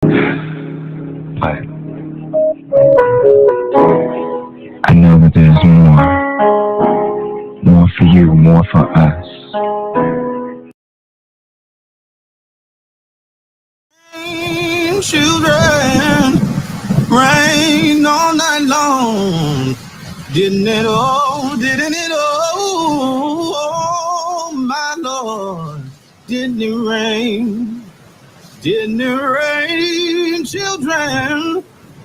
But I know that there's more for you, more for us. Children, rain all night long. Didn't it all, didn't it all, oh, my Lord, didn't it rain? Didn't it rain, children,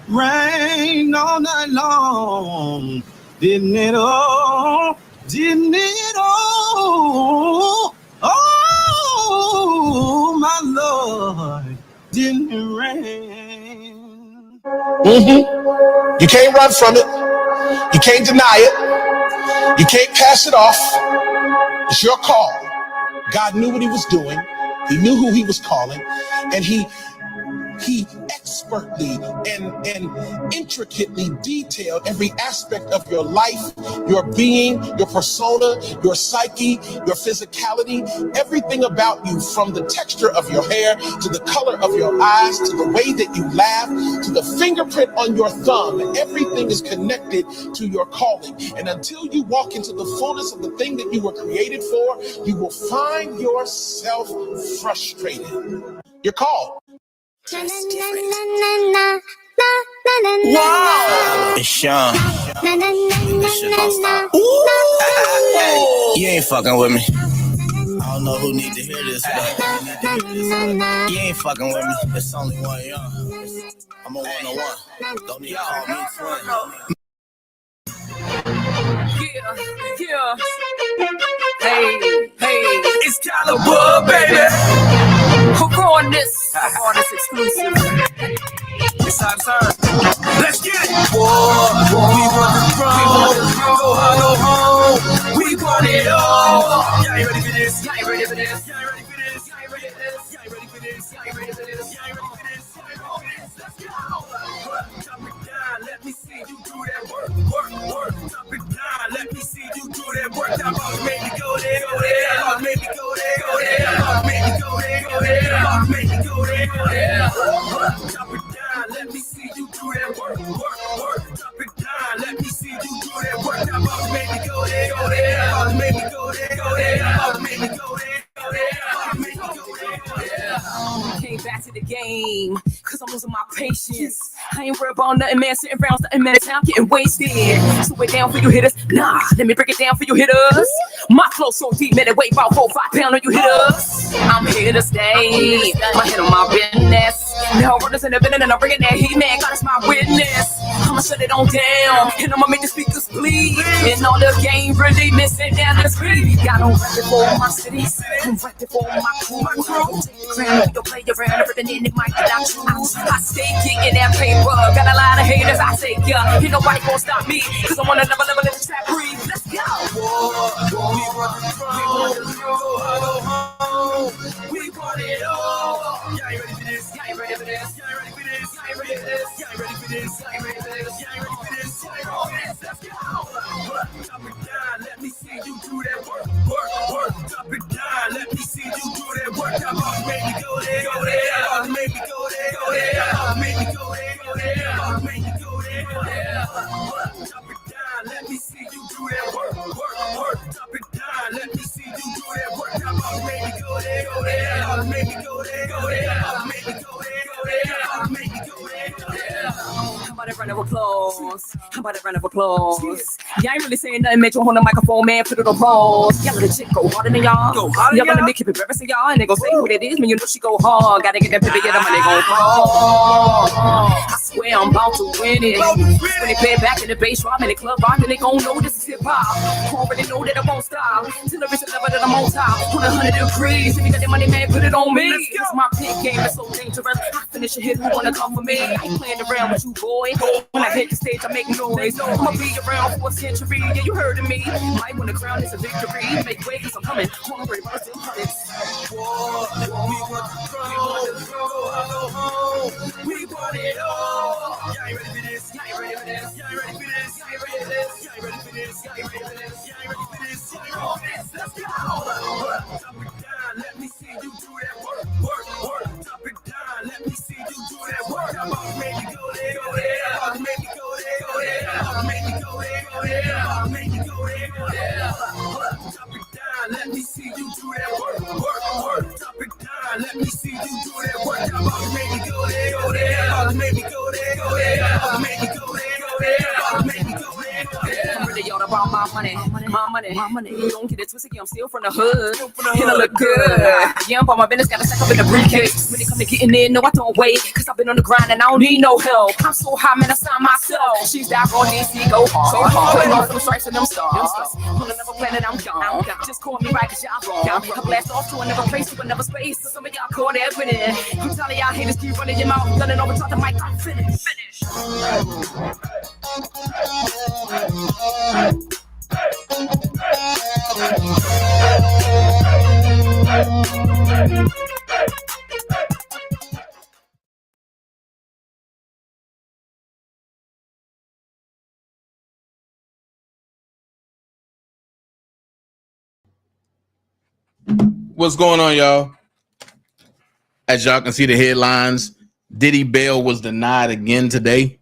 rain all night long? Didn't it all, didn't it all, oh, my Lord, didn't it rain? You can't run from it. You can't deny it. You can't pass it off. It's your call. God knew what he was doing. He knew who he was calling, and he expertly and intricately detailed every aspect of your life, your being, your persona, your psyche, your physicality, everything about you, from the texture of your hair to the color of your eyes to the way that you laugh to the fingerprint on your thumb. Everything is connected to your calling. And until you walk into the fullness of the thing that you were created for, you will find yourself frustrated. You're called. Wow, it's Sean. This shit don't stop. You ain't fucking with me. I don't know who need to hear this, but you ain't fucking with me. It's only one y'all. I'm a one-on-one. Don't need to call me twin. Yeah. Hey, it's Caliber, baby. Hook on this exclusive. It's time, sir. Let's get it. War. We want the throne. Go hard, go home. We want it all. Y'all ain't ready for this. Y'all ain't ready for this. Y'all ain't ready for this. Y'all ain't ready for this. Y'all ain't ready for this. Y'all ain't ready for this. Y'all ain't ready for this. Let's go. Drop it down. Let me see you do that work. Drop it down. Let me see you do that work. That boss made me go there. Boss made me go there. Boss made me go there. Boss made me go there. Drop it down. Let me see you do that work. Drop it down. Let me see you do that work. That boss made me go there. Boss made me go there. Boss made me go there. Came back to the game, cause I'm losing my patience. I ain't worried about nothing, man. Sitting around, nothing, man. Time getting wasted. Slow it down for you hitters. Nah, let me break it down for you hitters. My flow so deep, man, it weigh about 4-5 pounds on you hitters. I'm here to stay. My head on my business. Now runners in the building and I'm bringing that heat, man. God is my witness. I'ma shut it on down, and I'ma make the speakers bleed. And all the game really missing down the street. Got on record for my city, I'm record for my crew. Crown, you play around, everything in the mic that I stay getting that paper. Got a lot of haters, I say yeah. Ain't nobody gonna stop me, cause I'm on another level in the trap breathe. Let's go. We want it all. Y'all ain't ready for this. Y'all ain't ready for this. Y'all ain't ready for this. Y'all ain't ready for this. Y'all ain't ready for this. Y'all ain't ready for this. Y'all ain't ready for this. Y'all ain't ready for this. Let's go. Drop it down. Let me see you do that work. Drop it down. Let me see you do that work. That boss made me go there. Boss made me go there. Boss made me go there. Boss made me go there. Drop it down. Let me see you do that work. Drop it down. Let me see you do that work. That boss made me go there. Boss made me go there. Boss made me go there. Boss made me go there. How about a round of applause? Y'all ain't really saying nothing, man. You hold the microphone, man. Put it on pause. Y'all let the chick go harder than y'all. Y'all gonna make keep embarrassing y'all, and they gon' say who that is, man. You know she go hard. Gotta get that baby, get them, and they gon' fall. I swear I'm about to win it. When they play back in the bass drop in the club rock, and they gon' know this is hip hop. Already know that I won't stop till I reach the level that I'm on top. 100 degrees. If you got the money, man, put it on me. It's my pick game, it's so dangerous. I finish a hit, who wanna come for me? I ain't playing around with you, boy. When I hit the stage, I make noise. I'ma be around for a century. Yeah, you heard of me. Might win the crown, it's a victory. Make way, cause I'm coming. Hungry, bursting hearts. We want the throne. We want it all. Y'all ain't ready for this. Y'all ain't ready for this. Y'all ain't ready for this. Y'all ain't ready for this. Y'all ain't ready for this. Y'all ain't ready for this. Y'all ain't ready for this. Y'all ain't ready for this. Let's go. Drop it down. Let me see you do that work. Drop it down. Let me see you do that Fuck made me go there, go there. Fuck made me go there, go there. Fuck made me go there, go there. Fuck made me go there, go there. I'm really all about my money. Don't get it twisted, I'm still from the hood. And I look good. Yeah, I'm about my business, got a stack up in the briefcase. When it come to getting in, no, I don't wait. Cause I've been on the grind and I don't need no help. I'm so high, man, I sign myself. She's down on DC, go hard. Putting off them stripes and them stars. On another planet, I'm gone. Just call me right, cause y'all wrong. I blast off to another place, to another space. So some of y'all caught that with it. I'm telling y'all haters keep running your mouth. Gunning over top the mic, I'm finished. What's going on, y'all? As y'all can see the headlines, Diddy bail was denied again today.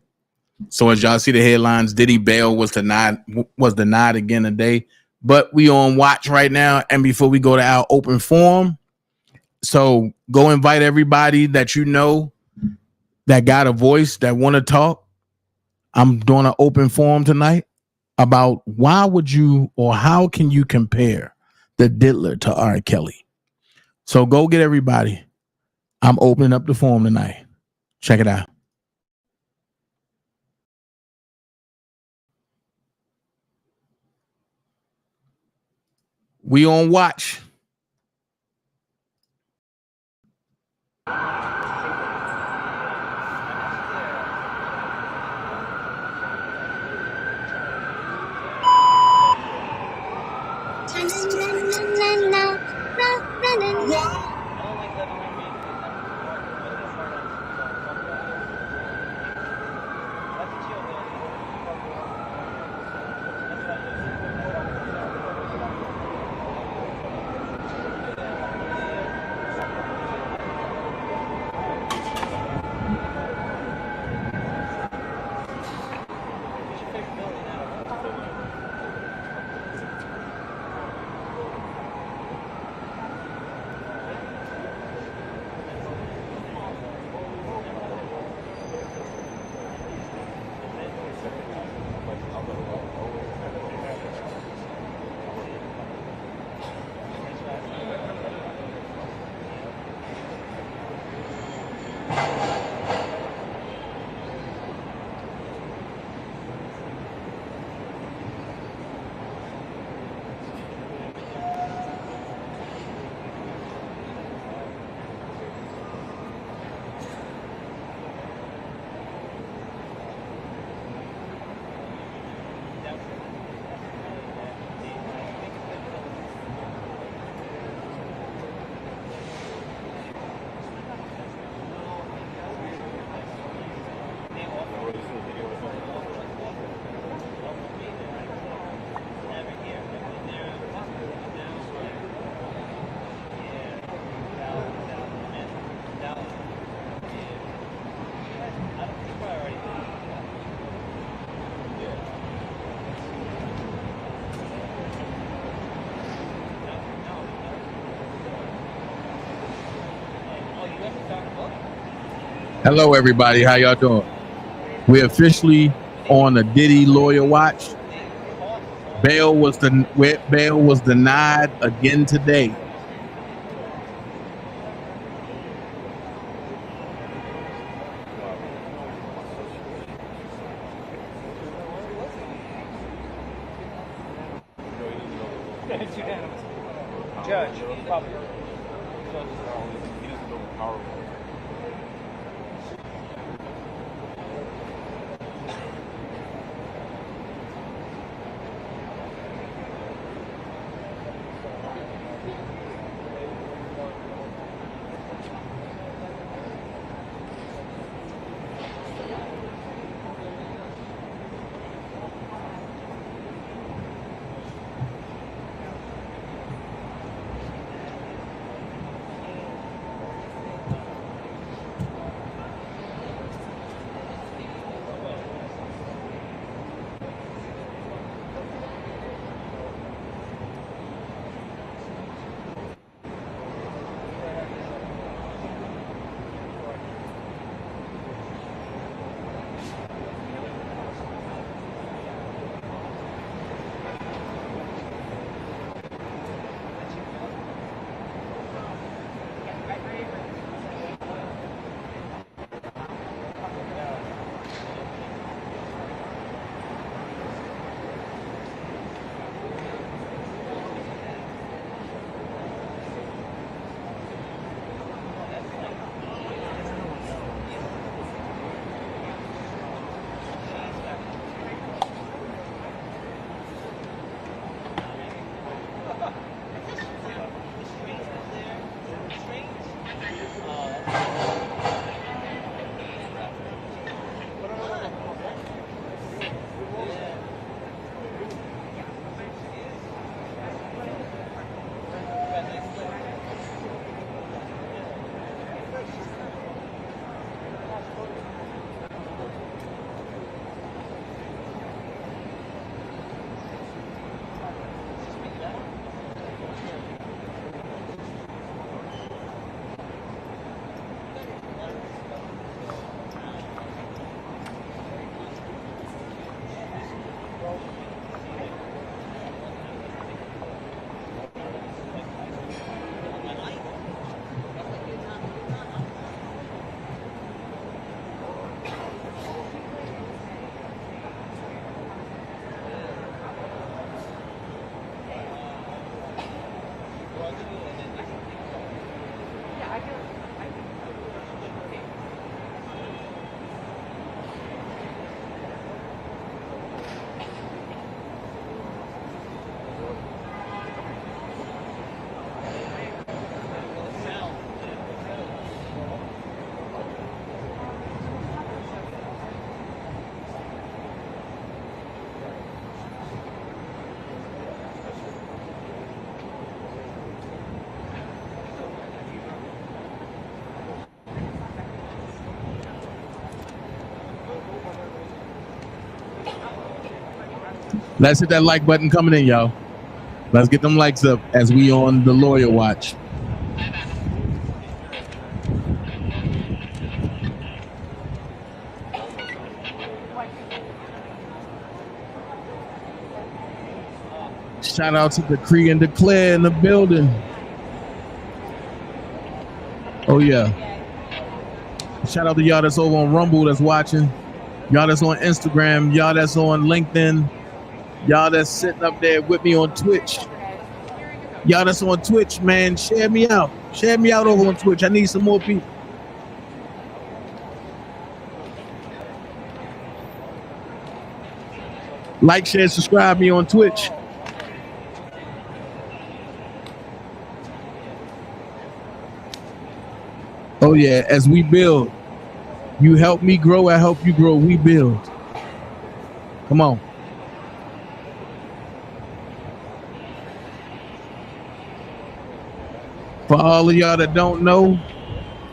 So as y'all see the headlines, Diddy bail was denied again today. But we on watch right now. And before we go to our open forum, so go invite everybody that you know that got a voice that want to talk. I'm doing an open forum tonight about why would you or how can you compare the Diddler to R. Kelly? So go get everybody. I'm opening up the forum tonight. Check it out. We on watch. Hello, everybody. How y'all doing? We're officially on the Diddy lawyer watch. Bail was denied again today. Let's hit that like button coming in, y'all. Let's get them likes up as we on the lawyer watch. Shout out to Decree and Declare in the building. Oh yeah. Shout out to y'all that's over on Rumble that's watching. Y'all that's on Instagram. Y'all that's on LinkedIn. Y'all that's sitting up there with me on Twitch. Y'all that's on Twitch, man, share me out. Share me out over on Twitch. I need some more people. Like, share, subscribe me on Twitch. Oh yeah, as we build. You help me grow, I help you grow. We build. Come on. For all of y'all that don't know,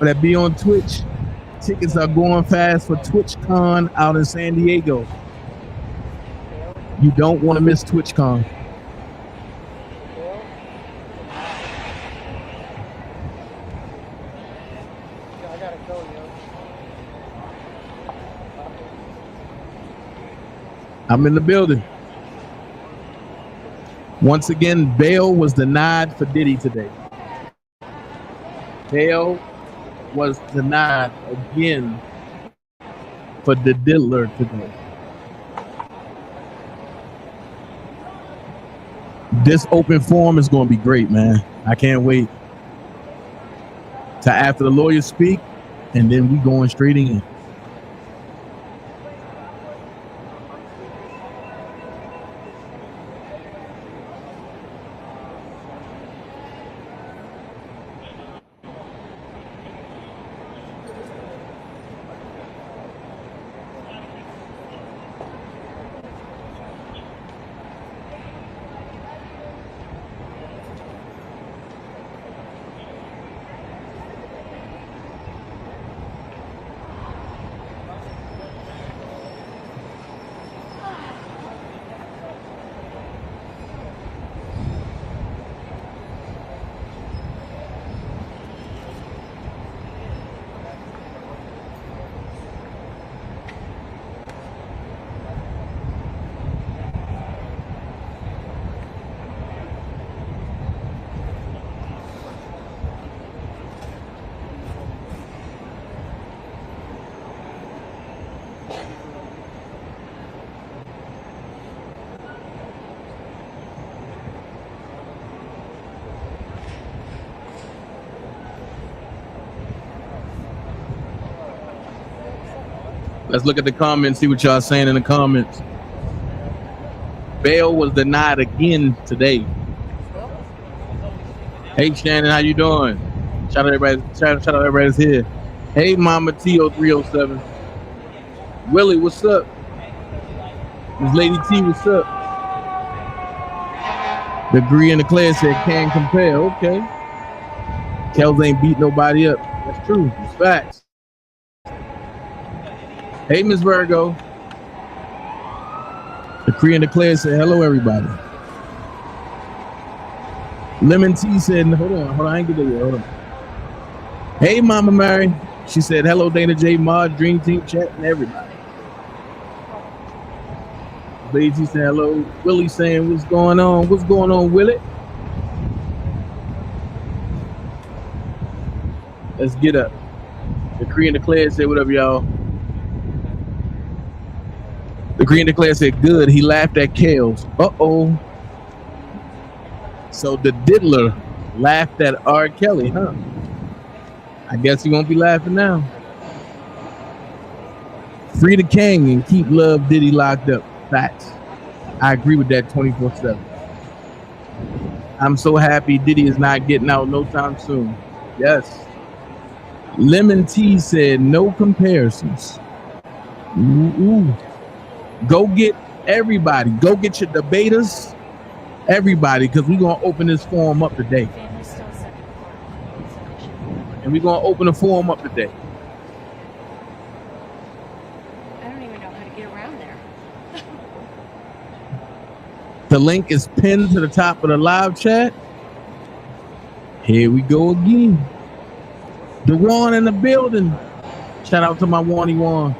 or that be on Twitch, tickets are going fast for TwitchCon out in San Diego. You don't want to miss TwitchCon. I'm in the building. Once again, bail was denied for Diddy today. Bail was denied again for the diddler today. This open forum is going to be great, man. I can't wait to after the lawyers speak, and then we going straight in. Let's look at the comments, see what y'all saying in the comments. Bail was denied again today. Hey Shannon, how you doing? Shout out everybody, shout out everybody that's here. Hey Mama T0307. Willie, what's up? Miss Lady T, what's up? Degree and Declare said can compare. Okay. Kels ain't beat nobody up. That's true. It's facts. Hey, Miss Virgo. Decree and Declare said, hello, everybody. Lemon T said, hold on, I ain't get there yet, hold on. Hey, Mama Mary. She said, hello, DanaJay, Mod, Dream Team, chat, and everybody. Lady T said, hello. Willie saying, what's going on? What's going on, Willie? Let's get up. Decree and Declare said, what up, y'all? Decree and Declare said, good. He laughed at Kales. Uh-oh. So the diddler laughed at R. Kelly, huh? I guess he won't be laughing now. Free the king and keep Love Diddy locked up. Facts. I agree with that 24/7. I'm so happy Diddy is not getting out no time soon. Yes. Lemon T said, no comparisons. Ooh. Go get everybody. Go get your debaters. Everybody, because we're going to open this forum up today. And we're going to open the forum up today. I don't even know how to get around there. The link is pinned to the top of the live chat. Here we go again. The one in the building. Shout out to my one.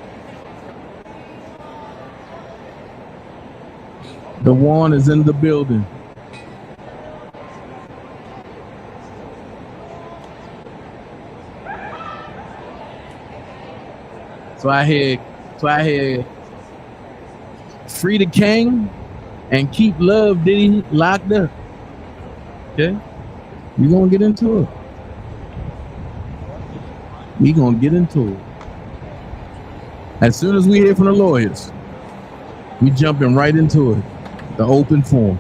The one is in the building. So I hear free the king and keep love Diddy locked up. Okay? We're gonna get into it. We're gonna get into it. As soon as we hear from the lawyers, we jumping right into it. The open forum.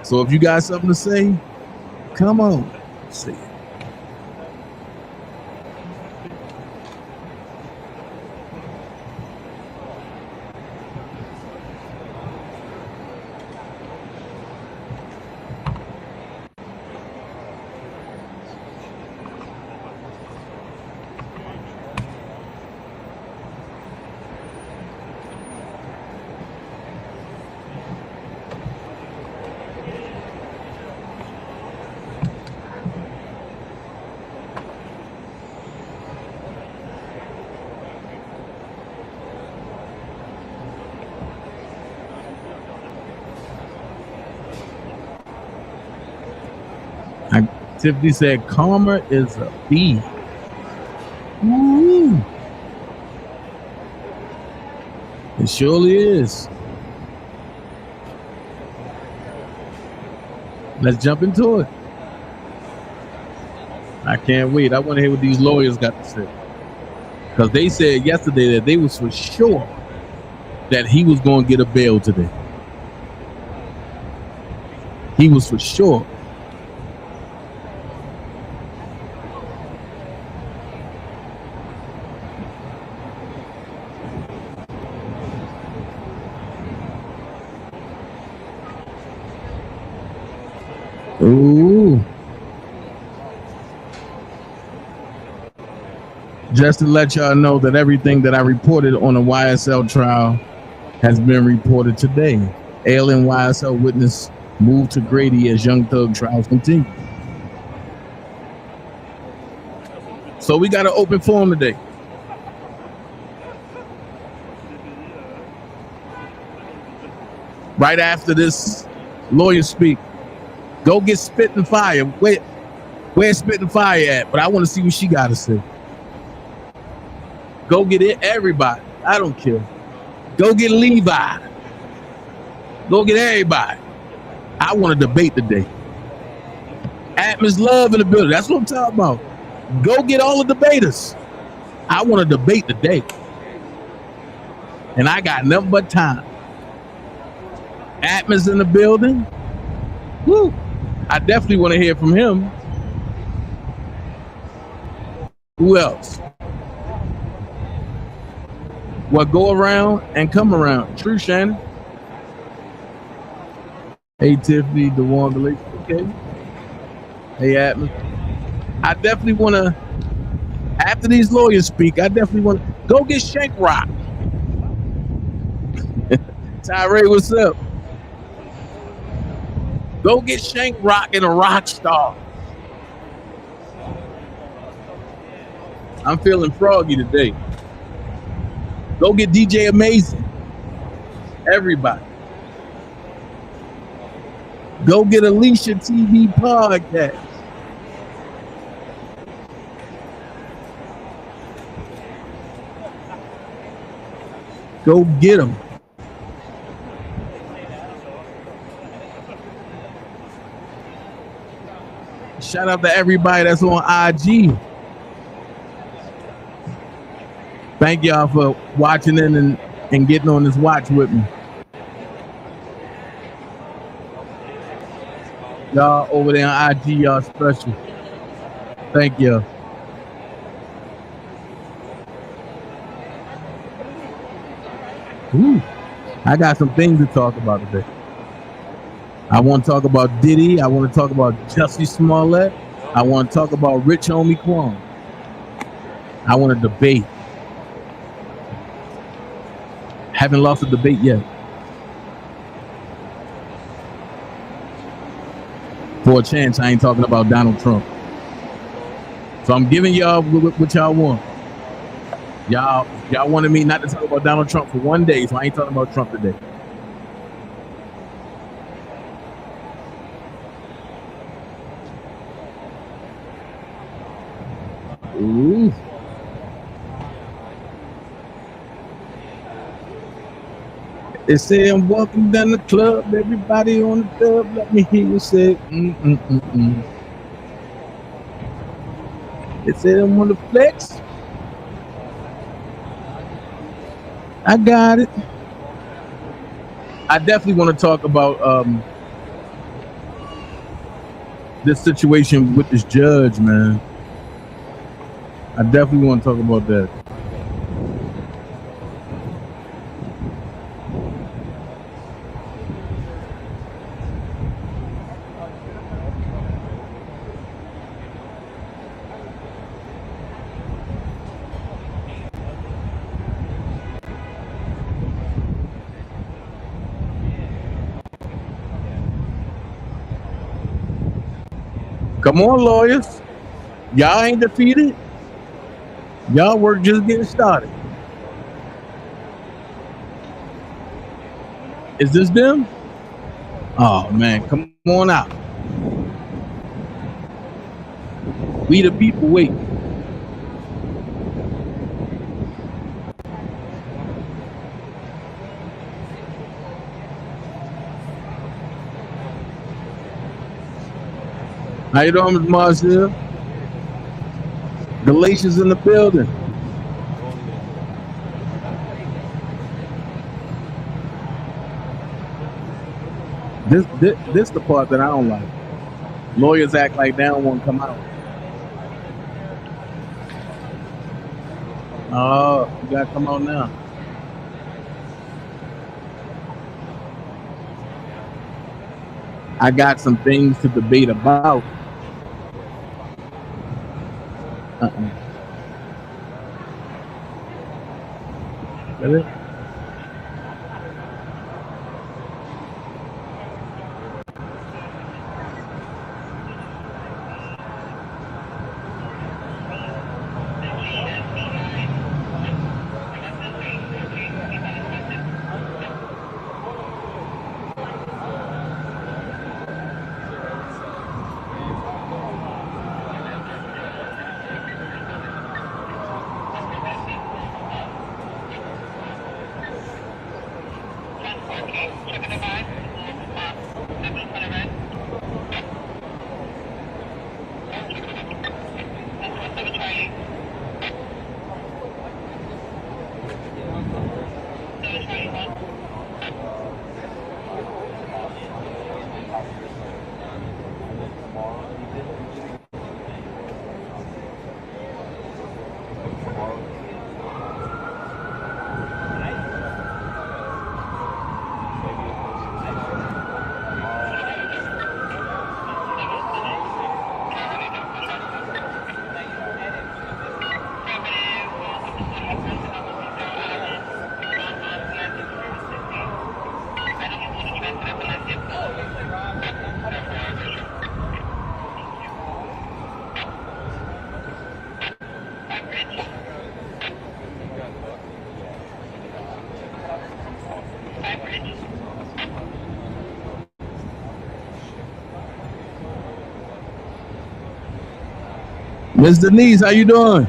So if you got something to say, come on, say it. Tiffany said, karma is a bee. Ooh. It surely is. Let's jump into it. I can't wait. I want to hear what these lawyers got to say. Because they said yesterday that they was for sure that he was going to get a bail today. He was for sure. Ooh. Just to let y'all know that everything that I reported on the YSL trial has been reported today. Alien YSL witness moved to Grady as Young Thug trials continue. So we got an open forum today. Right after this lawyer speak. Go get Spit and Fire. Where's Spit and Fire at? But I want to see what she got to say. Go get it, everybody. I don't care. Go get Levi. Go get everybody. I want to debate today. Atmos Love in the building. That's what I'm talking about. Go get all the debaters. I want to debate today. And I got nothing but time. Atmos in the building. Woo. I definitely want to hear from him. Who else? Well, go around and come around. True, Shannon. Hey, Tiffany, DeWan, okay. Hey, Atmos. I definitely want to, after these lawyers speak, I definitely want to go get Shank Rock. Tyree, what's up? Go get Shank Rock and a rock star. I'm feeling froggy today. Go get DJ Amazing. Everybody. Go get Alicia TV podcast. Go get them. Shout out to everybody that's on IG. Thank y'all for watching in and getting on this watch with me. Y'all over there on IG, y'all special. Thank y'all. Ooh, I got some things to talk about today. I want to talk about Diddy. I want to talk about Jussie Smollett. I want to talk about Rich Homie Quan. I want to debate. Haven't lost a debate yet. For a chance, I ain't talking about Donald Trump. So I'm giving y'all what y'all want. Y'all wanted me not to talk about Donald Trump for one day, so I ain't talking about Trump today. Ooh. They say I'm walking down the club, everybody on the club, let me hear you say, They say I'm on the flex. I got it. I definitely want to talk about this situation with this judge, man. I definitely want to talk about that. Come on, lawyers. Y'all ain't defeated. Y'all work just getting started. Is this them? Oh, man, come on out. We the people wait. How you doing, Ms. Marshall? Galatians in the building. This the part that I don't like. Lawyers act like they don't want to come out. Oh, you gotta come out now. I got some things to debate about. Really? Miss Denise, how you doing?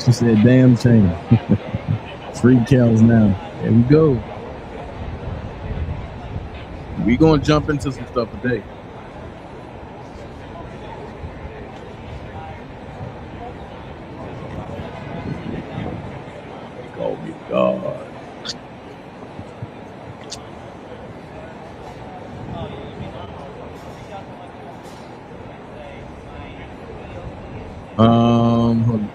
She said, damn shame. Free cows now. There we go. We gonna jump into some stuff today. Oh my God. Hold on.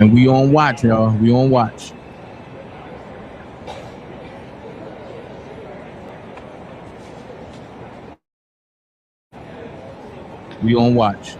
And we on watch, y'all. We on watch. We on watch.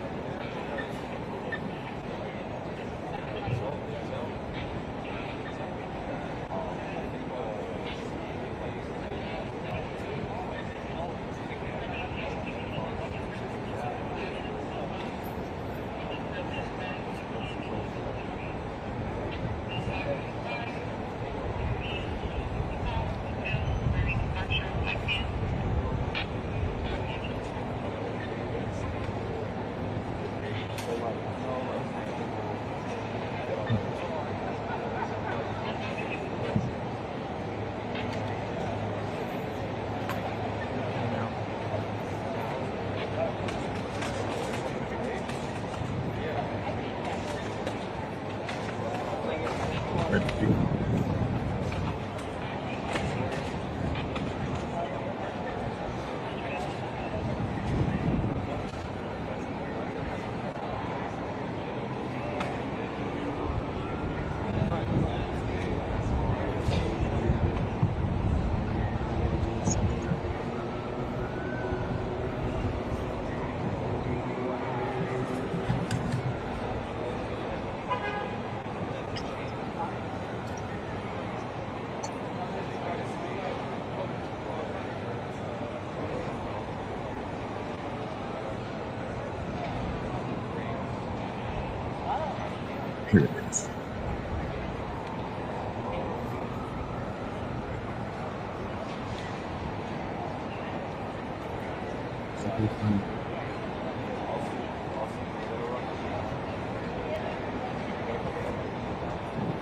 Here it is.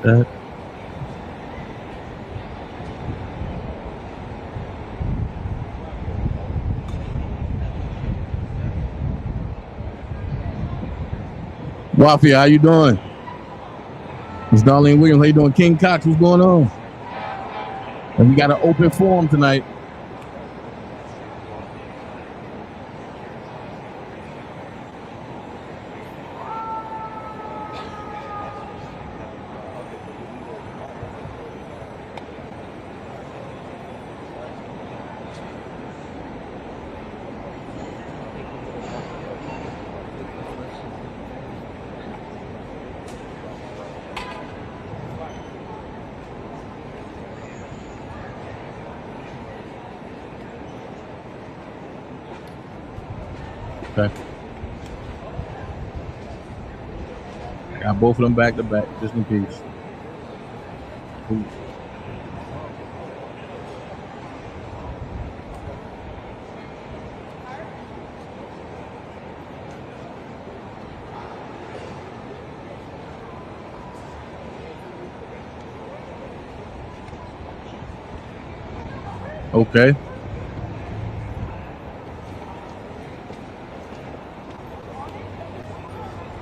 That. Wafia, how you doing? It's Darlene Williams. How you doing? King Cox, what's going on? And we got an open forum tonight. Okay. Got both of them back to back, just in case. Ooh. Okay.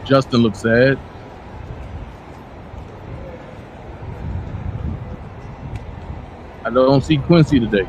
Justin looks sad. I don't see Quincy today.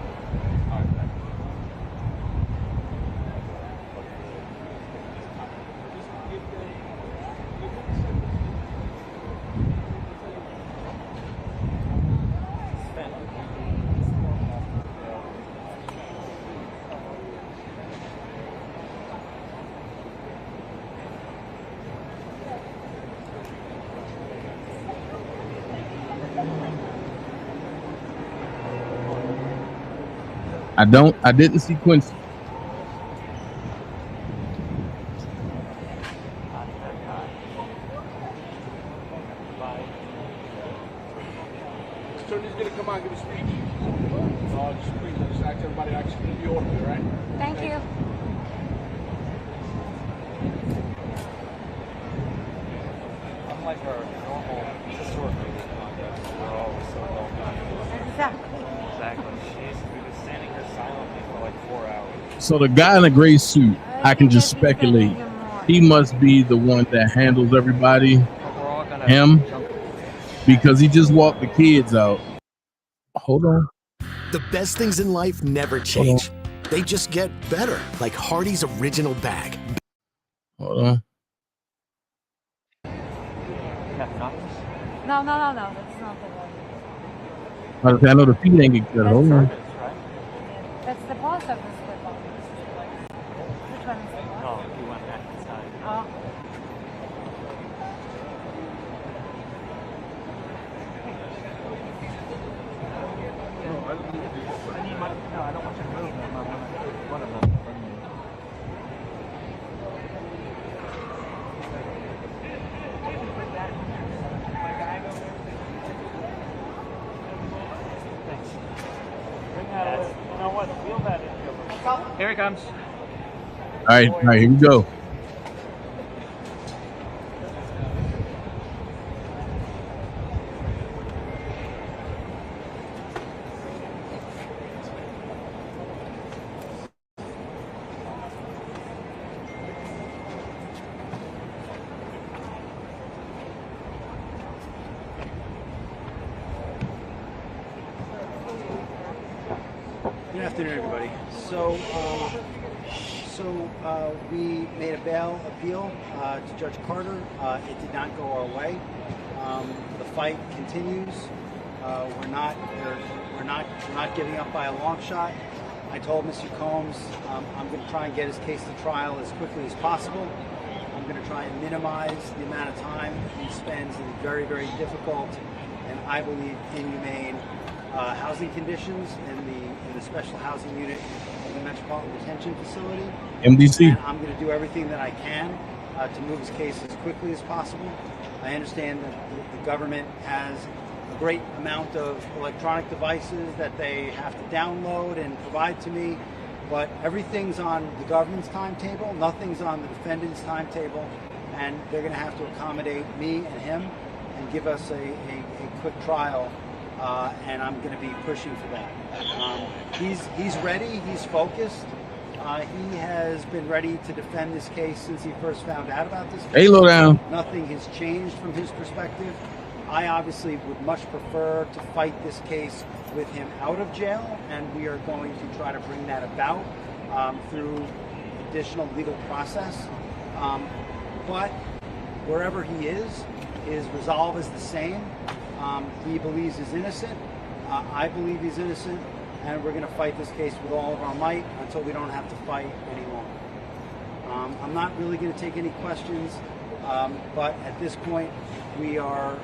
I didn't see Quincy. Attorney's gonna come out and give a speech. Just please, just ask everybody to actually in the order, all right? Thank you. Unlike our normal historical context, we're always so well done. Exactly. Exactly. She's been standing here silently for like 4 hours. So the guy in the gray suit, I can just speculate. He must be the one that handles everybody. Him. Because he just walked the kids out. Hold on. The best things in life never change. They just get better, like Hardee's Original Bag. Hold on. Captain Office? No. That's not the one. I know the feet ain't get cut. Hold on. That's the post office football. Which one is the one? No, you went back inside. Oh. I don't want you to move them. I want one of them. Thanks. Bring that over. You know what? Wheel that in here. Here he comes. All right, here we go. Good afternoon, everybody. So we made a bail appeal to Judge Carter. It did not go our way. The fight continues. We're not giving up by a long shot. I told Mr. Combs I'm going to try and get his case to trial as quickly as possible. I'm going to try and minimize the amount of time he spends in very, very difficult and I believe inhumane housing conditions in the special housing unit of the Metropolitan Detention Facility. MDC. And I'm going to do everything that I can to move his case as quickly as possible. I understand that the government has a great amount of electronic devices that they have to download and provide to me, but everything's on the government's timetable, nothing's on the defendant's timetable, and they're going to have to accommodate me and him and give us a quick trial. And I'm going to be pushing for that. He's ready. He's focused. He has been ready to defend this case since he first found out about this case. Hey, low down. Nothing has changed from his perspective. I obviously would much prefer to fight this case with him out of jail, and we are going to try to bring that about through additional legal process. But wherever he is, his resolve is the same. He believes he's innocent. I believe he's innocent, and we're going to fight this case with all of our might until we don't have to fight any longer. I'm not really going to take any questions, but at this point, we are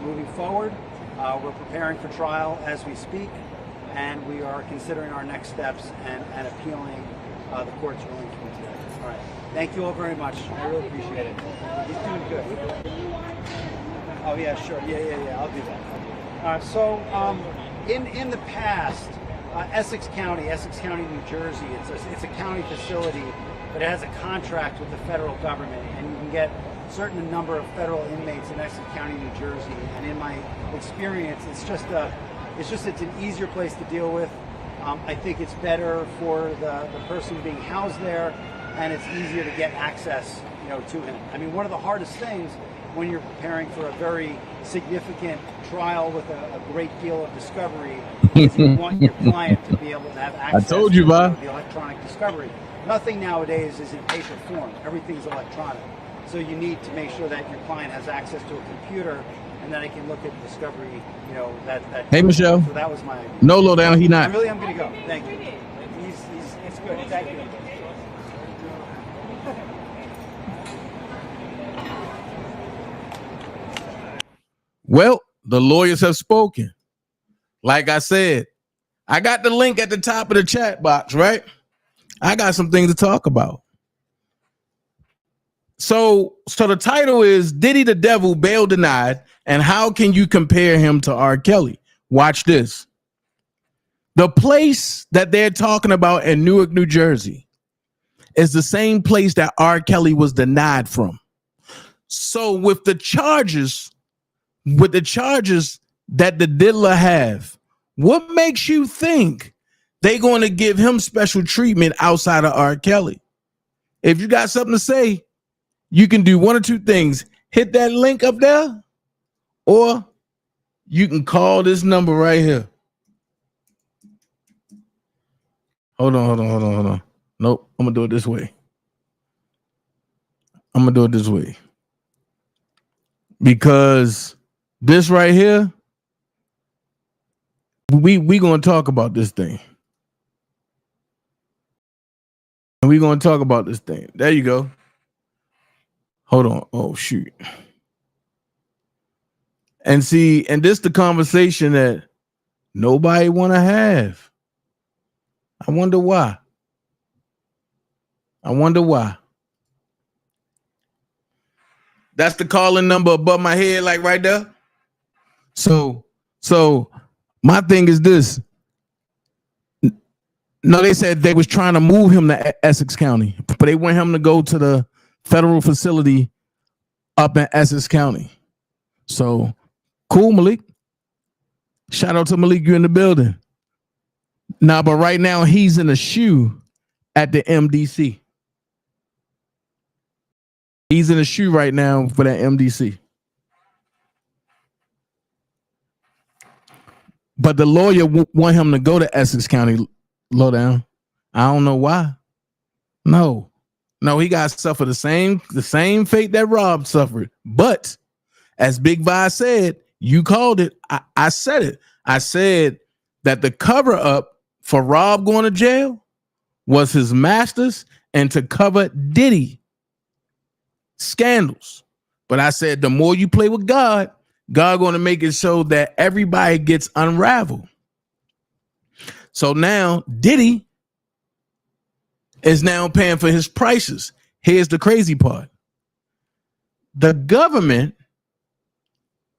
moving forward. We're preparing for trial as we speak, and we are considering our next steps and appealing the court's ruling from today. All right. Thank you all very much. I really appreciate it. He's doing good. Oh yeah, sure. Yeah. I'll do that. So in the past, Essex County, New Jersey, it's a county facility, but it has a contract with the federal government, and you can get a certain number of federal inmates in Essex County, New Jersey. And in my experience, it's an easier place to deal with. I think it's better for the person being housed there, and it's easier to get access, to him. I mean, one of the hardest things when you're preparing for a very significant trial with a great deal of discovery is you want your client to be able to have access to the electronic discovery. Nothing nowadays is in paper form. Everything's electronic. So you need to make sure that your client has access to a computer and then they can look at discovery, that Hey, Michelle. So that was my idea. No, low down, he not. Really, I'm going to go. Thank you. It's good. Thank you. Well, the lawyers have spoken. Like I said, I got the link at the top of the chat box, right? I got some things to talk about. So the title is Diddy the Devil, Bail Denied, and How Can You Compare Him to R. Kelly? Watch this. The place that they're talking about in Newark, New Jersey is the same place that R. Kelly was denied from. So with the charges that the diddler have, what makes you think they're going to give him special treatment outside of R. Kelly? If you got something to say, you can do one or two things. Hit that link up there, or you can call this number right here. Hold on. Nope, I'm going to do it this way. Because This right here, we gonna talk about this thing. And we gonna talk about this thing. There you go. Hold on. Oh shoot. And see, and this the conversation that nobody wanna have. I wonder why. I wonder why. That's the calling number above my head, like right there. So my thing is this. No, they said they was trying to move him to Essex County, but they want him to go to the federal facility up in Essex County. So cool, Malik. Shout out to Malik, you in the building. Nah, but right now he's in a shoe at the MDC. He's in a shoe right now for that MDC. But the lawyer want him to go to Essex County. Low down. I don't know why. No, he got to suffer the same fate that Rob suffered. But as Big Vi said, you called it. I said it. I said that the cover up for Rob going to jail was his masters and to cover Diddy scandals. But I said the more you play with God going to make it so that everybody gets unraveled. So now Diddy is now paying for his prices. Here's the crazy part. The government,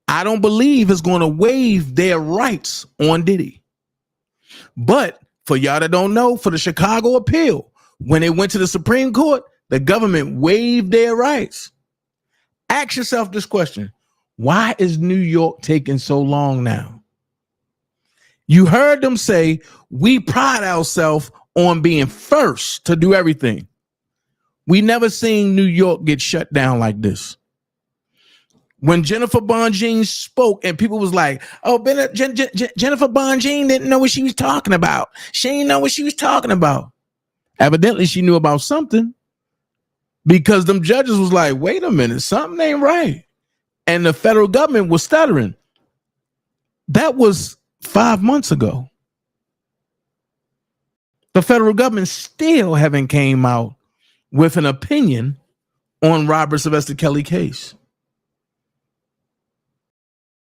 I don't believe, is going to waive their rights on Diddy. But for y'all that don't know, for the Chicago appeal, when they went to the Supreme Court, the government waived their rights. Ask yourself this question. Why is New York taking so long now? You heard them say, we pride ourselves on being first to do everything. We never seen New York get shut down like this. When Jennifer Bonjean spoke and people was like, oh, Jennifer Bonjean didn't know what she was talking about. She didn't know what she was talking about. Evidently, she knew about something because them judges was like, wait a minute, something ain't right. And the federal government was stuttering. That was 5 months ago. The federal government still haven't came out with an opinion on Robert Sylvester Kelly case.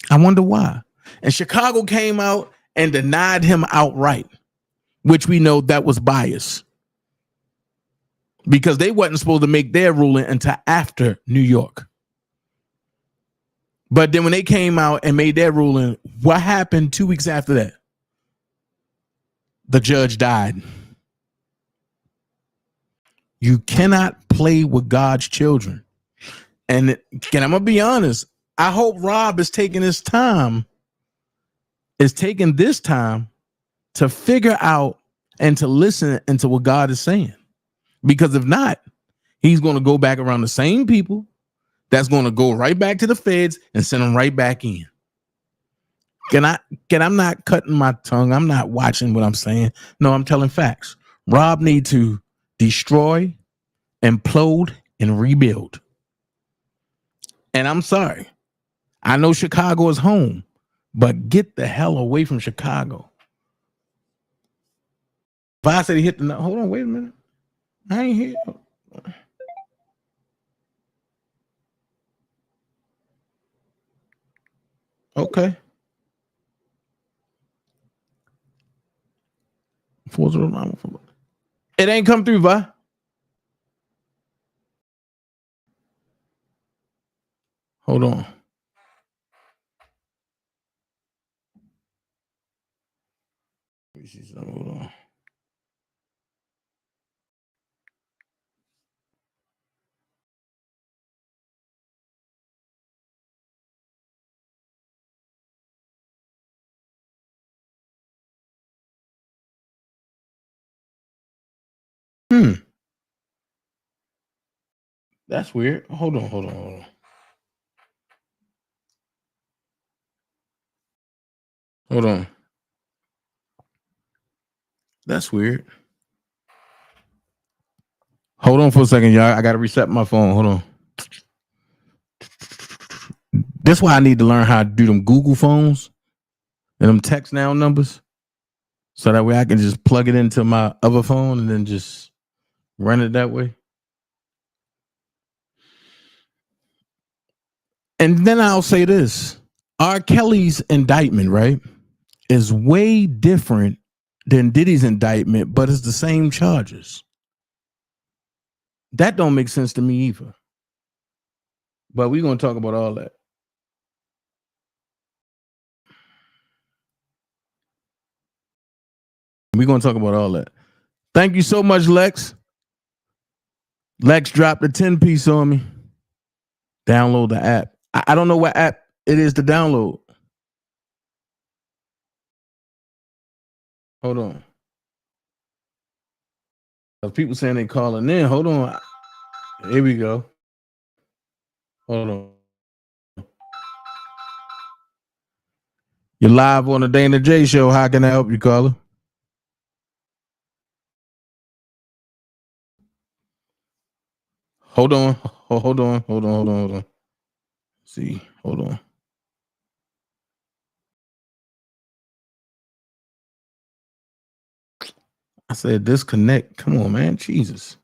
I wonder why. And Chicago came out and denied him outright, which we know that was bias because they wasn't supposed to make their ruling until after New York. But then when they came out and made their ruling, what happened 2 weeks after that? The judge died. You cannot play with God's children. And I'm going to be honest, I hope Rob is taking this time to figure out and to listen into what God is saying. Because if not, he's going to go back around the same people. That's going to go right back to the feds and send them right back in. I'm not cutting my tongue. I'm not watching what I'm saying. No, I'm telling facts. Rob need to destroy, implode, and rebuild. And I'm sorry. I know Chicago is home, but get the hell away from Chicago. If I said he hit the nut, hold on, wait a minute. I ain't here. Okay. 409. It ain't come through, Vi. Hold on. Let me see something. Hold on. That's weird. Hold on. Hold on. That's weird. Hold on for a second, y'all. I got to reset my phone. Hold on. That's why I need to learn how to do them Google phones and them text now numbers, so that way I can just plug it into my other phone and then just run it that way. And then I'll say this: R. Kelly's indictment, right, is way different than Diddy's indictment, but it's the same charges. That don't make sense to me either. But we're gonna talk about all that. We're gonna talk about all that. Thank you so much, Lex. Lex dropped a 10-piece on me. Download the app. I don't know what app it is to download. Hold on. People saying they calling in. Hold on. Here we go. Hold on. You're live on the Dana J Show. How can I help you, caller? Hold on. Hold on. See, hold on. I said disconnect. Come on, man. Jesus.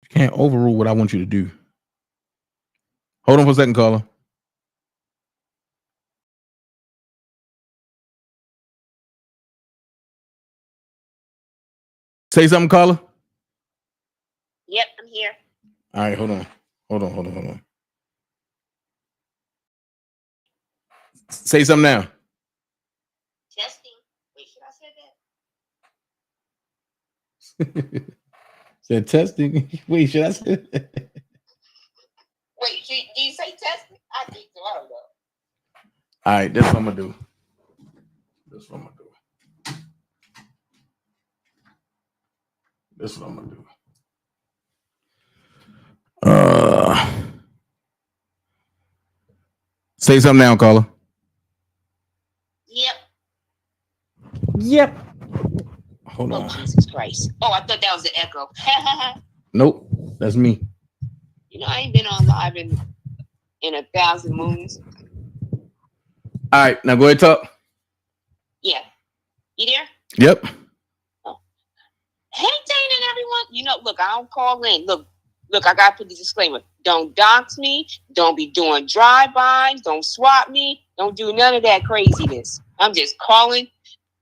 You can't overrule what I want you to do. Hold on for a second, caller. Say something, caller. Yep, I'm here. All right, hold on. Say something now. Testing. Wait, should I say that? Said testing. Wait, should I say that? Wait, do you say testing? I think so. I don't know. All right, that's what I'm gonna do. Say something now, caller. Yep. Hold on. Oh, Jesus Christ. Oh, I thought that was an echo. Nope, that's me. You know, I ain't been on live in 1,000 moons. All right, now go ahead, talk. Yeah. You there? Yep. Oh. Hey, Dana and everyone. You know, look, I don't call in. Look, I got to put the disclaimer. Don't dox me. Don't be doing drive-bys. Don't swap me. Don't do none of that craziness. I'm just calling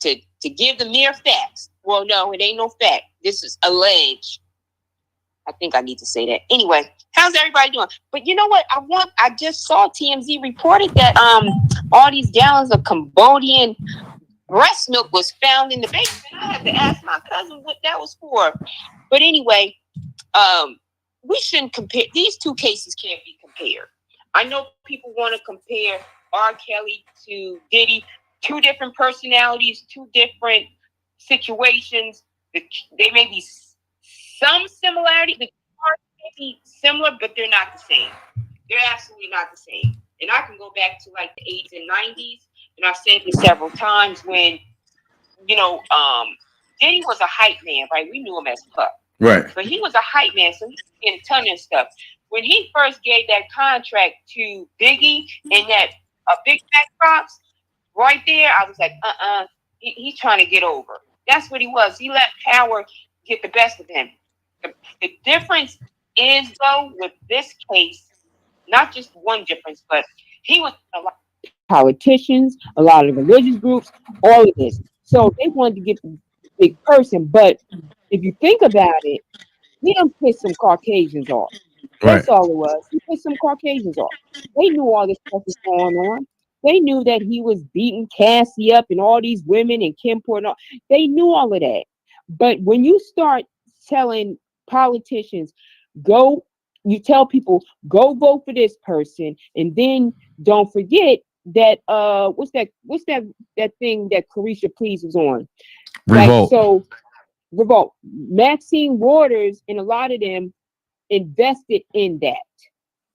to give the mere facts. Well, no, it ain't no fact. This is alleged. I think I need to say that. Anyway, how's everybody doing? But you know what? I just saw TMZ reported that all these gallons of Cambodian breast milk was found in the basement. I had to ask my cousin what that was for. But anyway, we shouldn't compare. These two cases can't be compared. I know people want to compare R. Kelly to Diddy. Two different personalities, two different situations. They may be some similarity. The cars may be similar, but they're not the same. They're absolutely not the same. And I can go back to like the 80s and 90s, and I've said this several times when, you know, Diddy was a hype man, right? We knew him as Puff. Right. But he was a hype man, so he was getting a ton of stuff. When he first gave that contract to Biggie and that Big Mac Props, right there, I was like, he's trying to get over. That's what he was. He let power get the best of him. The difference is, though, with this case, not just one difference, but he was a lot of politicians, a lot of religious groups, all of this. So they wanted to get the big person. But if you think about it, he done pissed some Caucasians off. That's all it was. He pissed some Caucasians off. They knew all this stuff was going on. They knew that he was beating Cassie up and all these women and Kim Porter. They knew all of that. But when you start telling politicians, you tell people, go vote for this person, and then don't forget that what's that thing that Carisha Please was on? Revolt. Revolt. Maxine Waters and a lot of them invested in that,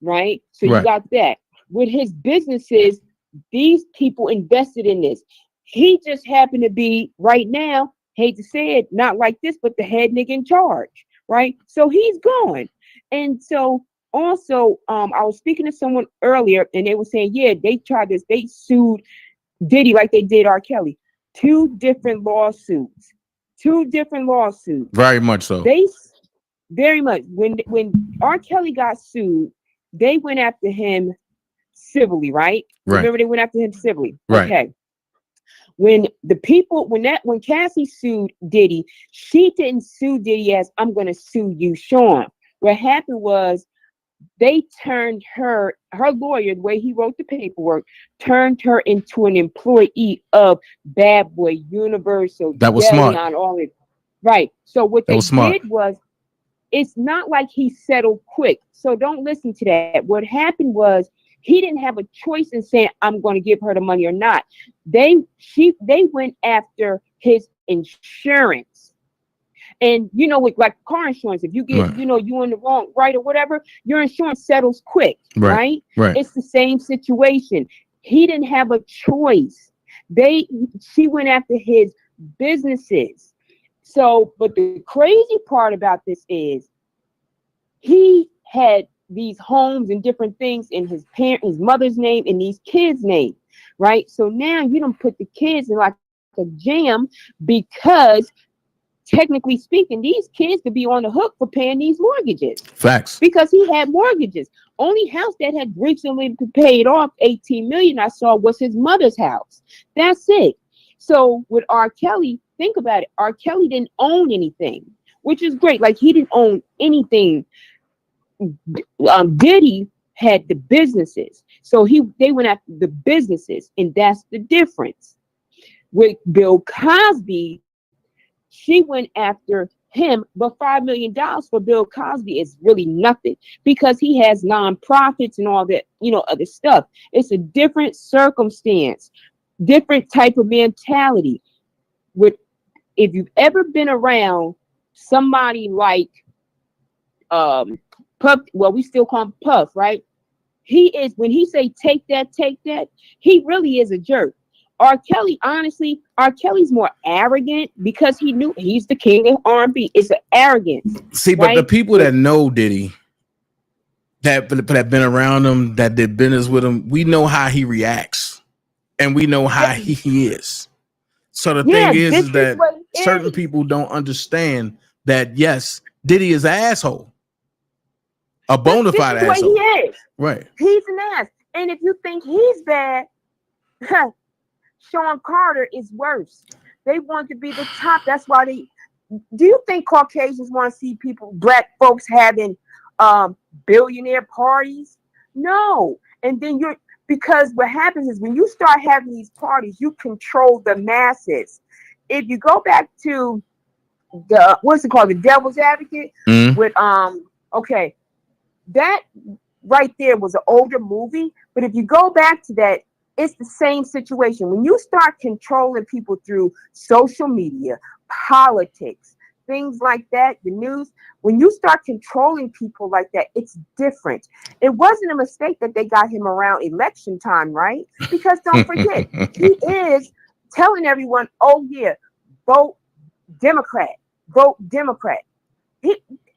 right? So you got that. With his businesses, these people invested in this. He just happened to be right now, hate to say it, not like this, but the head nigga in charge, right? So he's gone. And so also, I was speaking to someone earlier, and they were saying, yeah, they tried this. They sued Diddy like they did R. Kelly. Two different lawsuits. Very much so. They very much when R. Kelly got sued, they went after him civilly, right? Remember, they went after him civilly. Right. Okay. When Cassie sued Diddy, she didn't sue Diddy as I'm going to sue you, Sean. What happened was they turned her lawyer, the way he wrote the paperwork, turned her into an employee of Bad Boy, Universal, that was Deli, smart. on all it. Right. So what they did was, it's not like he settled quick. So don't listen to that. What happened was, he didn't have a choice in saying, I'm going to give her the money or not. They went after his insurance. And you know, with like car insurance, if you get, you know, you in the wrong, right, or whatever, your insurance settles quick, right? It's the same situation. He didn't have a choice. She went after his businesses. So, but the crazy part about this is, he had these homes and different things in his mother's name and these kids' name, right? So now you don't put the kids in like a jam, because technically speaking, these kids could be on the hook for paying these mortgages. Facts. Because he had mortgages. Only house that had recently paid off $18 million I saw was his mother's house. That's it. So with R. Kelly, think about it. R. Kelly didn't own anything, which is great. Like, he didn't own anything. Diddy had the businesses, so they went after the businesses, and that's the difference. With Bill Cosby, she went after him, but $5 million for Bill Cosby is really nothing, because he has nonprofits and all that, you know, other stuff. It's a different circumstance, different type of mentality. If you've ever been around somebody like Puff, well, we still call him Puff, right? When he say take that, he really is a jerk. R. Kelly, honestly, R. Kelly's more arrogant because he knew he's the king of R&B. It's an arrogance. See, but the people that know Diddy, that have been around him, that did business with him, we know how he reacts, and we know how he is. So the thing is that certain people don't understand that, yes, Diddy is an asshole. A bona fide asshole. He is. Right. He's an ass. And if you think he's bad, Sean Carter is worse. They want to be the top. That's why do you think Caucasians want to see black folks having billionaire parties? No. And then because what happens is, when you start having these parties, you control the masses. If you go back to the Devil's Advocate with okay, that right there was an older movie, but if you go back to that, it's the same situation. When you start controlling people through social media, politics, things like that, the news, when you start controlling people like that, it's different. It wasn't a mistake that they got him around election time, right? Because don't forget, he is telling everyone, oh yeah, vote Democrat.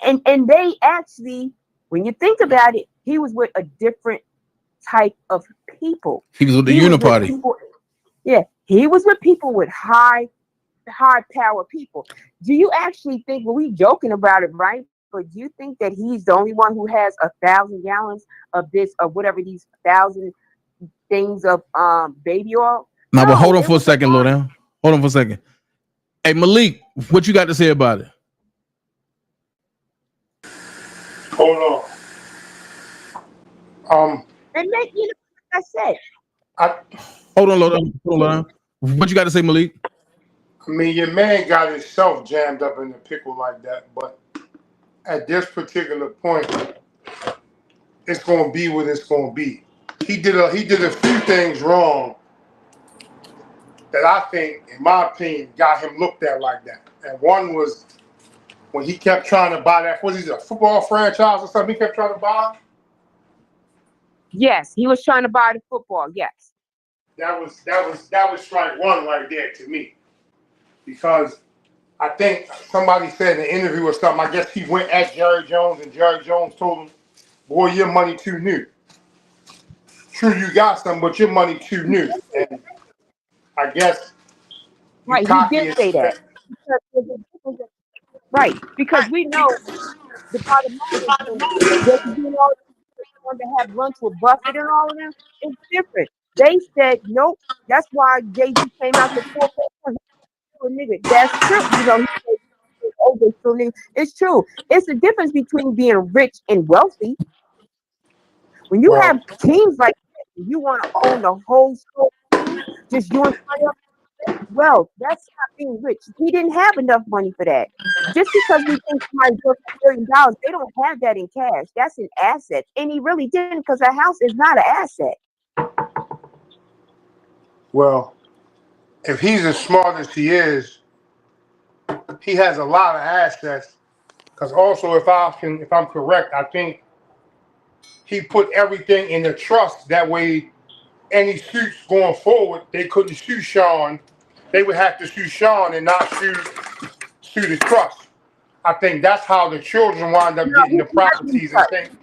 And they actually, when you think about it, he was with a different type of people. He was with the Uniparty. He was with people with high power people. Do you actually think, well, we joking about it, right? But do you think that he's the only one who has 1,000 gallons of this, of whatever these 1,000 things of baby oil? Now, but hold on for a second, Lowdown. Hold on for a second. Hey, Malik, what you got to say about it? Hold on. And then, you know, like I said. Hold on, Lowdown. What you got to say, Malik? I mean, your man got himself jammed up in the pickle like that, but at this particular point, it's going to be what it's going to be. He did a few things wrong that I think, in my opinion, got him looked at like that. And one was when he kept trying to buy that, a football franchise or something he kept trying to buy? Yes, he was trying to buy the football, yes. That was strike one right there to me. Because I think somebody said in an interview or something, I guess he went at Jerry Jones and Jerry Jones told him, boy, your money too new. True, you got some, but your money too new. And I guess you Right, he cocky did and say that. Right, because we know the bottom line is when they can do all want to have lunch with Buffett and all of them, it's different. They said nope. That's why Jay-Z came out to forfeiture. Nigga, that's true. You know, he said, oh, they still nigga. It's true. It's the difference between being rich and wealthy. When you have teams like that, you want to own the whole scope team, just you and somebody else. Well, that's not being rich. He didn't have enough money for that. Just because we think somebody's worth $1 billion, they don't have that in cash. That's an asset. And he really didn't, because a house is not an asset. well, if he's as smart as he is, he has a lot of assets. Because also, if I'm correct, I think he put everything in the trust. That way, any suits going forward, they couldn't sue Sean. They would have to sue Sean and not sue the trust. I think that's how the children wind up getting the properties and things.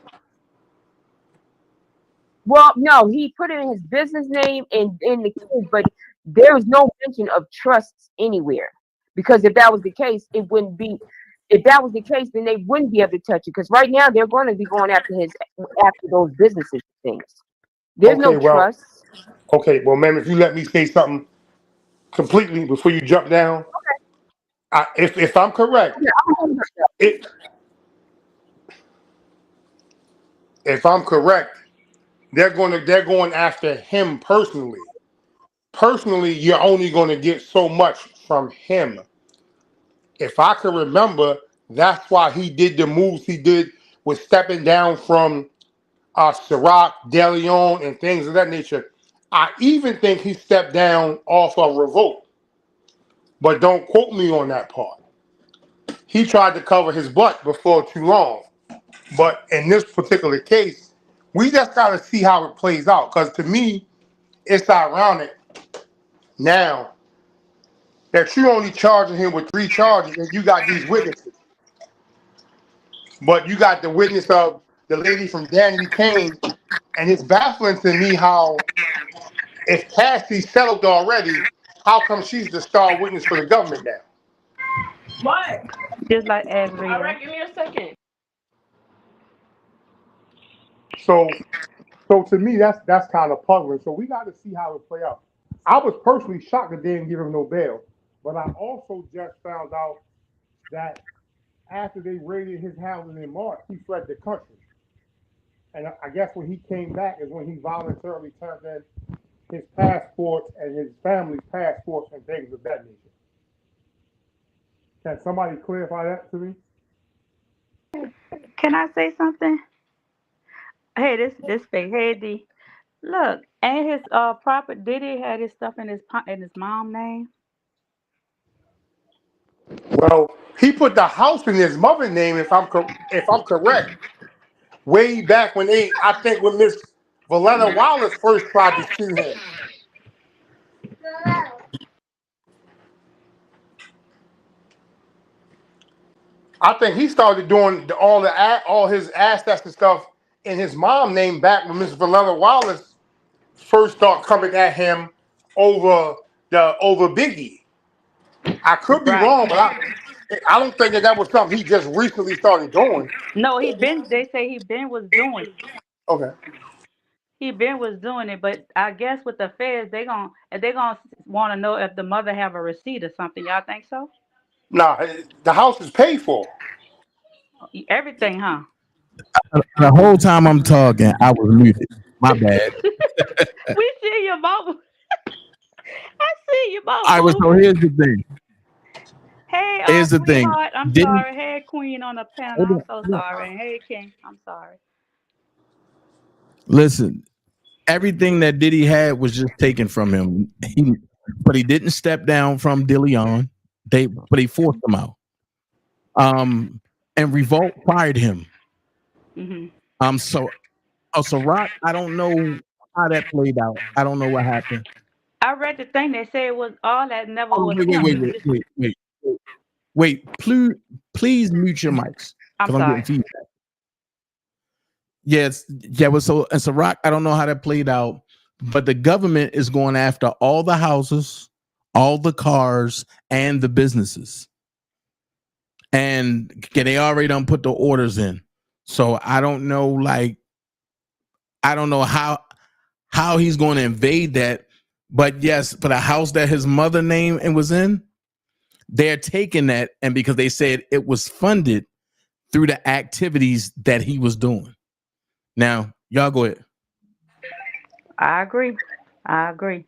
Well, no, he put it in his business name and in the kids, but there's no mention of trusts anywhere. Because if that was the case, it wouldn't be. If that was the case, then they wouldn't be able to touch it. Because right now they're going to be going after those businesses things. There's no trust. Okay, well, ma'am, if you let me say something completely before you jump down, if I'm correct, if I'm correct, they're going after him personally. Personally, you're only going to get so much from him. If I can remember, that's why he did the moves he did with stepping down from Ciroc, De Leon, and things of that nature. I even think he stepped down off of Revolt, but don't quote me on that part. He tried to cover his butt before too long, but in this particular case, we just got to see how it plays out. Because to me, it's ironic now that you're only charging him with 3 charges, and you got these witnesses. But you got the witness of the lady from Danny Kane, and it's baffling to me how, if Cassie settled already, how come she's the star witness for the government now? What? Just like every. All right, give me a second. So to me, that's kind of puzzling. So we got to see how it play out. I was personally shocked that they didn't give him no bail, but I also just found out that after they raided his house in March, he fled the country. And I guess when he came back is when he voluntarily turned in his passports and his family's passports and things of that nature. Can somebody clarify that to me? Can I say something? Hey, this fake. Hey, D. Look, ain't his proper Diddy had his stuff in his mom name? Well, he put the house in his mother's name, if I'm correct. Way back when I think when Miss Valetta Wallace first tried to sue him. I think he started doing all his assets and stuff in his mom's name back when Miss Valetta Wallace first started coming at him over Biggie. I could be wrong, but I don't think that was something he just recently started doing. No, they say he was doing it. Okay. He was doing it, but I guess with the feds, they gonna want to know if the mother have a receipt or something. Y'all think so? Nah, the house is paid for. Everything, huh? The whole time I'm talking, I was muted. My bad. We see your mama. I see your mama. All right, so here's the thing. Hey, here's the thing. I'm sorry. Hey, Queen on the panel. I'm so sorry. And hey, King. I'm sorry. Listen, everything that Diddy had was just taken from him. But he didn't step down from De Leon. But he forced him out. And Revolt fired him. Mm-hmm. So Rock, I don't know how that played out. I don't know what happened. I read the thing that said it was all that never was him. Wait. Wait, please mute your mics. I'm Because I'm getting sorry. feedback. Yes, yeah, well, so and Rock, I don't know how that played out, but the government is going after all the houses, all the cars, and the businesses. And they already done put the orders in. So I don't know, I don't know how he's going to invade that. But yes, for the house that his mother name and was in, they're taking that, and because they said it was funded through the activities that he was doing. Now, y'all go ahead. I agree. I agree.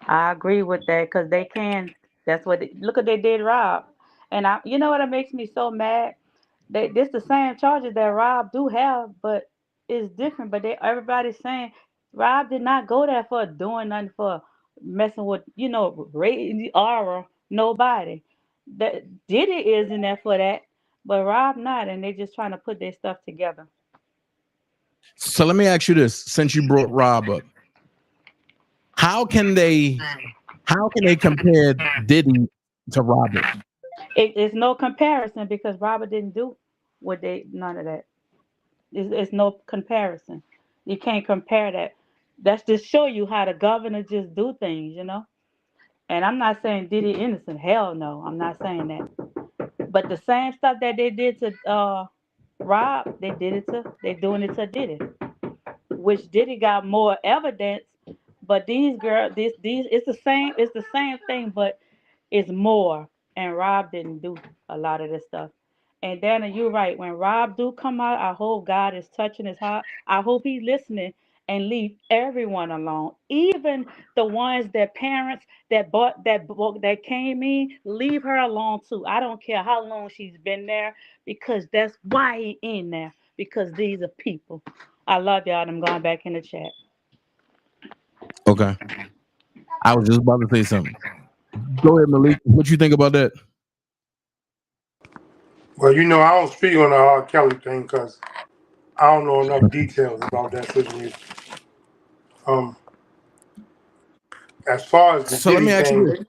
I agree with that because they can. That's what. Look what they did, Rob. And you know what? It makes me so mad. This the same charges that Rob do have, but it's different. But everybody's saying Rob did not go there for doing nothing, for messing with raising the aura. Nobody. That Diddy is in there for that, but Rob not, and they just trying to put their stuff together. So let me ask you this: since you brought Rob up, how can they compare Diddy to Robert? It's no comparison because Robert didn't do none of that. It's no comparison. You can't compare that. That's just show you how the governor just do things, And I'm not saying Diddy innocent. Hell no, I'm not saying that. But the same stuff that they did to Rob, they're doing it to Diddy. Which Diddy got more evidence, but these girls, these it's the same thing, but it's more. And Rob didn't do a lot of this stuff. And Dana, you're right. When Rob do come out, I hope God is touching his heart. I hope he's listening and leave everyone alone, even the ones that parents that bought that book that came in. Leave her alone too. I don't care how long she's been there because that's why he in there. Because these are people. I love y'all. I'm going back in the chat. Okay. I was just about to say something. Go ahead, Malik. What you think about that? Well, I don't speak on the R. Kelly thing because I don't know enough details about that situation. As far as the So let me ask you this.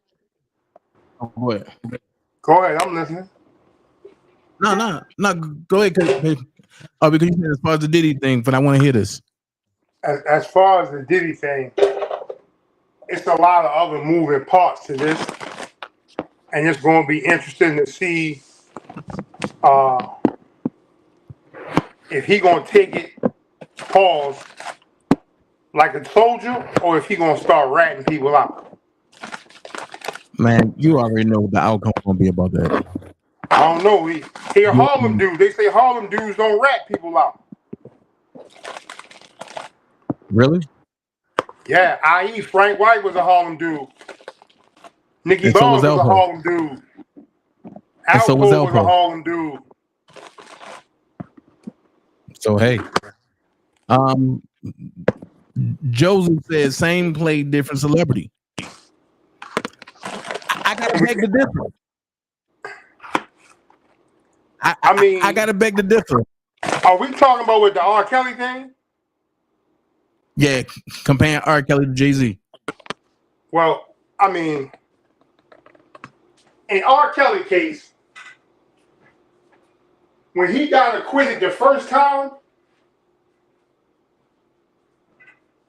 go ahead. Go ahead, I'm listening. No, go ahead. Because you said as far as the Diddy thing, but I want to hear this. As far as the Diddy thing, it's a lot of other moving parts to this, and it's going to be interesting to see if he going to take it, pause, like a soldier, or if he going to start ratting people out. Man, you already know what the outcome going to be about that. I don't know. He a Harlem dude. They say Harlem dudes don't rat people out. Really? Yeah, i.e. Frank White was a Harlem dude. Nicky Barnes was a Harlem dude. Alpo was a Harlem dude. So hey, Joseph says same play, different celebrity. I gotta beg to differ. I gotta beg to differ. Are we talking about with the R. Kelly thing? Yeah, comparing R. Kelly to Jay-Z. Well, in R. Kelly case, when he got acquitted the first time,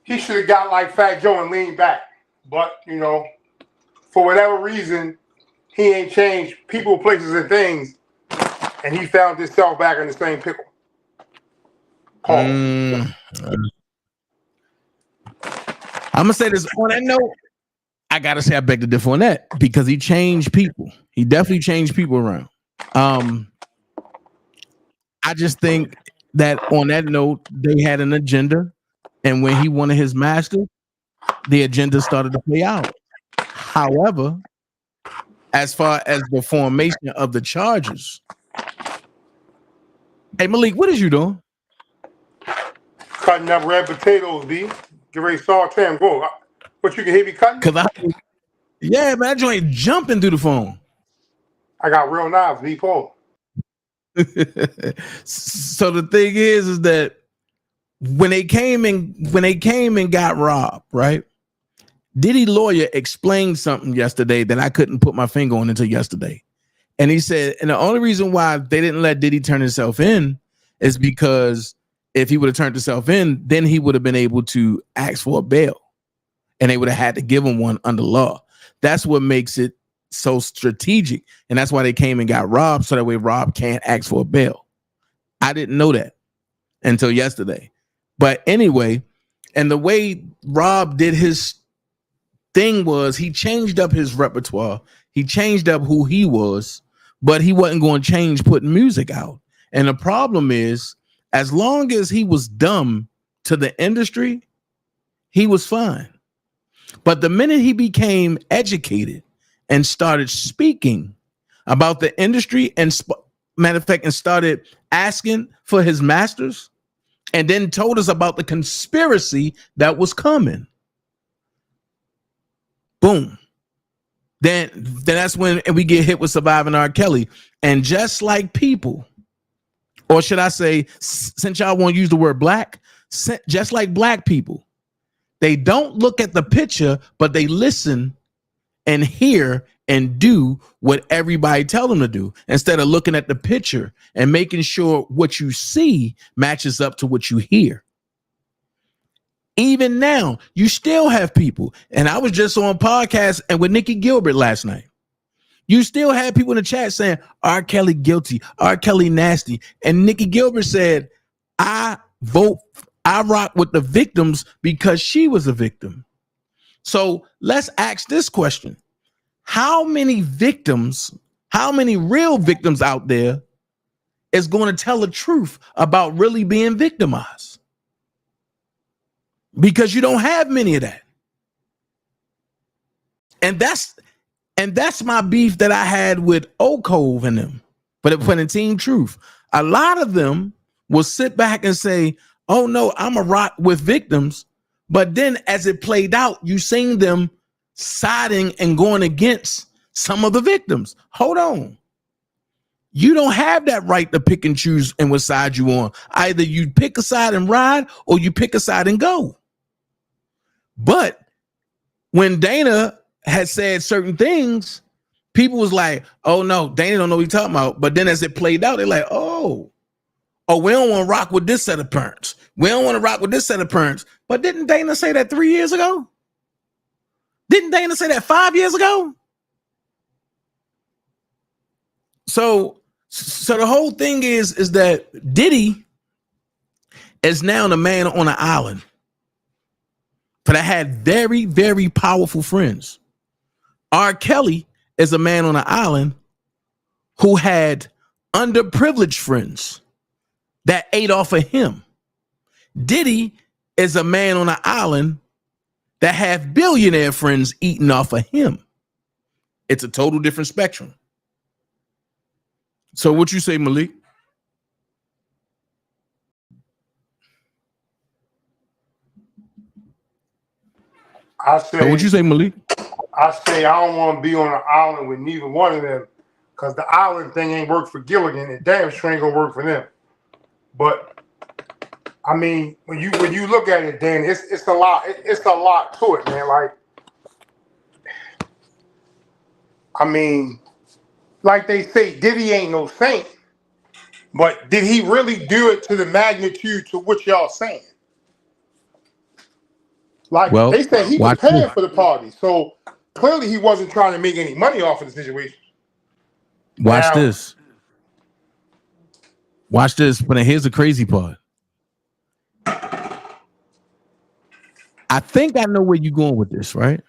he should have got like Fat Joe and leaned back. But, for whatever reason, he ain't changed people, places, and things, and he found himself back in the same pickle. I'm gonna say this on that note. I gotta say I beg to differ on that because he changed people. He definitely changed people around. I just think that on that note, they had an agenda, and when he wanted his master, the agenda started to play out. However, as far as the formation of the charges, hey Malik, what is you doing? Cutting up red potatoes, B. Get ready to saute and go. But you can hear me cutting? Yeah, man, that joint jumping through the phone. I got real knives, B. Paul. So the thing is that when they came and got robbed, right? Diddy lawyer explained something yesterday that I couldn't put my finger on until yesterday. And he said, and the only reason why they didn't let Diddy turn himself in is because if he would have turned himself in, then he would have been able to ask for a bail. And they would have had to give him one under law. That's what makes it so strategic. And that's why they came and got Rob, so that way Rob can't ask for a bail. I didn't know that until yesterday. But anyway, and the way Rob did his thing was he changed up his repertoire. He changed up who he was, but he wasn't going to change putting music out. And the problem is, as long as he was dumb to the industry, he was fine. But the minute he became educated and started speaking about the industry and matter of fact, and started asking for his masters and then told us about the conspiracy that was coming. Boom. Then that's when we get hit with Surviving R. Kelly. And just like people, or should I say, since y'all won't use the word black, just like black people, they don't look at the picture, but they listen and hear and do what everybody tell them to do instead of looking at the picture and making sure what you see matches up to what you hear. Even now, you still have people, and I was just on a podcast and with Nikki Gilbert last night. You still have people in the chat saying R. Kelly guilty, R. Kelly nasty, and Nikki Gilbert said, I rock with the victims because she was a victim. So let's ask this question. How many victims, how many real victims out there is going to tell the truth about really being victimized? Because you don't have many of that. And that's my beef that I had with Ocove and them, but for the Team Truth. A lot of them will sit back and say, oh no, I'm a rock with victims. But then as it played out, you seen them siding and going against some of the victims. Hold on. You don't have that right to pick and choose and what side you on. Either you pick a side and ride or you pick a side and go. But when Dana had said certain things, people was like, oh no, Dana don't know what he's talking about. But then as it played out, they're like, oh, we don't want to rock with this set of parents. We don't want to rock with this set of parents. But didn't Dana say that 3 years ago? Didn't Dana say that 5 years ago? So the whole thing is that Diddy is now the man on an island. But I had very, very powerful friends. R. Kelly is a man on an island who had underprivileged friends that ate off of him. Diddy is a man on an island that have billionaire friends eating off of him. It's a total different spectrum. So what you say, Malik? I say, what you say, Malik? I say I don't want to be on an island with neither one of them, because the island thing ain't worked for Gilligan. It damn sure ain't gonna work for them. But I mean, when you look at it, Dan, it's a lot. It's a lot to it, man. Like, I mean, like they say, Diddy ain't no saint, but did he really do it to the magnitude to what y'all saying? Like, well, they said he was paying for the party, so clearly he wasn't trying to make any money off of the situation. Watch this. Watch this. But here's the crazy part. I think I know where you're going with this, right?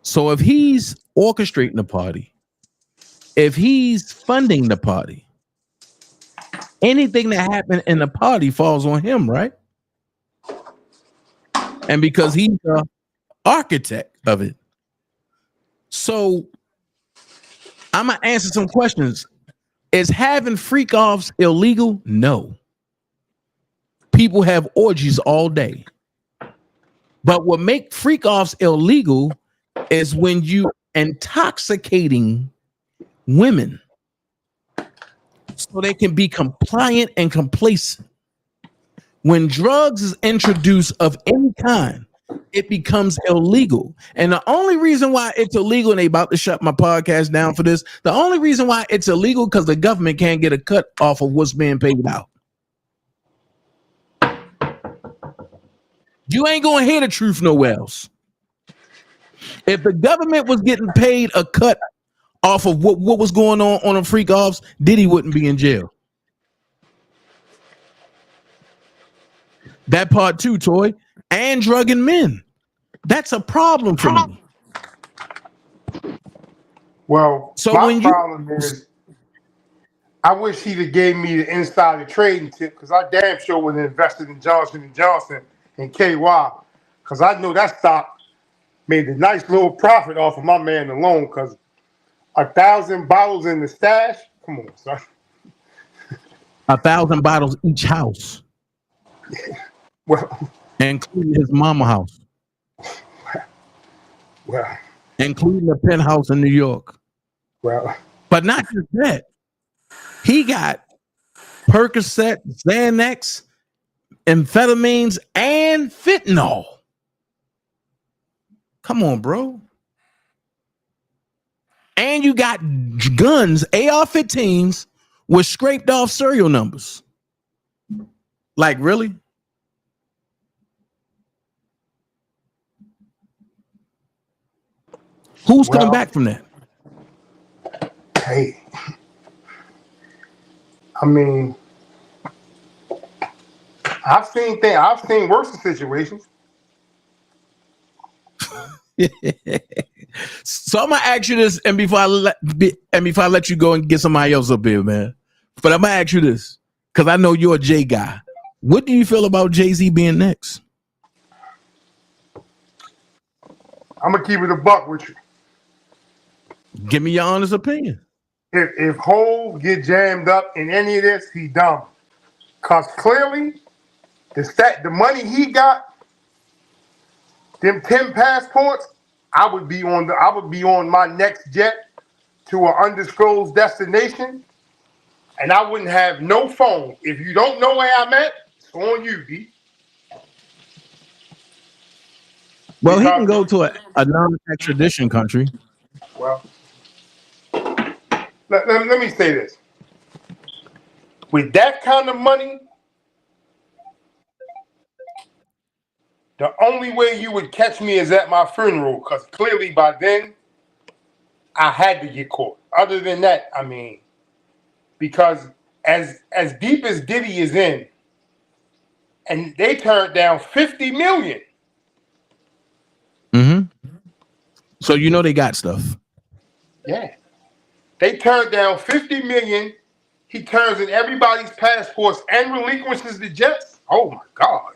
So if he's orchestrating the party, if he's funding the party, anything that happened in the party falls on him, right? And because he's the architect of it. So I'm going to answer some questions. Is having freak offs illegal? No. People have orgies all day. But what make freak offs illegal is when you intoxicating women so they can be compliant and complacent. When drugs is introduced of any kind, it becomes illegal. And the only reason why it's illegal, and they about to shut my podcast down for this, the only reason why it's illegal because the government can't get a cut off of what's being paid out. You ain't gonna hear the truth nowhere else. If the government was getting paid a cut off of what was going on the freak offs, Diddy wouldn't be in jail. That part too, Toy, and drugging men. That's a problem for me. Well, so my problem is, I wish he'd have gave me the insider trading tip because I damn sure would have invested in Johnson & Johnson and KY because I know that stock made a nice little profit off of my man alone because 1,000 bottles in the stash. Come on, son. 1,000 bottles each house. Well, including his mama house. Well, including the penthouse in New York. Well, but not just that. He got Percocet, Xanax, amphetamines, and fentanyl. Come on, bro. And you got guns, AR-15s with scraped off serial numbers. Like, really? Who's coming back from that? Hey, I mean, I've seen worse situations. So I'm gonna ask you this, and before I let you go and get somebody else up here, man. But I'm gonna ask you this because I know you're a Jay guy. What do you feel about Jay-Z being next? I'm gonna keep it a buck with you. Give me your honest opinion. If Hov get jammed up in any of this, he dumb. Cause clearly, the money he got, them 10 passports, I would be on my next jet to an undisclosed destination, and I wouldn't have no phone. If you don't know where I'm at, it's on you, B. Well, he can go to a non-extradition country. Well, let me say this. With that kind of money, the only way you would catch me is at my funeral, because clearly by then, I had to get caught. Other than that, I mean, because as deep as Diddy is in, and they turned down $50 million. Mm-hmm. So you know they got stuff. Yeah. They turned down $50 million. He turns in everybody's passports and relinquishes the jets. Oh my God.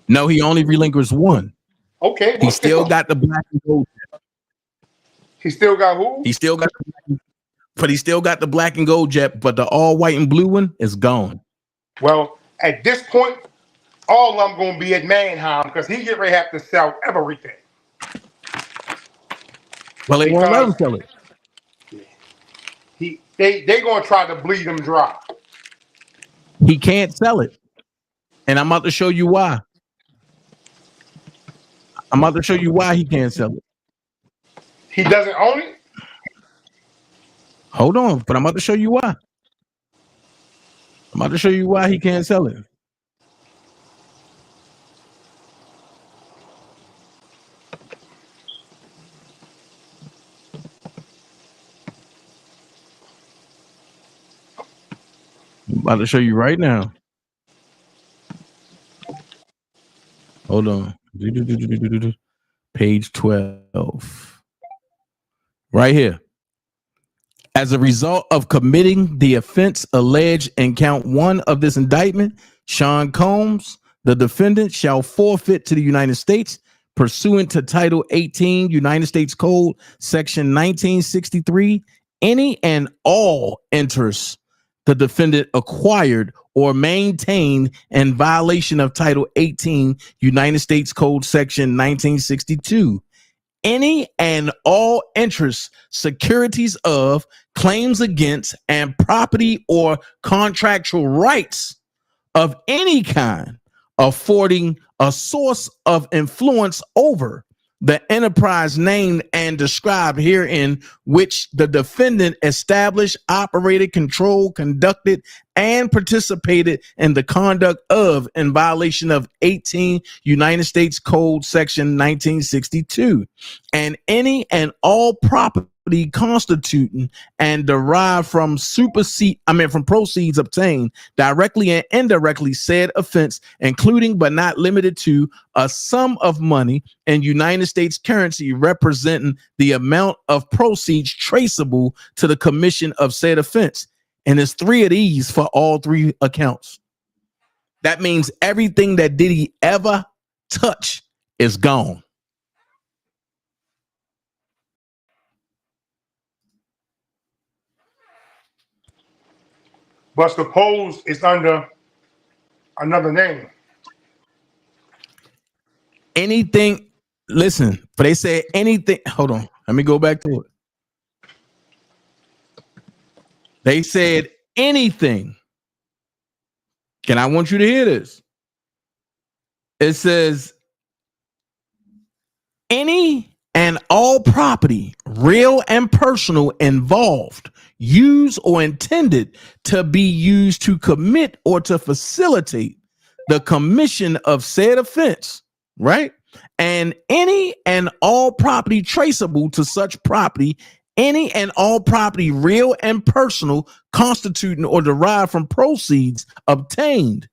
No, he only relinquished one. Okay. He still got the black and gold jet. He still got who? He still got the black and gold jet, but the all white and blue one is gone. Well, at this point, all I'm gonna be at Mannheim because he get ready to have to sell everything. Well, they won't let him sell it. They gonna try to bleed him dry. He can't sell it. And I'm about to show you why. I'm about to show you why he can't sell it. He doesn't own it? Hold on, but I'm about to show you why. I'm about to show you why he can't sell it. I'm about to show you right now. Hold on. Page 12. Right here. As a result of committing the offense alleged in count 1 of this indictment, Sean Combs, the defendant, shall forfeit to the United States pursuant to Title 18 United States Code, Section 1963, any and all interests the defendant acquired or maintained in violation of Title 18 United States Code, Section 1962. Any and all interests, securities of, claims against, and property or contractual rights of any kind affording a source of influence over the enterprise named and described herein, which the defendant established, operated, controlled, conducted, and participated in the conduct of in violation of 18 United States Code Section 1962, and any and all property constituting and derived from from proceeds obtained directly and indirectly said offense, including but not limited to a sum of money in United States currency representing the amount of proceeds traceable to the commission of said offense. And it's 3 of these for all 3 accounts. That means everything that Diddy ever touched is gone. But suppose it's under another name. Anything, listen, but they said anything. Hold on. Let me go back to it. They said anything. And I want you to hear this. It says any and all property, real and personal, involved, used or intended to be used to commit or to facilitate the commission of said offense, right? And any and all property traceable to such property, any and all property, real and personal, constituting or derived from proceeds obtained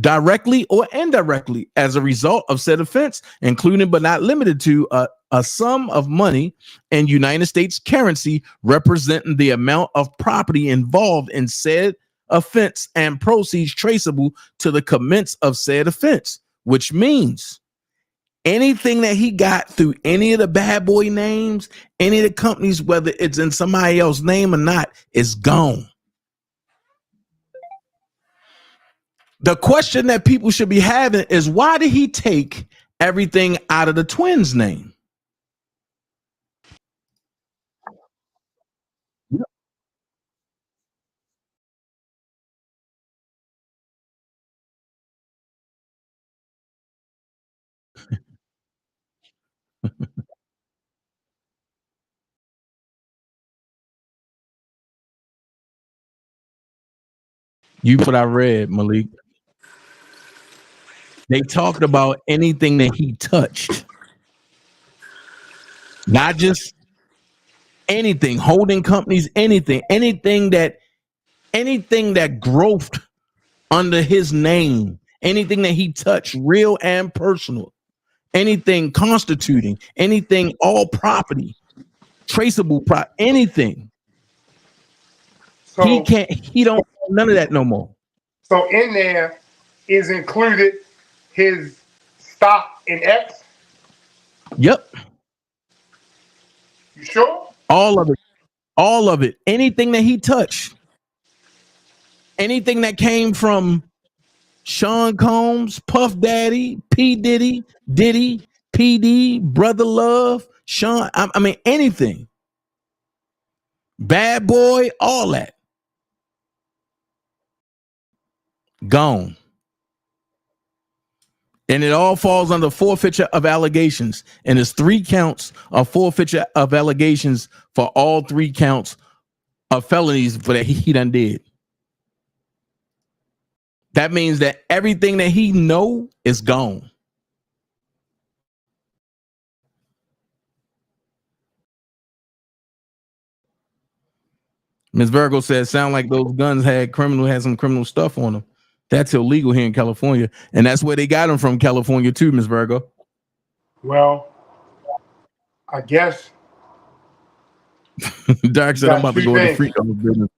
directly or indirectly as a result of said offense, including but not limited to a sum of money in United States currency representing the amount of property involved in said offense and proceeds traceable to the commence of said offense, which means anything that he got through any of the bad boy names, any of the companies, whether it's in somebody else's name or not, is gone. The question that people should be having is, why did he take everything out of the twins' name? You what I read, Malik. They talked about anything that he touched, not just anything, holding companies, anything that growthed under his name, anything that he touched, real and personal, anything constituting, anything, all property, traceable, anything. So he don't none of that no more. So in there is included his stock in X? Yep. You sure? All of it. All of it. Anything that he touched. Anything that came from Sean Combs, Puff Daddy, P. Diddy, PD, Brother Love, Sean. I mean, anything. Bad Boy, all that. Gone. And it all falls under forfeiture of allegations. And it's 3 counts of forfeiture of allegations for all 3 counts of felonies for that he done did. That means that everything that he know is gone. Ms. Virgo says, sound like those guns had some criminal stuff on them. That's illegal here in California. And that's where they got them from, California too, Ms. Virgo. Well, I guess. Dark said, I'm about to go into freak on business.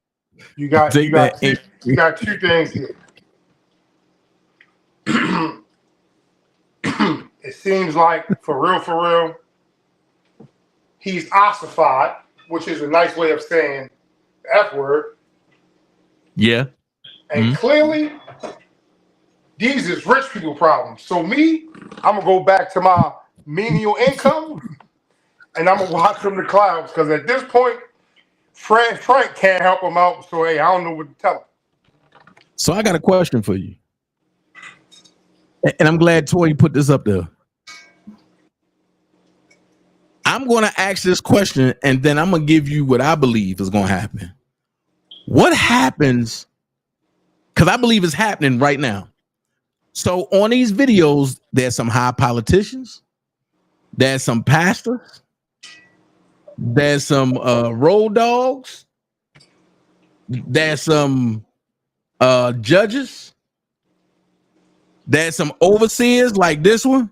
You got 2 things here. It seems like, for real, he's ossified, which is a nice way of saying the F word. Yeah. And clearly, these is rich people problems. So me, I'm going to go back to my menial income, and I'm going to watch from the clouds, because at this point, Frank can't help him out, so hey, I don't know what to tell him. So I got a question for you. And I'm glad Toy put this up there. I'm going to ask this question, and then I'm going to give you what I believe is going to happen. What happens? Because I believe it's happening right now. So on these videos, there's some high politicians, there's some pastors, there's some road dogs, there's some judges, there's some overseers like this one.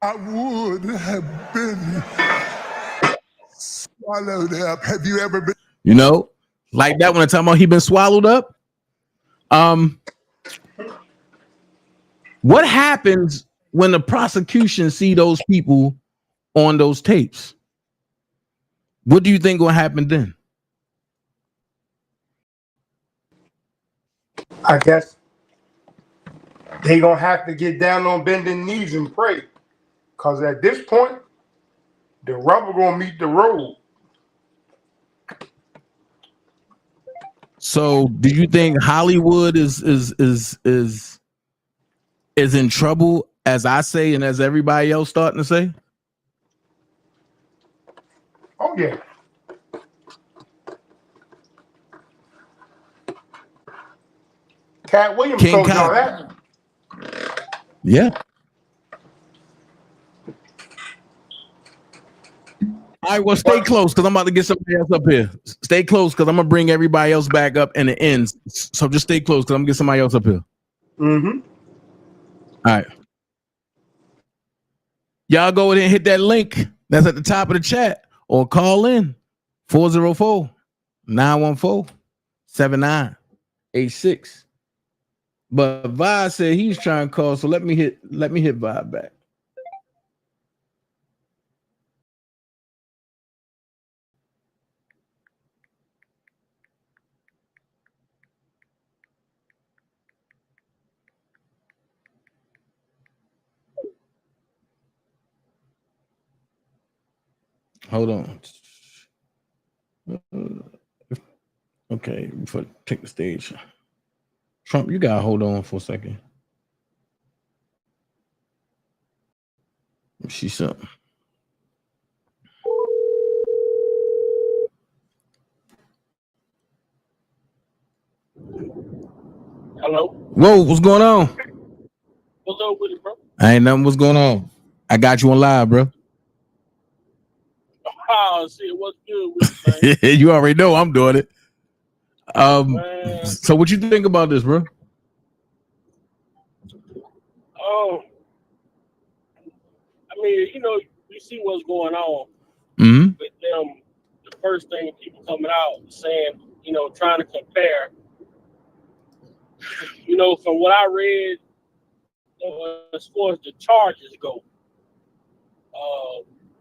I would have been swallowed up. Have you ever been? You know, like that one I'm talking about, he been swallowed up. What happens when the prosecution see those people on those tapes? What do you think will happen then? I guess they gonna have to get down on bending knees and pray, cause at this point, the rubber gonna meet the road. So, do you think Hollywood is in trouble, as I say, and as everybody else starting to say? Oh yeah. Cat Williams told y'all that. Yeah. All right, well, stay close because I'm about to get somebody else up here. Stay close because I'm gonna bring everybody else back up in the ends. So just stay close because I'm gonna get somebody else up here. Mm-hmm. All right. Y'all go ahead and hit that link that's at the top of the chat or call in 404-914-7986. But Vi said he's trying to call, so let me hit Vi back. Hold on. Okay, before I take the stage. Trump, you gotta hold on for a second. Let me see something. Hello. Whoa, what's going on? What's up with it, bro? I ain't nothing. What's going on? I got you on live, bro. Oh, see, what's good with it, man? You already know I'm doing it. So what you think about this, bro? Oh, I mean, you know, you see what's going on Mm-hmm. with them. The first thing people coming out saying, you know, trying to compare. You know, from what I read, as far as the charges go,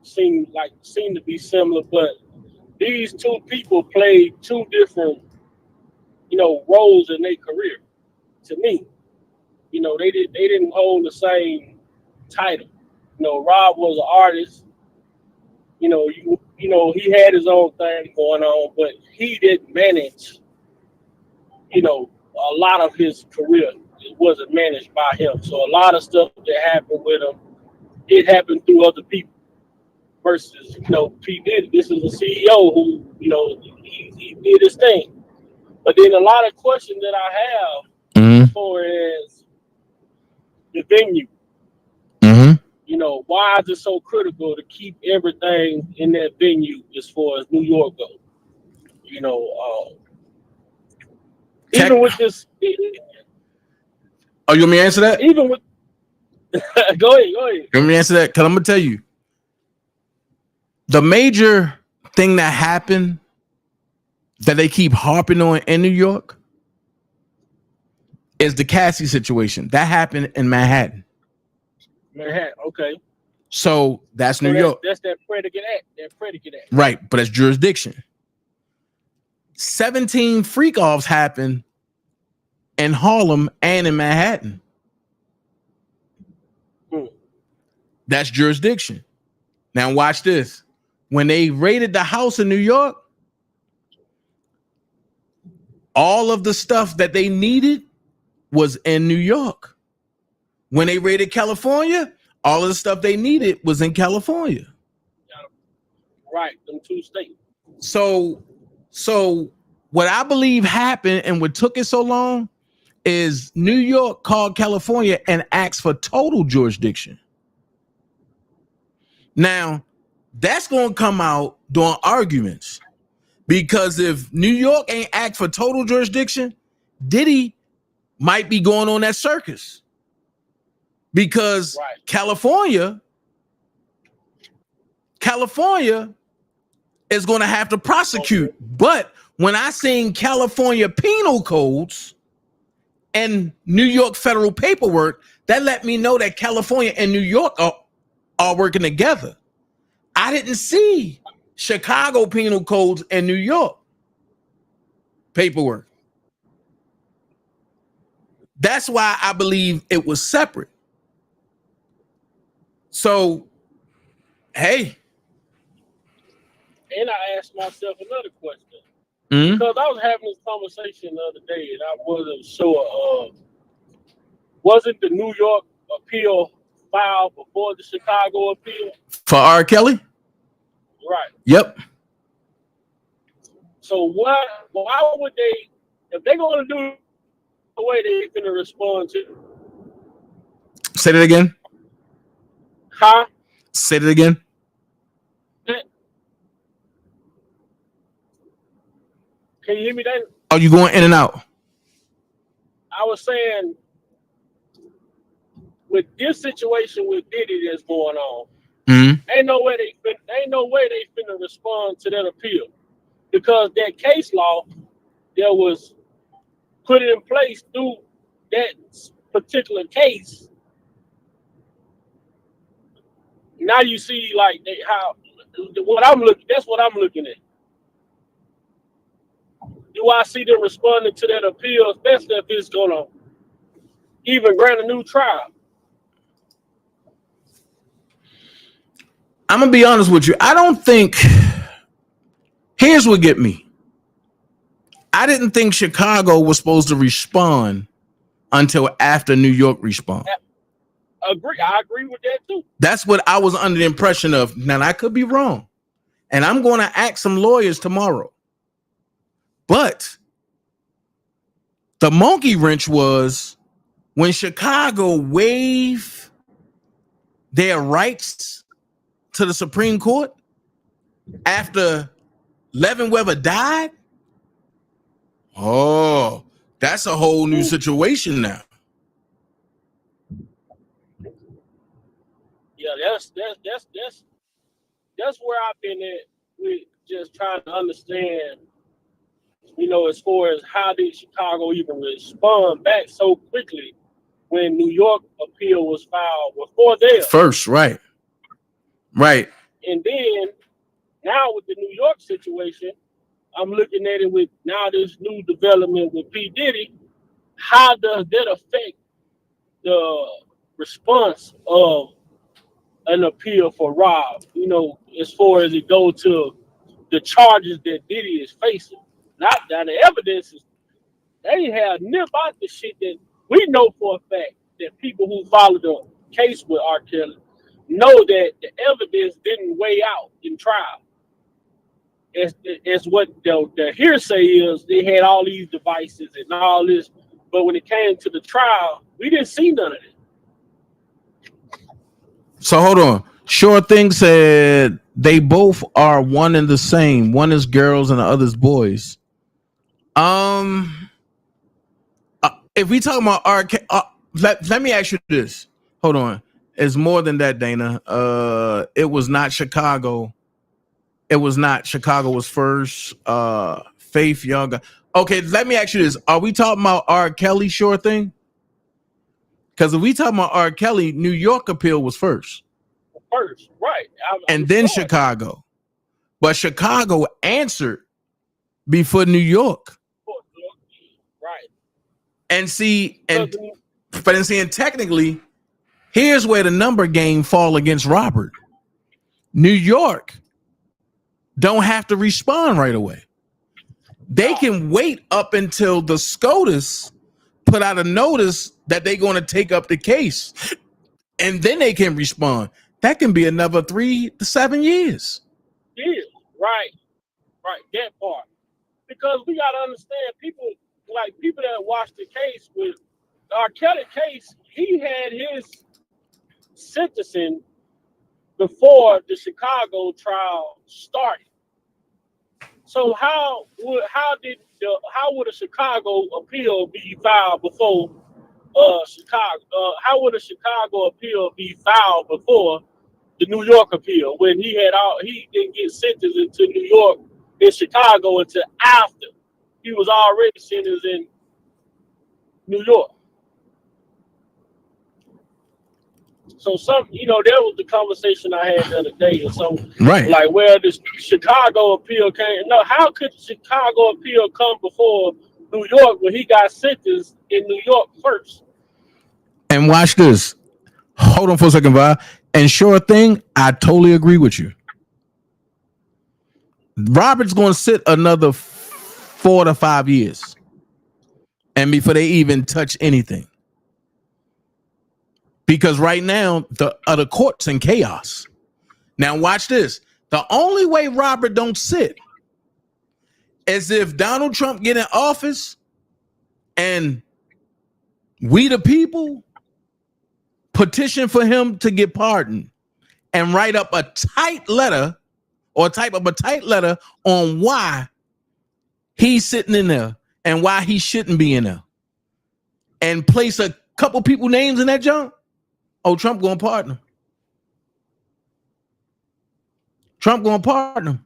seem to be similar, but these two people played two different, you know, roles in their career. To me, you know, they didn't hold the same title. You know, Rob was an artist. You know, he had his own thing going on, but he didn't manage, you know, a lot of his career. It wasn't managed by him. So a lot of stuff that happened with him, it happened through other people. Versus, you know, P. Diddy, this is a CEO who, you know, he did his thing. But then a lot of questions that I have as far as the venue. You know, why is it so critical to keep everything in that venue as far as New York goes? You know, even with this. Oh, you want me to answer that? Even with. Go ahead. You want me to answer that? Because I'm going to tell you. The major thing that happened that they keep harping on in New York is the Cassie situation. That happened in Manhattan. Manhattan, okay. So that's New York. That's that predicate act. That predicate act. Right, but that's jurisdiction. 17 freak-offs happened in Harlem and in Manhattan. That's jurisdiction. Now watch this. When they raided the house in New York, all of the stuff that they needed was in New York. When they raided California, all of the stuff they needed was in California. Right, them 2 states. So what I believe happened and what took it so long is New York called California and asked for total jurisdiction. Now, that's going to come out during arguments, because if New York ain't asked for total jurisdiction, Diddy might be going on that circus, because California is going to have to prosecute. But when I seen California penal codes and New York federal paperwork, that let me know that California and New York are working together. I didn't see Chicago penal codes and New York paperwork. That's why I believe it was separate. So, hey. And I asked myself another question. Because I was having this conversation the other day and I wasn't sure of, wasn't the New York appeal filed before the Chicago appeal? For R. Kelly? Right. Yep. So why would they, if they're going to do the way they're going to respond to? Say that again. Huh? Say it again. Can you hear me then? Are you going in and out? I was saying, with this situation with Diddy that's going on, ain't no way they finna respond to that appeal, because that case law that was put in place through that particular case. Now you see, like, that's what I'm looking at. Do I see them responding to that appeal, especially if it's gonna even grant a new trial? I'm gonna be honest with you. I don't think. Here's what get me. I didn't think Chicago was supposed to respond until after New York respond. I agree with that too. That's what I was under the impression of. Now I could be wrong, and I'm going to ask some lawyers tomorrow. But the monkey wrench was when Chicago waived their rights to the Supreme Court after Levin Weber died. Oh, that's a whole new situation now. Yeah, that's where I've been at with just trying to understand, as far as how did Chicago even respond back so quickly when New York appeal was filed before theirs. First, right. And then now with the New York situation, I'm looking at it with now this new development with P. Diddy. How does that affect the response of an appeal for Rob? As far as it goes to the charges that Diddy is facing. Not that the evidence is, they have nip out the shit that we know for a fact that people who follow the case with R. Kelly know that the evidence didn't weigh out in trial. As what the hearsay is, they had all these devices and all this, but when it came to the trial, we didn't see none of it. So hold on. Sure Thing said they both are one and the same. One is girls and the other's boys. If we talking about R. Let me ask you this. Hold on. It's more than that, Dana. It was not Chicago. It was not. Chicago was first. Faith Younger. Okay, let me ask you this. Are we talking about R. Kelly Sure Thing? Because if we talking about R. Kelly, New York appeal was first. First, right. And then Chicago. But Chicago answered before New York. Right. And technically, here's where the number game fall against Robert. New York don't have to respond right away. They can wait up until the SCOTUS put out a notice that they're going to take up the case, and then they can respond. That can be another 3 to 7 years. Yeah, right, that part. Because we got to understand, people that watch the case with R. Kelly case, he had his sentencing before the Chicago trial started. So how would a Chicago appeal be filed before Chicago? How would a Chicago appeal be filed before the New York appeal when he didn't get sentenced into New York in Chicago until after he was already sentenced in New York? So there was the conversation I had the other day, or something. Right. Like where the Chicago appeal came. No, how could the Chicago appeal come before New York when he got sentenced in New York first? And watch this. Hold on for a second, Vi. And sure thing, I totally agree with you. Robert's going to sit another 4 to 5 years, and before they even touch anything. Because right now, the other court's in chaos. Now, watch this. The only way Robert don't sit is if Donald Trump get in office and we the people petition for him to get pardoned and write up a tight letter or type up a tight letter on why he's sitting in there and why he shouldn't be in there, and place a couple people names in that junk. Oh, Trump going to pardon him. Trump going to pardon him.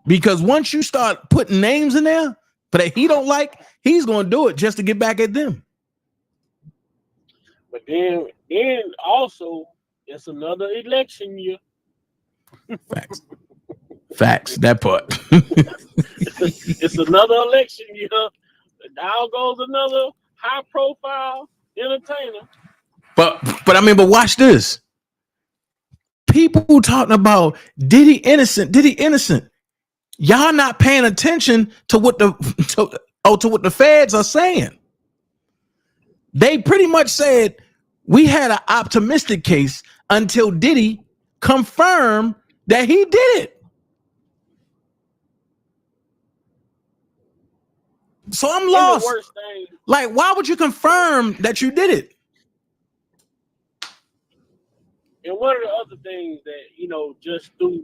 Because once you start putting names in there that he don't like, he's going to do it just to get back at them. But then also, it's another election year. Facts. That part. It's another election year. Now goes another high-profile entertainer. But watch this. People talking about Diddy innocent. Y'all not paying attention to what the feds are saying. They pretty much said we had an optimistic case until Diddy confirmed that he did it. So I'm lost. Like, why would you confirm that you did it? And one of the other things that, just through,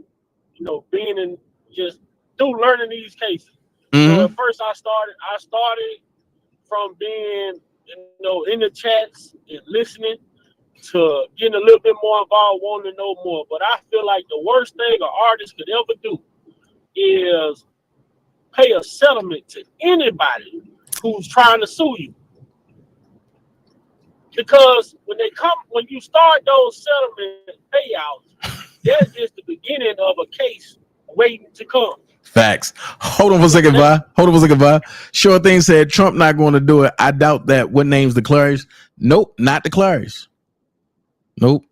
being in, just through learning these cases. Mm-hmm. So at first I started from being, in the chats and listening to getting a little bit more involved, wanting to know more. But I feel like the worst thing an artist could ever do is pay a settlement to anybody who's trying to sue you. Because when you start those settlement payouts, that's just the beginning of a case waiting to come. Facts. Hold on for a second, Vi. Sure thing said Trump not going to do it. I doubt that. What name's the Clarice? Nope, not the Clarice. Nope.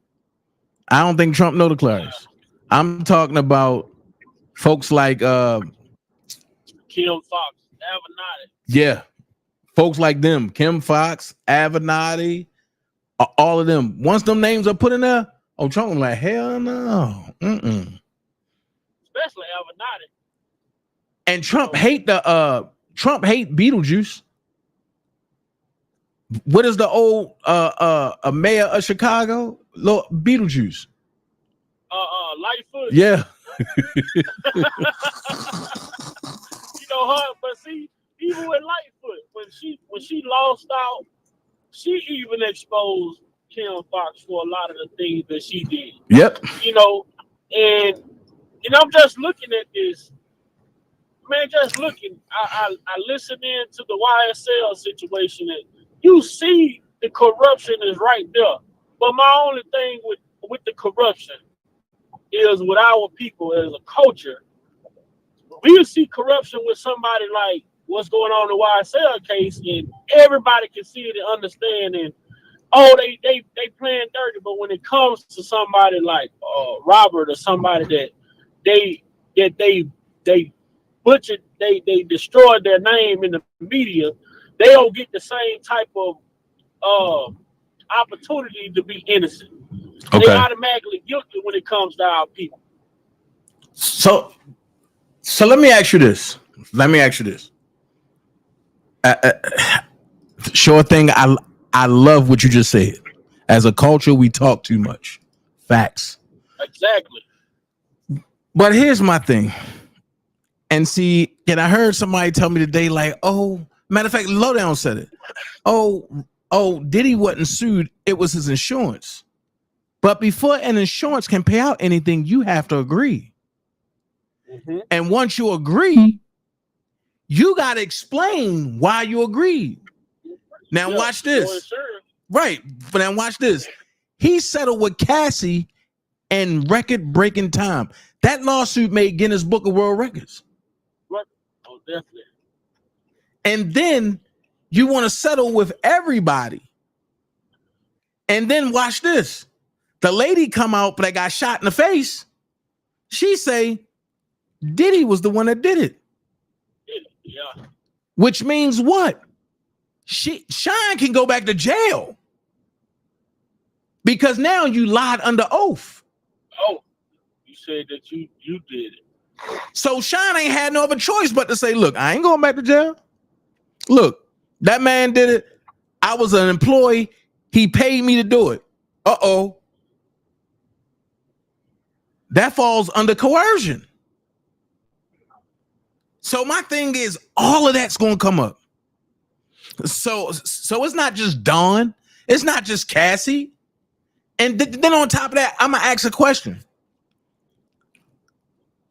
I don't think Trump know the Clarice. I'm talking about folks like Kim Fox, Avenatti. Yeah. Folks like them, Kim Fox, Avenatti, all of them. Once them names are put in there, Trump like, hell no. Especially Avenatti. And Trump hate Beetlejuice. What is the old mayor of Chicago? Lord Beetlejuice. Lightfoot. Yeah. Her, but see, even with Lightfoot, when she lost out, she even exposed Kim Fox for a lot of the things that she did. Yep. And I'm just looking at this, man. Just looking, I listen in to the YSL situation, and you see the corruption is right there. But my only thing with the corruption is with our people as a culture. We see corruption with somebody like what's going on in the YSL case, and everybody can see it and understand. And they playing dirty, but when it comes to somebody like Robert or somebody that they butchered, they destroyed their name in the media, they don't get the same type of opportunity to be innocent. Okay. They automatically guilty when it comes to our people. So let me ask you this. Sure thing. I love what you just said. As a culture, we talk too much. Facts. Exactly. But here's my thing. And see, and I heard somebody tell me today, like, oh, matter of fact, Lowdown said it. Oh, Diddy wasn't sued. It was his insurance. But before an insurance can pay out anything, you have to agree. Mm-hmm. And once you agree, you got to explain why you agreed. Now watch this. Right. But now watch this. He settled with Cassie in record-breaking time. That lawsuit made Guinness Book of World Records. Right. Oh, definitely. And then you want to settle with everybody. And then watch this. The lady come out that got shot in the face. She say Diddy was the one that did it. Yeah. Which means what? Shine can go back to jail. Because now you lied under oath. Oh, you said that you did it. So Shine ain't had no other choice but to say, look, I ain't going back to jail. Look, that man did it. I was an employee. He paid me to do it. Uh-oh. That falls under coercion. So my thing is, all of that's going to come up. So it's not just Dawn. It's not just Cassie. And then on top of that, I'm going to ask a question.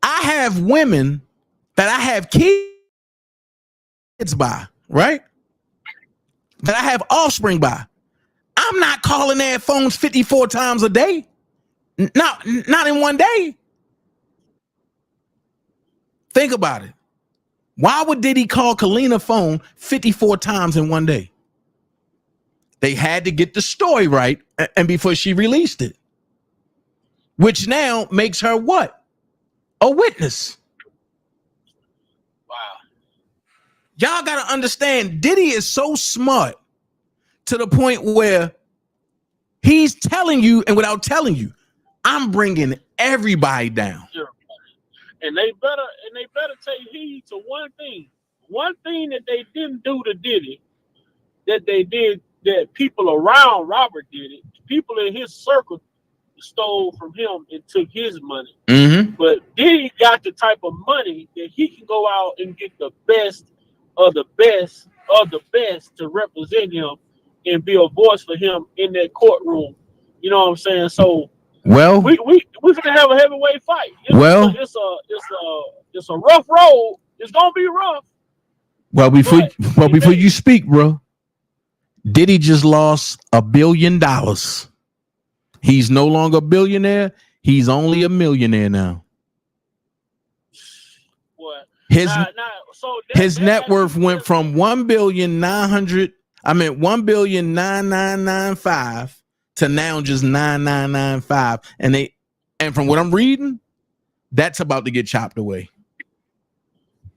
I have women that I have kids by, right? That I have offspring by. I'm not calling their phones 54 times a day. Not in one day. Think about it. Why would Diddy call Kalina phone 54 times in one day? They had to get the story right and before she released it. Which now makes her what? A witness. Wow. Y'all got to understand, Diddy is so smart to the point where he's telling you, and without telling you, I'm bringing everybody down. And they better take heed to one thing. One thing that they didn't do to Diddy, that they did, that people around Robert did it. People in his circle stole from him and took his money. Mm-hmm. But Diddy got the type of money that he can go out and get the best of the best of the best to represent him and be a voice for him in that courtroom. You know what I'm saying? So well, we're gonna have a heavyweight fight. It's a rough road. It's gonna be rough. Well, before you speak, bro, Diddy just lost $1 billion. He's no longer a billionaire. He's only a millionaire now. What? His net worth went from 1,995,000 to now just 9,995, and from what I'm reading, that's about to get chopped away.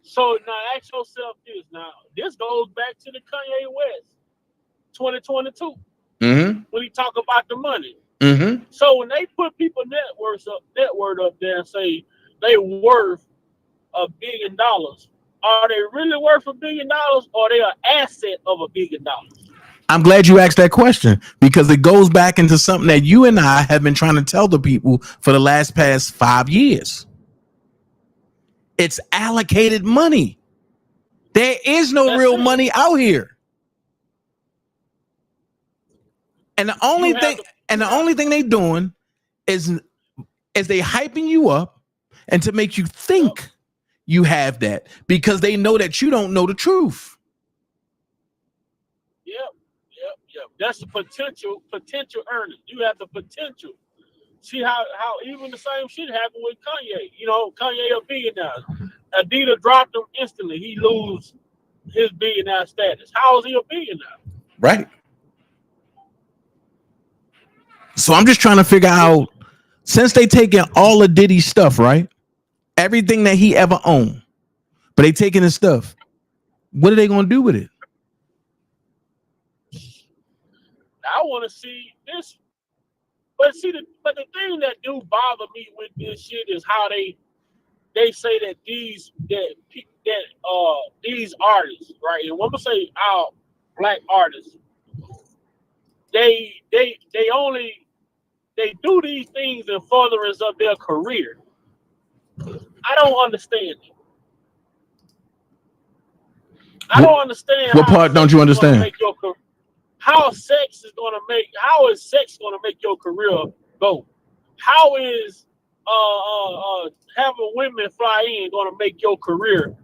So now ask yourself this. Now this goes back to the Kanye West 2022 when he talk about the money. Mm-hmm. So when they put people net worth up there and say they worth $1 billion, are they really worth $1 billion, or are they an asset of $1 billion? I'm glad you asked that question, because it goes back into something that you and I have been trying to tell the people for the past 5 years. It's allocated money. There is no real money out here. And the only thing they doing is they hyping you up and to make you think you have that, because they know that you don't know the truth. Yep. That's the potential earning. You have the potential. See how even the same shit happened with Kanye. You know, Kanye a billionaire. Adidas dropped him instantly. He lose his billionaire status. How is he a billionaire? Right. So I'm just trying to figure out, since they taking all of Diddy's stuff, right? Everything that he ever owned, but they taking his stuff. What are they going to do with it? want to see this. But see, the thing that do bother me with this shit is how they say that these artists, right? And when we say our black artists, they do these things in furtherance of their career. I don't understand it. I don't understand. What part don't you understand? How is sex going to make your career go? How is having women fly in going to make your career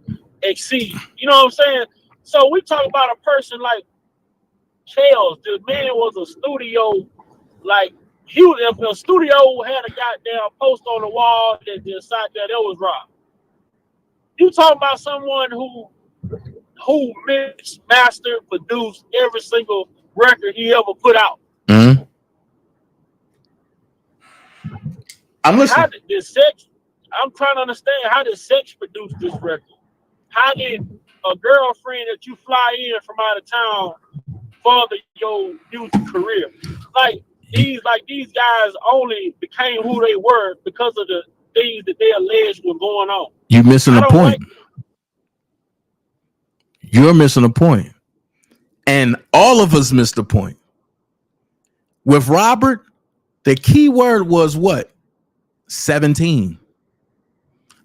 exceed? You know what I'm saying? So we talk about a person like Kels. The man was a studio, like if a studio had a goddamn post on the wall that decided that was robbed. You talking about someone who mixed, mastered, produced every single record he ever put out. Mm-hmm. I'm listening. I'm trying to understand, how did sex produce this record? How did a girlfriend that you fly in from out of town further your music career? Like these guys only became who they were because of the things that they alleged were going on. You're missing the point. You're missing a point. And all of us missed the point. With Robert, the key word was what? 17.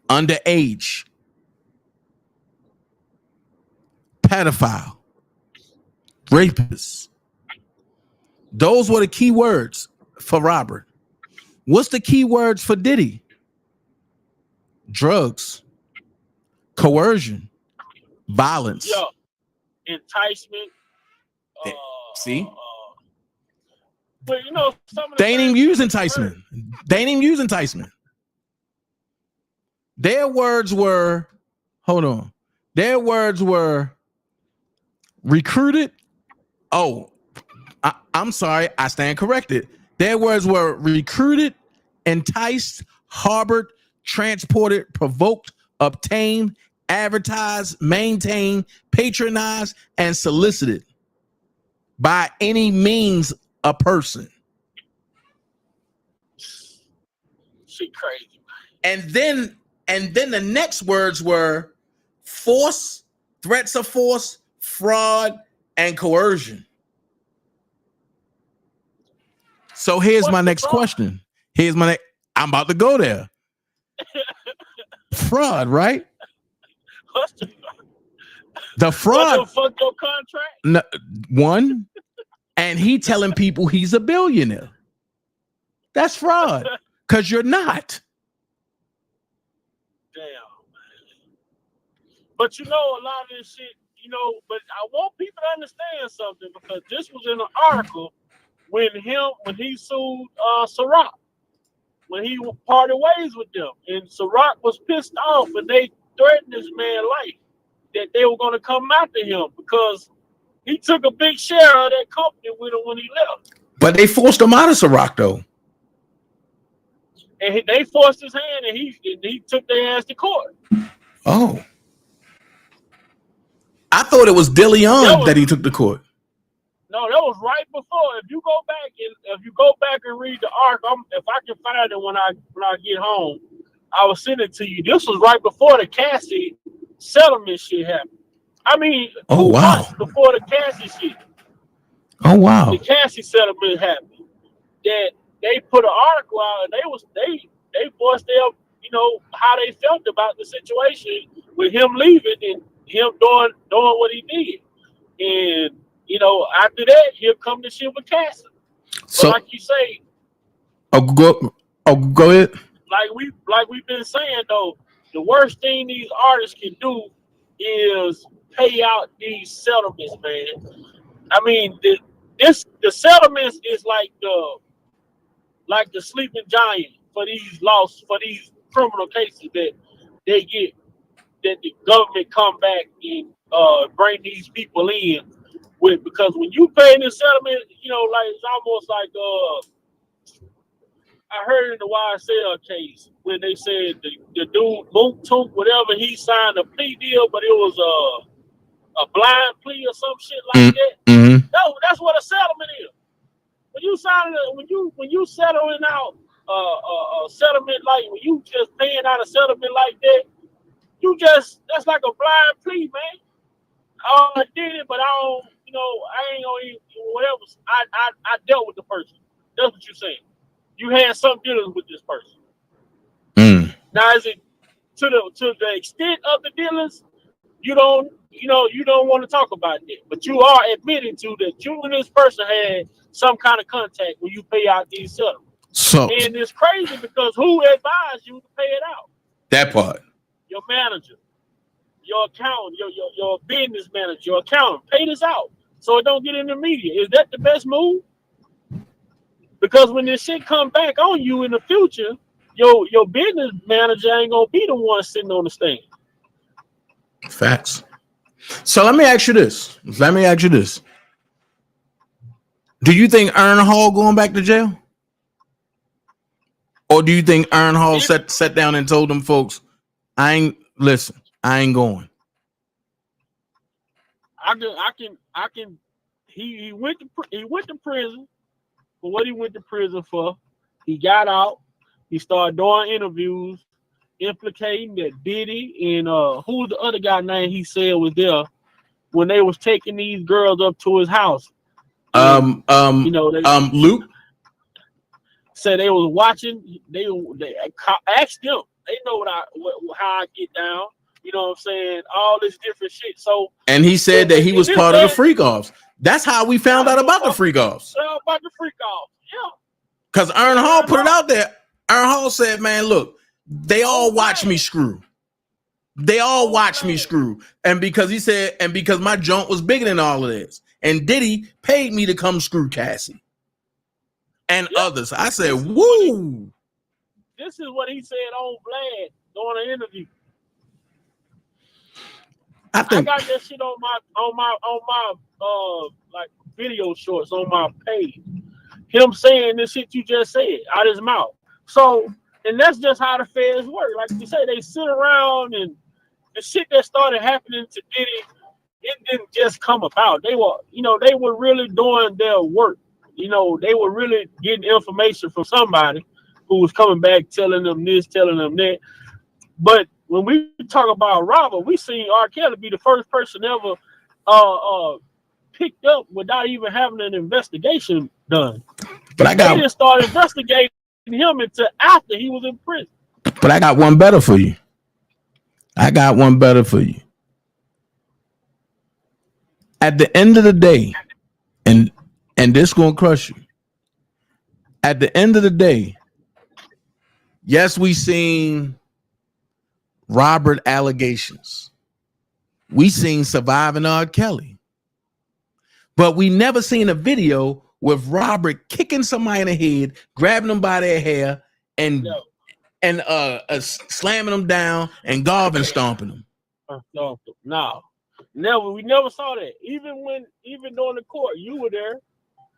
Underage. Pedophile. Rapist. Those were the key words for Robert. What's the key words for Diddy? Drugs. Coercion. Violence. Yeah. Enticement. See? But you know, they ain't even use enticement. They ain't even use enticement. Their words were, hold on. Their words were recruited. Oh, I'm sorry. I stand corrected. Their words were recruited, enticed, harbored, transported, provoked, obtained, advertised, maintained, patronized, and solicited by any means a person. She crazy. And then the next words were force, threats of force, fraud, and coercion. So here's my next question. I'm about to go there. Fraud, right? The fraud. Fuck your contract? No, one, and he telling people he's a billionaire. That's fraud, because you're not. Damn, man. But you know, a lot of this shit, you know, but I want people to understand something, because this was in an article when he sued Ciroc, when he parted ways with them, and Ciroc was pissed off, and they threatened this man's life, that they were going to come after him because he took a big share of that company with him when he left. But they forced him out of Ciroc, though. And they forced his hand, and he took their ass to court. Oh. I thought it was DeLeon that he took to court. No, that was right before. If you go back and read the article, if I can find it when I get home, I will send it to you. This was right before the Cassie settlement shit happened. I mean, 2 months before the Cassie shit. Oh wow. The Cassie settlement happened. That they put an article out, and they voiced their, you know, how they felt about the situation with him leaving and him doing what he did. And you know, after that, here come the shit with Cassie. So, like you say, go ahead. Like we've been saying though, the worst thing these artists can do is pay out these settlements, man. I mean, the settlements is like the sleeping giant for these criminal cases that they get, that the government come back and bring these people in with, because when you pay the settlement, you know, like it's almost like I heard in the YSL case when they said the dude Mook Took, whatever, he signed a plea deal, but it was a blind plea or some shit like that. Mm-hmm. No, that's what a settlement is. when you settling out a settlement, like when you just paying out a settlement like that, that's like a blind plea, man. Oh, I did it, but I don't, I ain't gonna whatever. I dealt with the person. That's what you're saying. You had some dealings with this person. Now, is it to the extent of the dealings? You don't want to talk about it, but you are admitting to that you and this person had some kind of contact when you pay out these settlements. So, and it's crazy because who advised you to pay it out? That part. Your manager, your accountant, your business manager, your accountant. Pay this out so it don't get in the media. Is that the best move? Because when this shit come back on you in the future, your business manager ain't gonna be the one sitting on the stand. Facts. So let me ask you this. Do you think Earn Hall going back to jail? Or do you think Earn Hall sat down and told them folks, I ain't going? I can he went to prison for what he went to prison for. He got out. He started doing interviews implicating that Diddy and who's the other guy name he said was there when they was taking these girls up to his house. Luke said they was watching. They asked them. They know how I get down. You know what I'm saying? All this different shit. So and he said that he was part of the freak offs. That's how we found out about the freak offs. About the freak offs, yeah. Because Earn Hall put it out there. Earn Hall said, "Man, look, they all watch me screw. They all watch me screw." And because he said, and because my joint was bigger than all of this, and Diddy paid me to come screw Cassie and others. I said, "Woo!" This is what he said on Vlad during an interview. I got that shit on my like video shorts on my page. Him saying this shit you just said out his mouth. So, and that's just how the feds work. Like you say, they sit around and the shit that started happening to Diddy, it didn't just come about. They were really doing their work. They were really getting information from somebody who was coming back telling them this, telling them that. But when we talk about Robert, we seen R. Kelly be the first person ever picked up without even having an investigation done. But they didn't start investigating him until after he was in prison. But I got one better for you. At the end of the day, and this gonna crush you. At the end of the day, yes, we seen Robert allegations. We seen surviving R. Kelly. But we never seen a video with Robert kicking somebody in the head, grabbing them by their hair, and slamming them down and Garvin stomping them. No, never. We never saw that. Even during the court, you were there.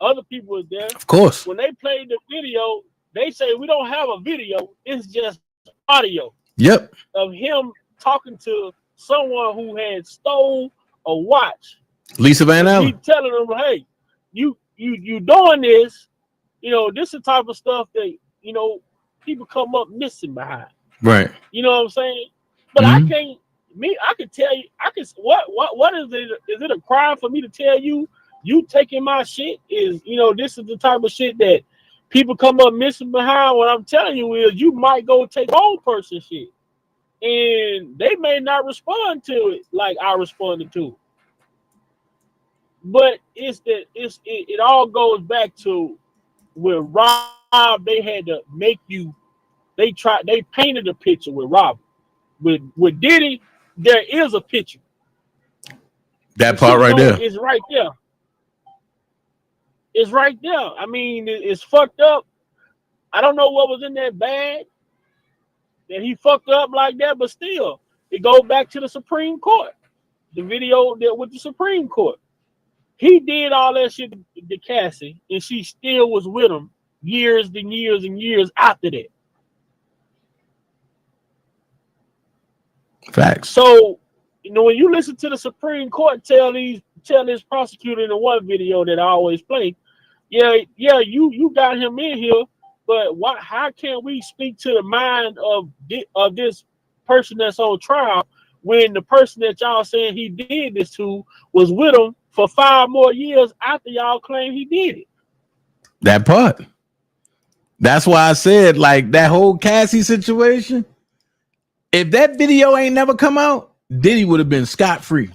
Other people were there. Of course. When they played the video, they say we don't have a video. It's just audio. Yep. Of him talking to someone who had stole a watch. Lisa Van Allen. He telling them, hey, you doing this, this is the type of stuff that, people come up missing behind. Right. You know what I'm saying? But I can tell you, what is it? Is it a crime for me to tell you taking my shit is, this is the type of shit that people come up missing behind? What I'm telling you is you might go take old person shit. And they may not respond to it like I responded to it. But it all goes back to where Rob, they had to make you, they painted a picture with Rob. With Diddy, there is a picture. That part right there. It's right there. It's right there. I mean, it's fucked up. I don't know what was in that bag that he fucked up like that, but still, it goes back to the Supreme Court. The video that with the Supreme Court. He did all that shit to Cassie, and she still was with him years and years and years after that. Facts. So, when you listen to the Supreme Court tell this prosecutor in the one video that I always play, yeah, you got him in here, but why? How can we speak to the mind of this person that's on trial when the person that y'all saying he did this to was with him for 5 more years after y'all claim he did it? That part. That's why I said, like, that whole Cassie situation, if that video ain't never come out, Diddy would have been scot-free.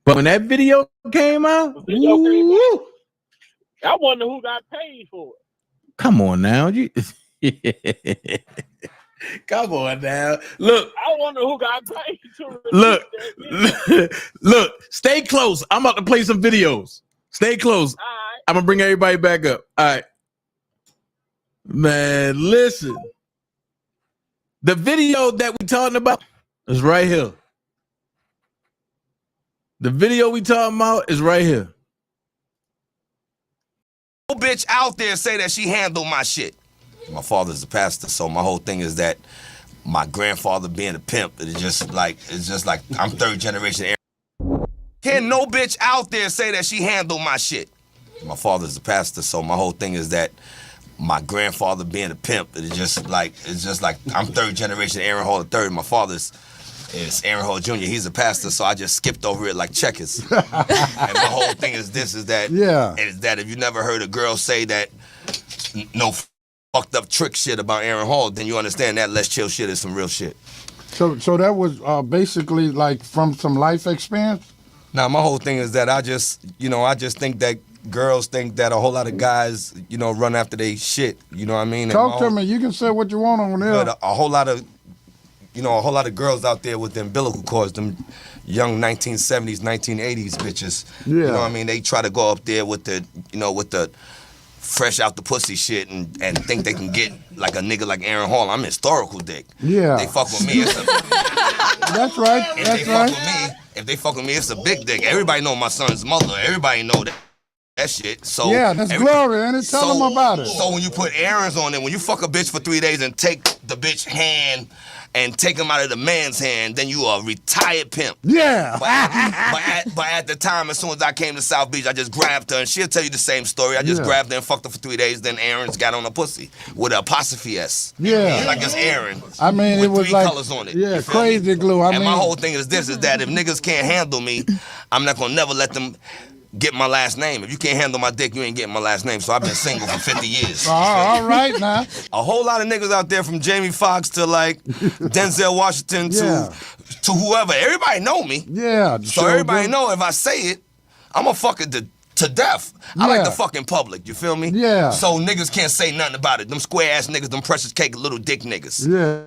But when that video came out, I wonder who got paid for it. Come on now. Come on now. Look. I wonder who got paid to Look, stay close. I'm about to play some videos. Stay close. All right. I'm gonna bring everybody back up. All right. Man, listen. The video that we talking about is right here. The video we talking about is right here. No bitch out there say that she handled my shit. My father's a pastor, so my whole thing is that my grandfather being a pimp, it's just like I'm third generation. Can no bitch out there say that she handled my shit? My father's a pastor, so my whole thing is that my grandfather being a pimp, it's just like I'm third generation Aaron Hall III. My father's is Aaron Hall Jr. He's a pastor, so I just skipped over it like checkers. And my whole thing is that if you never heard a girl say that no fucked up trick shit about Aaron Hall, then you understand that less chill shit is some real shit. So that was basically like from some life experience? Now, my whole thing is that I just think that girls think that a whole lot of guys, run after they shit. You know what I mean? Talk to me. You can say what you want on there. But a whole lot of girls out there with the umbilical cords, them young 1970s, 1980s bitches. Yeah. You know what I mean? They try to go up there with the fresh out the pussy shit and think they can get like a nigga like Aaron Hall. I'm historical dick. Yeah. They fuck with me. That's right. If they fuck with me, it's a big dick. Everybody know my son's mother. Everybody know that shit. So yeah, that's glory, and tell them about it. So when you put errands on it, when you fuck a bitch for 3 days and take the bitch hand and take him out of the man's hand, then you a retired pimp. Yeah. But at the time, as soon as I came to South Beach, I just grabbed her, and she'll tell you the same story. I just grabbed her and fucked her for 3 days, then Aaron's got on a pussy with an apostrophe S. Yeah. Like it's Aaron. I mean, it was 3 like colors on it. Yeah, crazy glue. I mean, my whole thing is that if niggas can't handle me, I'm not gonna never let them get my last name. If you can't handle my dick, you ain't getting my last name. So I've been single for 50 years. All right now. A whole lot of niggas out there, from Jamie Foxx to like Denzel Washington to whoever. Everybody know me. Yeah. So everybody know if I say it, I'm gonna fuck it to death. I like the fucking public. You feel me? Yeah. So niggas can't say nothing about it. Them square ass niggas, them precious cake little dick niggas. Yeah.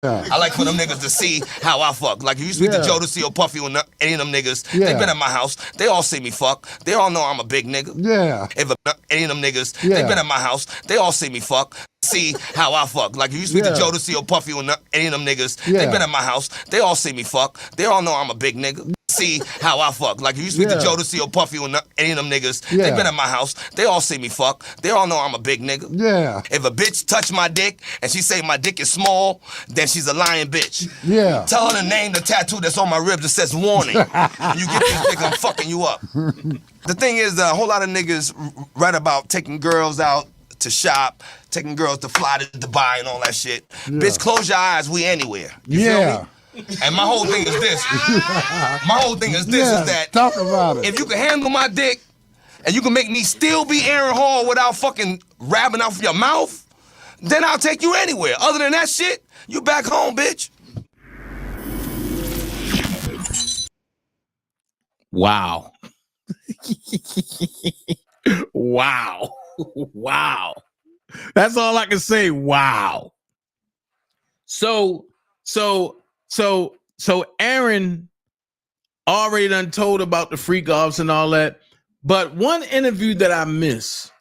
I like for them niggas to see how I fuck. Like if you speak to Jodeci or Puffy or any of them niggas, they been at my house. They all see me fuck. They all know I'm a big nigga. Yeah. If any of them niggas, they been at my house. They all see me fuck. See how I fuck. Like if you speak to Jodeci or Puffy or any of them niggas, they been at my house. They all see me fuck. They all know I'm a big nigga. See how I fuck. Like if you speak to Jodeci or Puffy or any of them niggas, they been at my house. They all see me fuck. They all know I'm a big nigga. Yeah. If a bitch touch my dick and she say my dick is small, then she's a lying bitch. Yeah. Tell her to name the tattoo that's on my ribs that says warning. You get this dick, I'm fucking you up. The thing is, a whole lot of niggas write about taking girls out to shop, taking girls to fly to Dubai and all that shit. Bitch, close your eyes, we anywhere. You feel me? And my whole thing is this. Is that talk about it. If you can handle my dick and you can make me still be Aaron Hall without fucking rabbing off your mouth, then I'll take you anywhere. Other than that shit, you back home, bitch. Wow. Wow. Wow. That's all I can say. Wow. So Aaron already done told about the freak offs and all that. But one interview that I miss,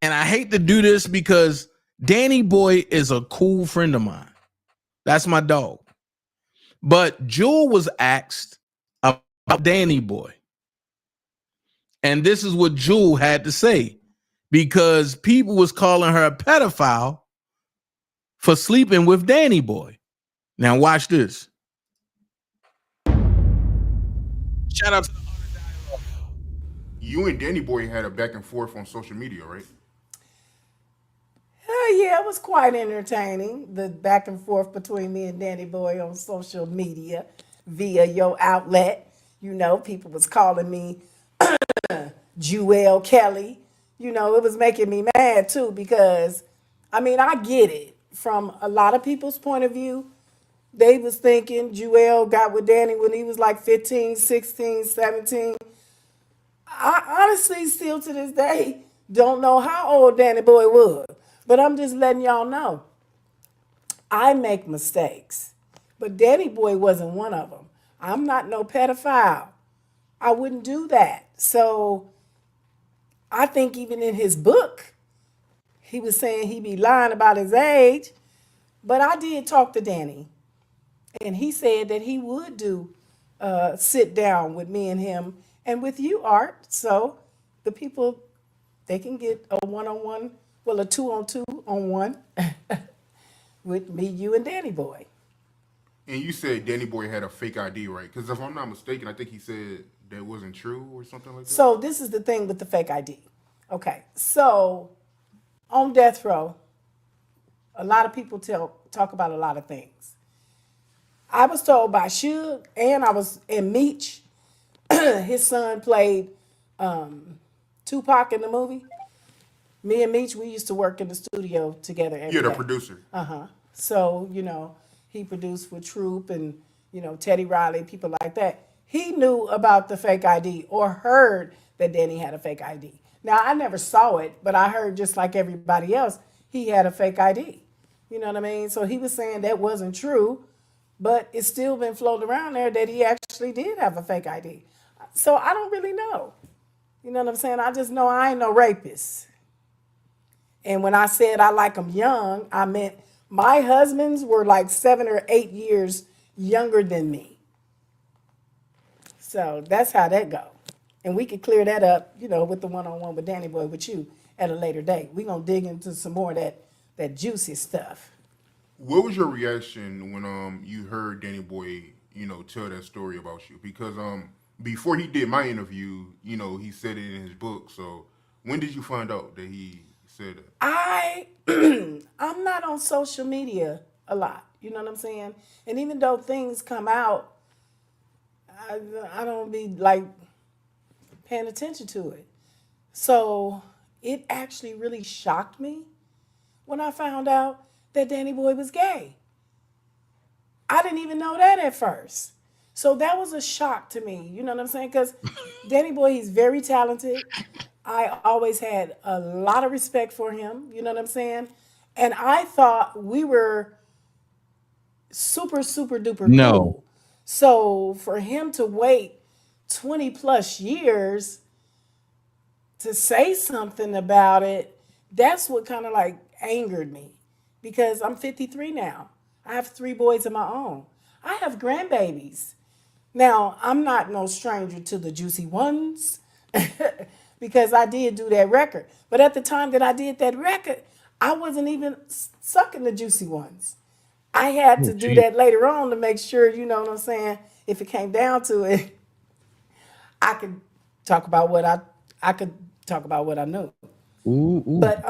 and I hate to do this because Danny Boy is a cool friend of mine. That's my dog. But Jewel was asked about Danny Boy. And this is what Jewel had to say, because people was calling her a pedophile for sleeping with Danny Boy. Now watch this. Shout out to the You and Danny Boy had a back and forth on social media, right? Yeah, it was quite entertaining. The back and forth between me and Danny Boy on social media via your outlet. You know, people was calling me Jewel Kelly. You know, it was making me mad too because, I mean, I get it from a lot of people's point of view. They was thinking Jewel got with Danny when he was like 15, 16, 17. I honestly still to this day don't know how old Danny Boy was. But I'm just letting y'all know. I make mistakes. But Danny Boy wasn't one of them. I'm not no pedophile. I wouldn't do that. So I think even in his book, he was saying he be lying about his age. But I did talk to Danny. And he said that he would do sit down with me and him and with you, Art. So the people, they can get a one-on-one, well, a 2-on-2-on-1 with me, you, and Danny Boy. And you said Danny Boy had a fake ID, right? Because if I'm not mistaken, I think he said that wasn't true or something like that. So this is the thing with the fake ID. Okay, so on death row, a lot of people talk about a lot of things. I was told by Suge, and I was in Meech. His son played Tupac in the movie. Me and Meech, we used to work in the studio together every day. You're the producer. So, you know, he produced with Troop and, you know, Teddy Riley, people like that. He knew about the fake ID or heard that Danny had a fake ID. Now, I never saw it, but I heard just like everybody else, he had a fake ID. You know what I mean? So he was saying that wasn't true, but it's still been floated around there that he actually did have a fake ID. So I don't really know. You know what I'm saying? I just know I ain't no rapist. And when I said I like them young, I meant my husbands were like 7 or 8 years younger than me. So that's how that go. And we could clear that up, you know, with the one-on-one with Danny Boy with you at a later date. We're going to dig into some more of that juicy stuff. What was your reaction when you heard Danny Boy, you know, tell that story about you? Because before he did my interview, you know, he said it in his book. So when did you find out that he said that? I'm not on social media a lot. You know what I'm saying? And even though things come out, I don't be like paying attention to it. So it actually really shocked me when I found out that Danny Boy was gay. I didn't even know that at first. So that was a shock to me. You know what I'm saying? Because Danny Boy, he's very talented. I always had a lot of respect for him. You know what I'm saying? And I thought we were super, super duper cool. So for him to wait 20 plus years to say something about it, that's what kind of like angered me. Because I'm 53 now. I have 3 boys of my own. I have grandbabies. Now, I'm not no stranger to the Juicy Ones because I did do that record. But at the time that I did that record, I wasn't even sucking the Juicy Ones. I had to do that later on to make sure, you know what I'm saying, if it came down to it, I could talk about what I could talk about what I knew. But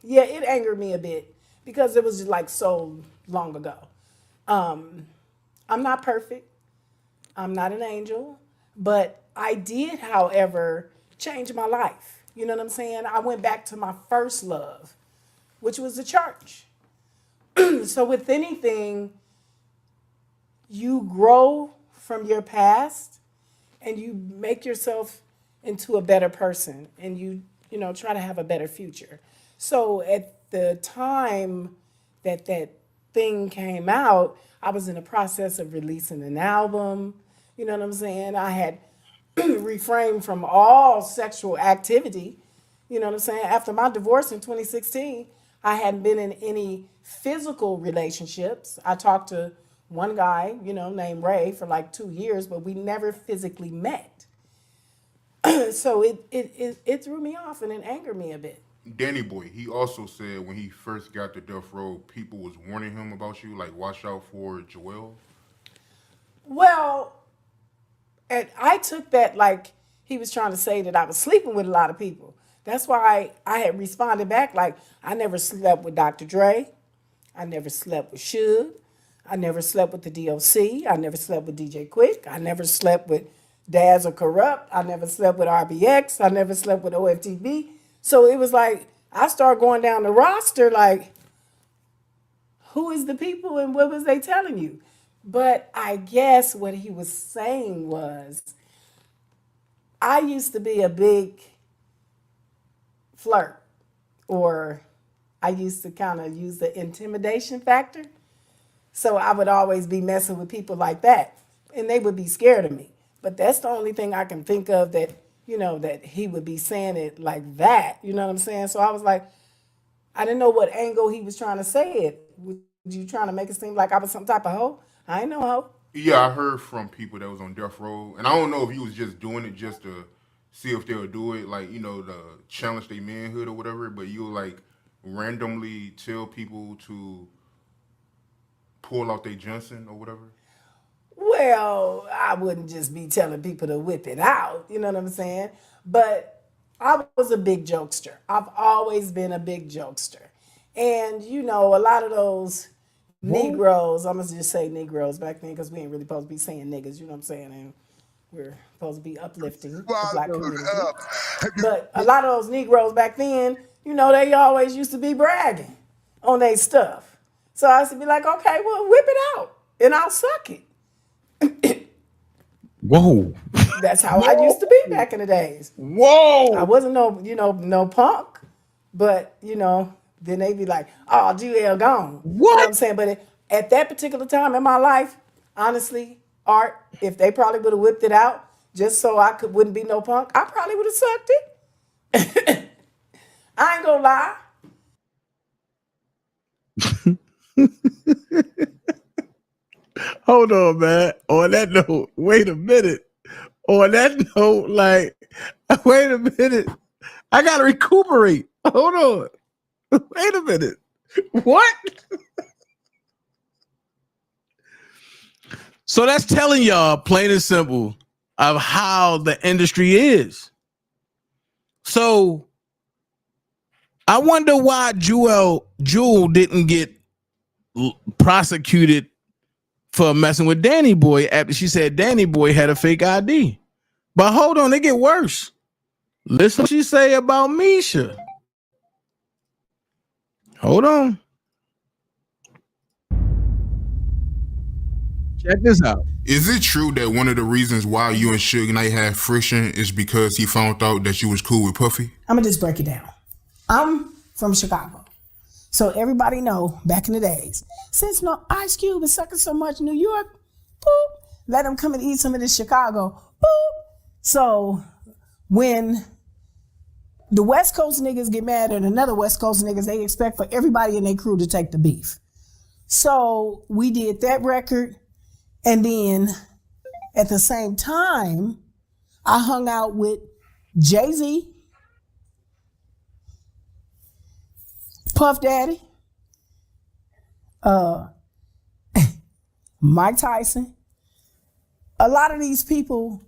yeah, it angered me a bit because it was just like so long ago. I'm not perfect. I'm not an angel, but I did, however, change my life. You know what I'm saying? I went back to my first love, which was the church. So with anything, you grow from your past and you make yourself into a better person and you know, try to have a better future. So at the time that that thing came out, I was in the process of releasing an album. You know what I'm saying? I had refrained from all sexual activity. You know what I'm saying? After my divorce in 2016, I hadn't been in any physical relationships. I talked to one guy, you know, named Ray for like 2 years, but we never physically met. So it threw me off and it angered me a bit. Danny Boy, he also said when he first got to Death Row, people was warning him about you, like watch out for Joel. Well, and I took that like he was trying to say that I was sleeping with a lot of people. That's why I had responded back like, I never slept with Dr. Dre. I never slept with Suge. I never slept with the DOC. I never slept with DJ Quick. I never slept with Daz or Corrupt. I never slept with RBX. I never slept with OFTB. So it was like, I started going down the roster like, who is the people and what was they telling you? But I guess what he was saying was, I used to be a big flirt, or I used to kind of use the intimidation factor. So I would always be messing with people like that, and they would be scared of me. But that's the only thing I can think of that, you know, that he would be saying it like that. You know what I'm saying? So I was like, I didn't know what angle he was trying to say it. Was you trying to make it seem like I was some type of hoe? I ain't no hoe. Yeah, I heard from people that was on death row, and I don't know if you was just doing it just to see if they'll do it, like, you know, to challenge their manhood or whatever. But you'll like randomly tell people to pull out their Johnson or whatever. Well, I wouldn't just be telling people to whip it out, you know what I'm saying? But I was a big jokester. I've always been a big jokester. And, you know, a lot of those Negroes, I'm going to just say Negroes back then because we ain't really supposed to be saying niggas, you know what I'm saying? And we're supposed to be uplifting the black community. But a lot of those Negroes back then, you know, they always used to be bragging on their stuff. So I used to be like, okay, well, whip it out and I'll suck it. Whoa. That's how I used to be back in the days. Whoa. I wasn't no punk, but, you know, then they be like, oh, GL gone. What? You know what I'm saying? But at that particular time in my life, honestly, Art, if they probably would have whipped it out just so wouldn't be no punk, I probably would have sucked it. I ain't gonna lie. Hold on, man. On that note, wait a minute. On that note, like, wait a minute. I gotta recuperate. Hold on. Wait a minute. What? So that's telling y'all, plain and simple, of how the industry is. So I wonder why Jewel didn't get prosecuted for messing with Danny Boy after she said Danny Boy had a fake ID. But hold on, it get worse. Listen what she say about Misha. Hold on. Check this out. Is it true that one of the reasons why you and Suge Knight had friction is because he found out that you was cool with Puffy? I'm gonna just break it down. I'm from Chicago. So everybody know back in the days, since Ice Cube is sucking so much New York, boop, let him come and eat some of this Chicago, boop. So when the West Coast niggas get mad at another West Coast niggas, they expect for everybody in their crew to take the beef. So we did that record, and then at the same time, I hung out with Jay-Z, Puff Daddy, Mike Tyson. A lot of these people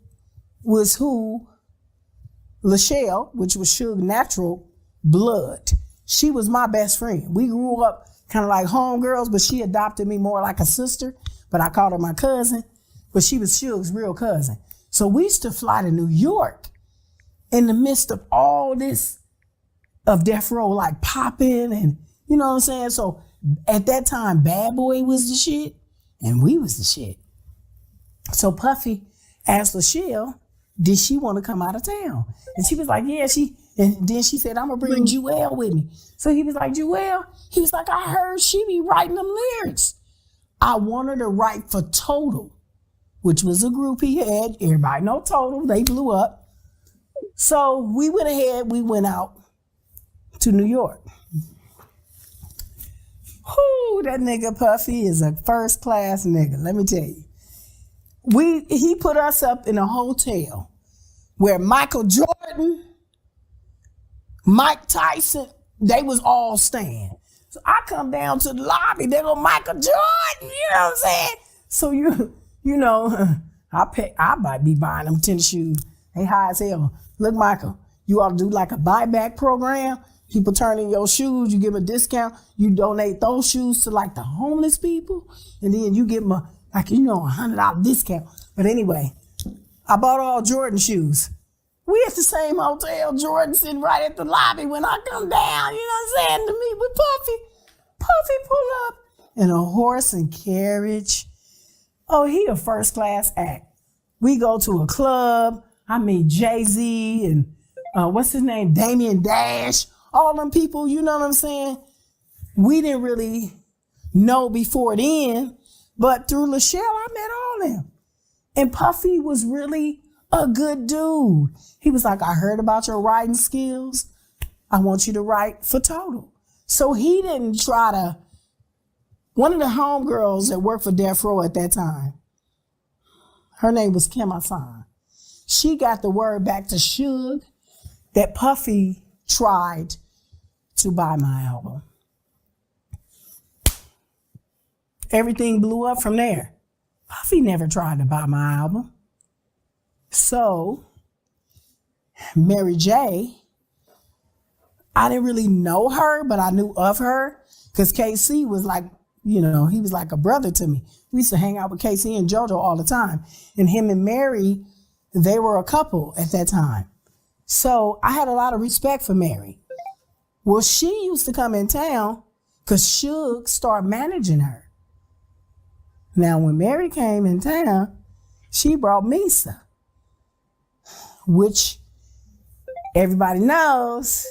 was who Lachelle, which was Suge Natural blood. She was my best friend. We grew up kind of like homegirls, but she adopted me more like a sister, but I called her my cousin, but she was Suge's real cousin. So we used to fly to New York in the midst of all this of Death Row, like popping and, you know what I'm saying? So at that time, Bad Boy was the shit and we was the shit. So Puffy asked Lachelle, did she want to come out of town? And she was like, yeah, and then she said, I'm gonna bring Jewel with me. So he was like, Jewel? He was like, I heard she be writing them lyrics. I want her to write for Total, which was a group he had. Everybody know Total, they blew up. So we went ahead, we went out to New York. Whoo, that nigga Puffy is a first class nigga, let me tell you. He put us up in a hotel where Michael Jordan, Mike Tyson, they was all staying. So I come down to the lobby, there go Michael Jordan, you know what I'm saying? So you know, I might be buying them tennis shoes. They high as hell. Look, Michael, you ought to do like a buyback program. People turn in your shoes, you give them a discount. You donate those shoes to like the homeless people, and then you give them a $100 discount. But anyway, I bought all Jordan shoes. We at the same hotel, Jordan sitting right at the lobby when I come down, you know what I'm saying, to meet with Puffy. Puffy pull up in a horse and carriage. Oh, he a first class act. We go to a club. I meet Jay-Z and what's his name? Damian Dash. All them people, you know what I'm saying? We didn't really know before then, but through Lachelle, I met all them. And Puffy was really a good dude. He was like, I heard about your writing skills. I want you to write for Total. So he didn't try to, one of the homegirls that worked for Death Row at that time, her name was Kim Hassan. She got the word back to Suge that Puffy tried to buy my album. Everything blew up from there. Puffy never tried to buy my album. So, Mary J, I didn't really know her, but I knew of her because KC was like, he was like a brother to me. We used to hang out with KC and JoJo all the time. And him and Mary, they were a couple at that time. So I had a lot of respect for Mary. Well, she used to come in town because Suge started managing her. Now, when Mary came in town, she brought Misa, which everybody knows,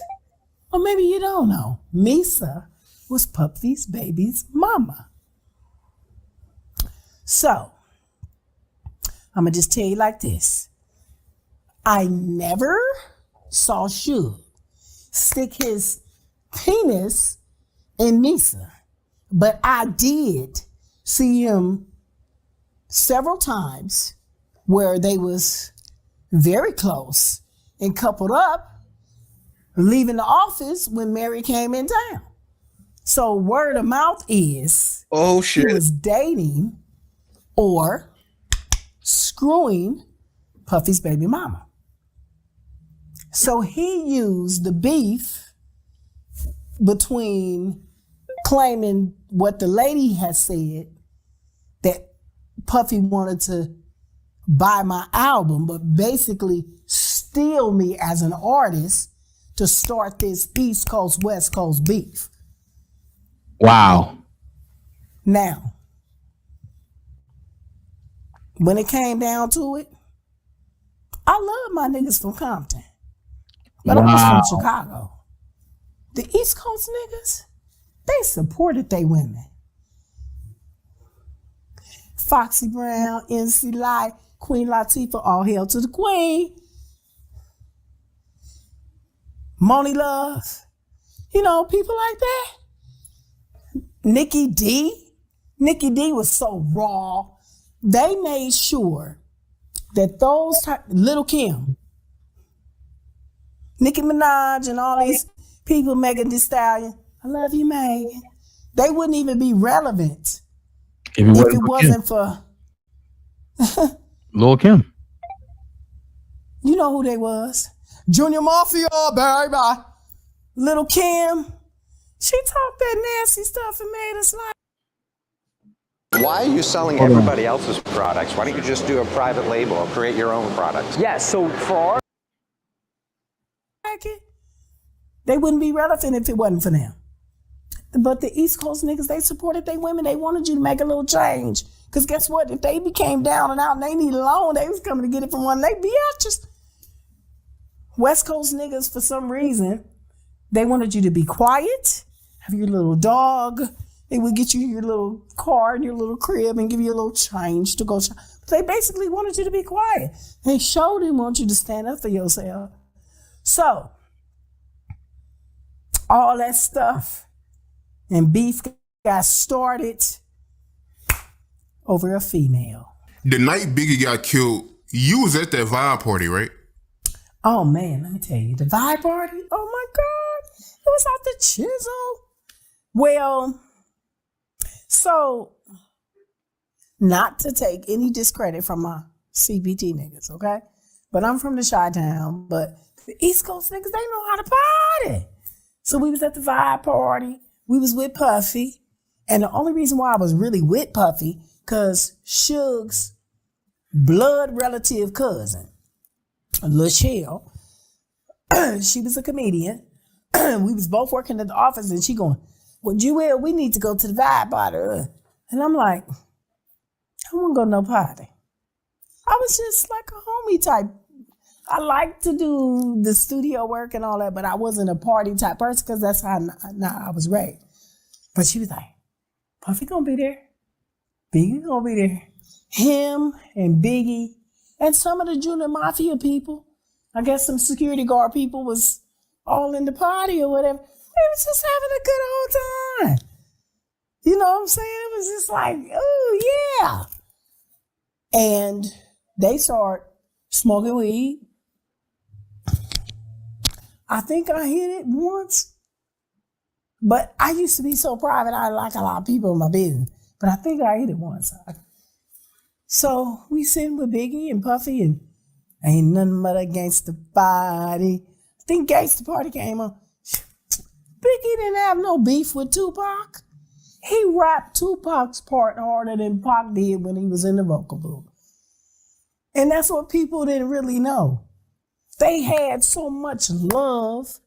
or maybe you don't know. Misa was Puffy's baby's mama. So, I'm going to just tell you like this. I never saw Suge stick his penis in Misa, but I did see him several times where they was very close and coupled up, leaving the office when Mary came in town. So word of mouth is, oh shit, he was dating or screwing Puffy's baby mama. So he used the beef between claiming what the lady had said, that Puffy wanted to buy my album, but basically steal me as an artist to start this East Coast, West Coast beef. Wow. Now, when it came down to it, I love my niggas from Compton, but I was from Chicago. The East Coast niggas, they supported they women. Foxy Brown, NC Light, Queen Latifah, all hail to the queen. Moni Love, people like that. Nikki D was so raw. They made sure that Little Kim, Nicki Minaj, and all these people, Megan Thee Stallion, I love you, Megan. They wouldn't even be relevant if it wasn't for Lil' Kim. You know who they was. Junior Mafia, baby. Little Kim. She talked that nasty stuff and made us like. Why are you selling everybody else's products? Why don't you just do a private label or create your own products? Yeah, so for our they wouldn't be relevant if it wasn't for them. But the East Coast niggas, they supported their women. They wanted you to make a little change. Because guess what? If they became down and out and they needed a loan, they was coming to get it from one of they biatches. West Coast niggas, for some reason, they wanted you to be quiet, have your little dog. They would get you your little car and your little crib and give you a little change to go shop. They basically wanted you to be quiet. They sure didn't want you to stand up for yourself. So, all that stuff and beef got started over a female. The night Biggie got killed, you was at that vibe party, right? Oh man, let me tell you, the vibe party, oh my God, it was out the chisel. Well, so not to take any discredit from my CBT niggas, okay? But I'm from the Chi-Town. But the East Coast niggas, they know how to party. So we was at the vibe party. We was with Puffy. And the only reason why I was really with Puffy, because Suge's blood relative cousin, LaChelle, she was a comedian. We was both working at the office, and she going, well, Jewel, we need to go to the vibe party. And I'm like, I won't go to no party. I was just like a homie type. I like to do the studio work and all that, but I wasn't a party type person because that's how I was raised. But she was like, Puffy gonna be there. Biggie gonna be there. Him and Biggie and some of the Junior Mafia people. I guess some security guard people was all in the party or whatever. We was just having a good old time. You know what I'm saying? It was just like, oh yeah. And they start smoking weed. I think I hit it once. But I used to be so private, I like a lot of people in my business. But I think I hit it once. So we sitting with Biggie and Puffy and ain't nothing but a gangster party. I think Gangsta Party came on. Biggie didn't have no beef with Tupac. He rapped Tupac's part harder than Pac did when he was in the vocal booth. And that's what people didn't really know. They had so much love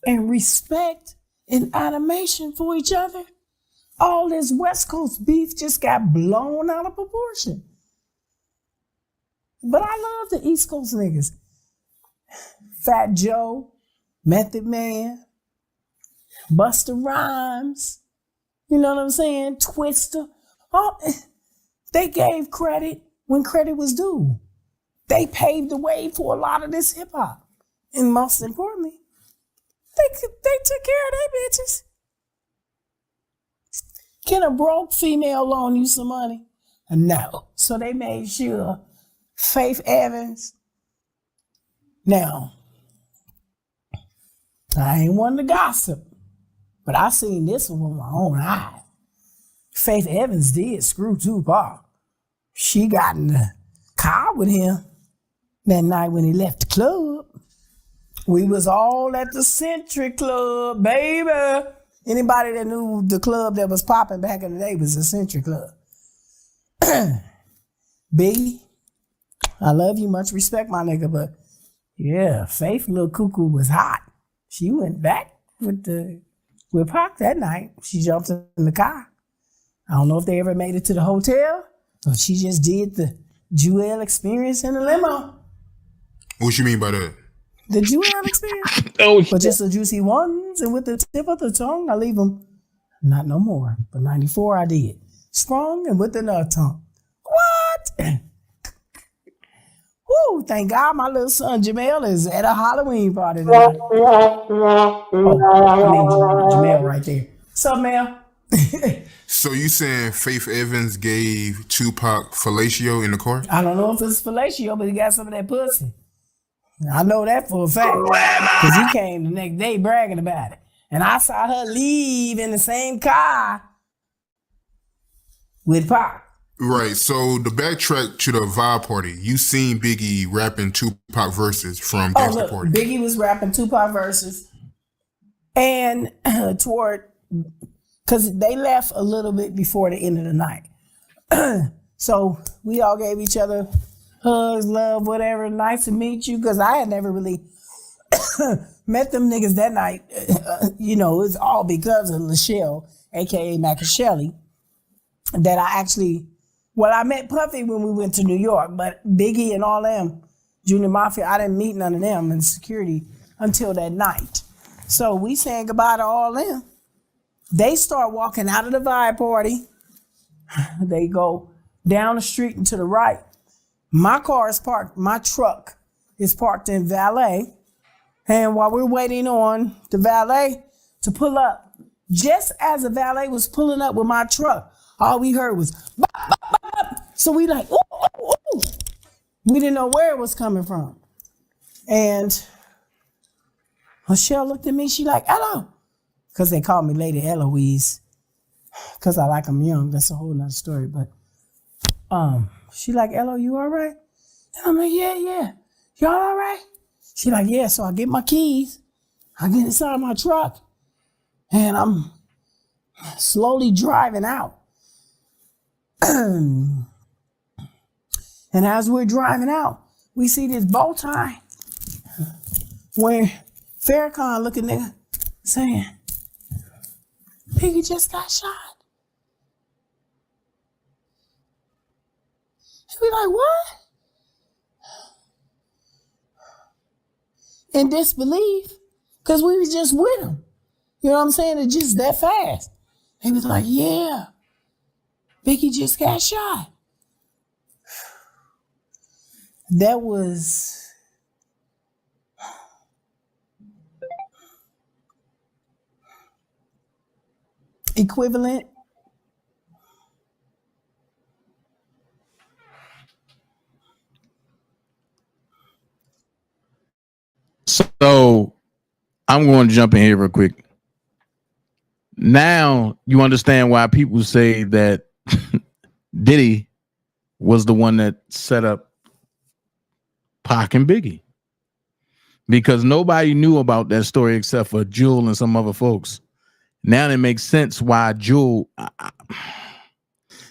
and respect and animation for each other. All this West Coast beef just got blown out of proportion. But I love the East Coast niggas. Fat Joe, Method Man, Busta Rhymes, you know what I'm saying? Twister. They gave credit when credit was due. They paved the way for a lot of this hip hop. And most importantly, they took care of their bitches. Can a broke female loan you some money? No. So they made sure Faith Evans. Now, I ain't one to gossip, but I seen this one with my own eyes. Faith Evans did screw Tupac. She got in the car with him that night when he left the club. We was all at the Century Club, baby. Anybody that knew the club that was popping back in the day was the Century Club. Biggie, I love you, much respect, my nigga, but yeah, Faith Lil Cuckoo was hot. She went back with Pac that night. She jumped in the car. I don't know if they ever made it to the hotel, but she just did the Jewel experience in the limo. What you mean by that? The Jewel experience? But just the juicy ones, and with the tip of the tongue, I leave them. Not no more, but 94 I did. Strong and with the tongue. What? Woo, thank God my little son Jamel is at a Halloween party tonight. Jamel right there. What's up, Mel? So you saying Faith Evans gave Tupac fellatio in the car? I don't know if it's fellatio, but he got some of that pussy. I know that for a fact. Because he came the next day bragging about it. And I saw her leave in the same car with Pac. Right. So the backtrack to the vibe party, you seen Biggie rapping Tupac verses from Gangsta Party. Biggie was rapping Tupac verses. And because they left a little bit before the end of the night. So we all gave each other hugs, love, whatever. Nice to meet you. Because I had never really met them niggas that night. You know, it's all because of LaChelle, a.k.a. Macashelli, that I actually... Well, I met Puffy when we went to New York, but Biggie and all them, Junior Mafia, I didn't meet none of them in security until that night. So we saying goodbye to all them. They start walking out of the vibe party. They go down the street and to the right. My car is parked, my truck is parked in valet. And while we're waiting on the valet to pull up, just as the valet was pulling up with my truck, all we heard was, bop, bop, bop, bop. So we like, ooh, ooh, ooh. We didn't know where it was coming from. And Michelle looked at me, she like, hello. Because they called me Lady Eloise, because I like them young. That's a whole nother story. But she like, Elo, you all right? And I'm like, yeah. y'all all right? She like, yeah. So I get my keys, I get inside my truck, and I'm slowly driving out. And as we're driving out, we see this bow tie where Farrakhan looking nigga saying, Piggy just got shot. And we like, what? In disbelief, because we was just with him. You know what I'm saying? It's just that fast. He was like, yeah, Biggie just got shot. That was equivalent. So I'm going to jump in here real quick. Now you understand why people say that Diddy was the one that set up Pac and Biggie, because nobody knew about that story except for Jewel and some other folks. Now it makes sense why Jewel.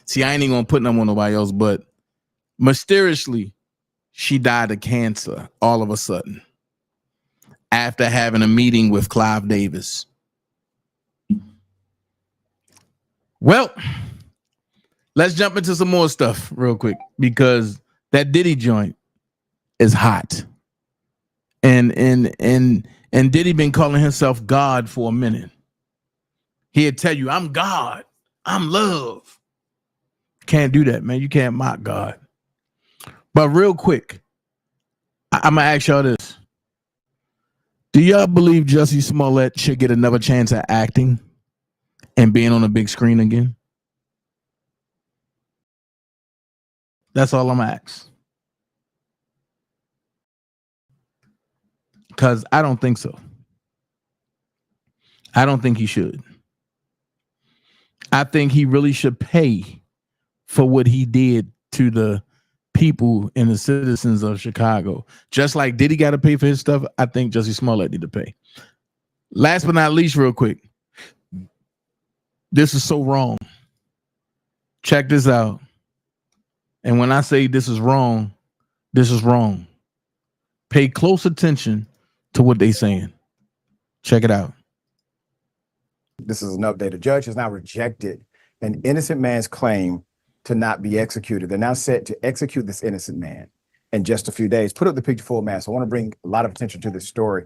See, I ain't even gonna put them on nobody else, but mysteriously, she died of cancer all of a sudden after having a meeting with Clive Davis. Well, let's jump into some more stuff real quick, because that Diddy joint is hot. And Diddy been calling himself God for a minute. He'd tell you, I'm God, I'm love. Can't do that, man. You can't mock God. But real quick, I'm gonna ask y'all this. Do y'all believe Jussie Smollett should get another chance at acting and being on a big screen again? That's all I'm gonna ask. Because I don't think so. I don't think he should. I think he really should pay for what he did to the people and the citizens of Chicago. Just like Diddy got to pay for his stuff, I think Jussie Smollett need to pay. Last but not least, real quick. This is so wrong. Check this out. And when I say this is wrong, this is wrong. Pay close attention to what they're saying. Check it out. This is an update. A judge has now rejected an innocent man's claim to not be executed. They're now set to execute this innocent man in just a few days. Put up the picture full mass. I want to bring a lot of attention to this story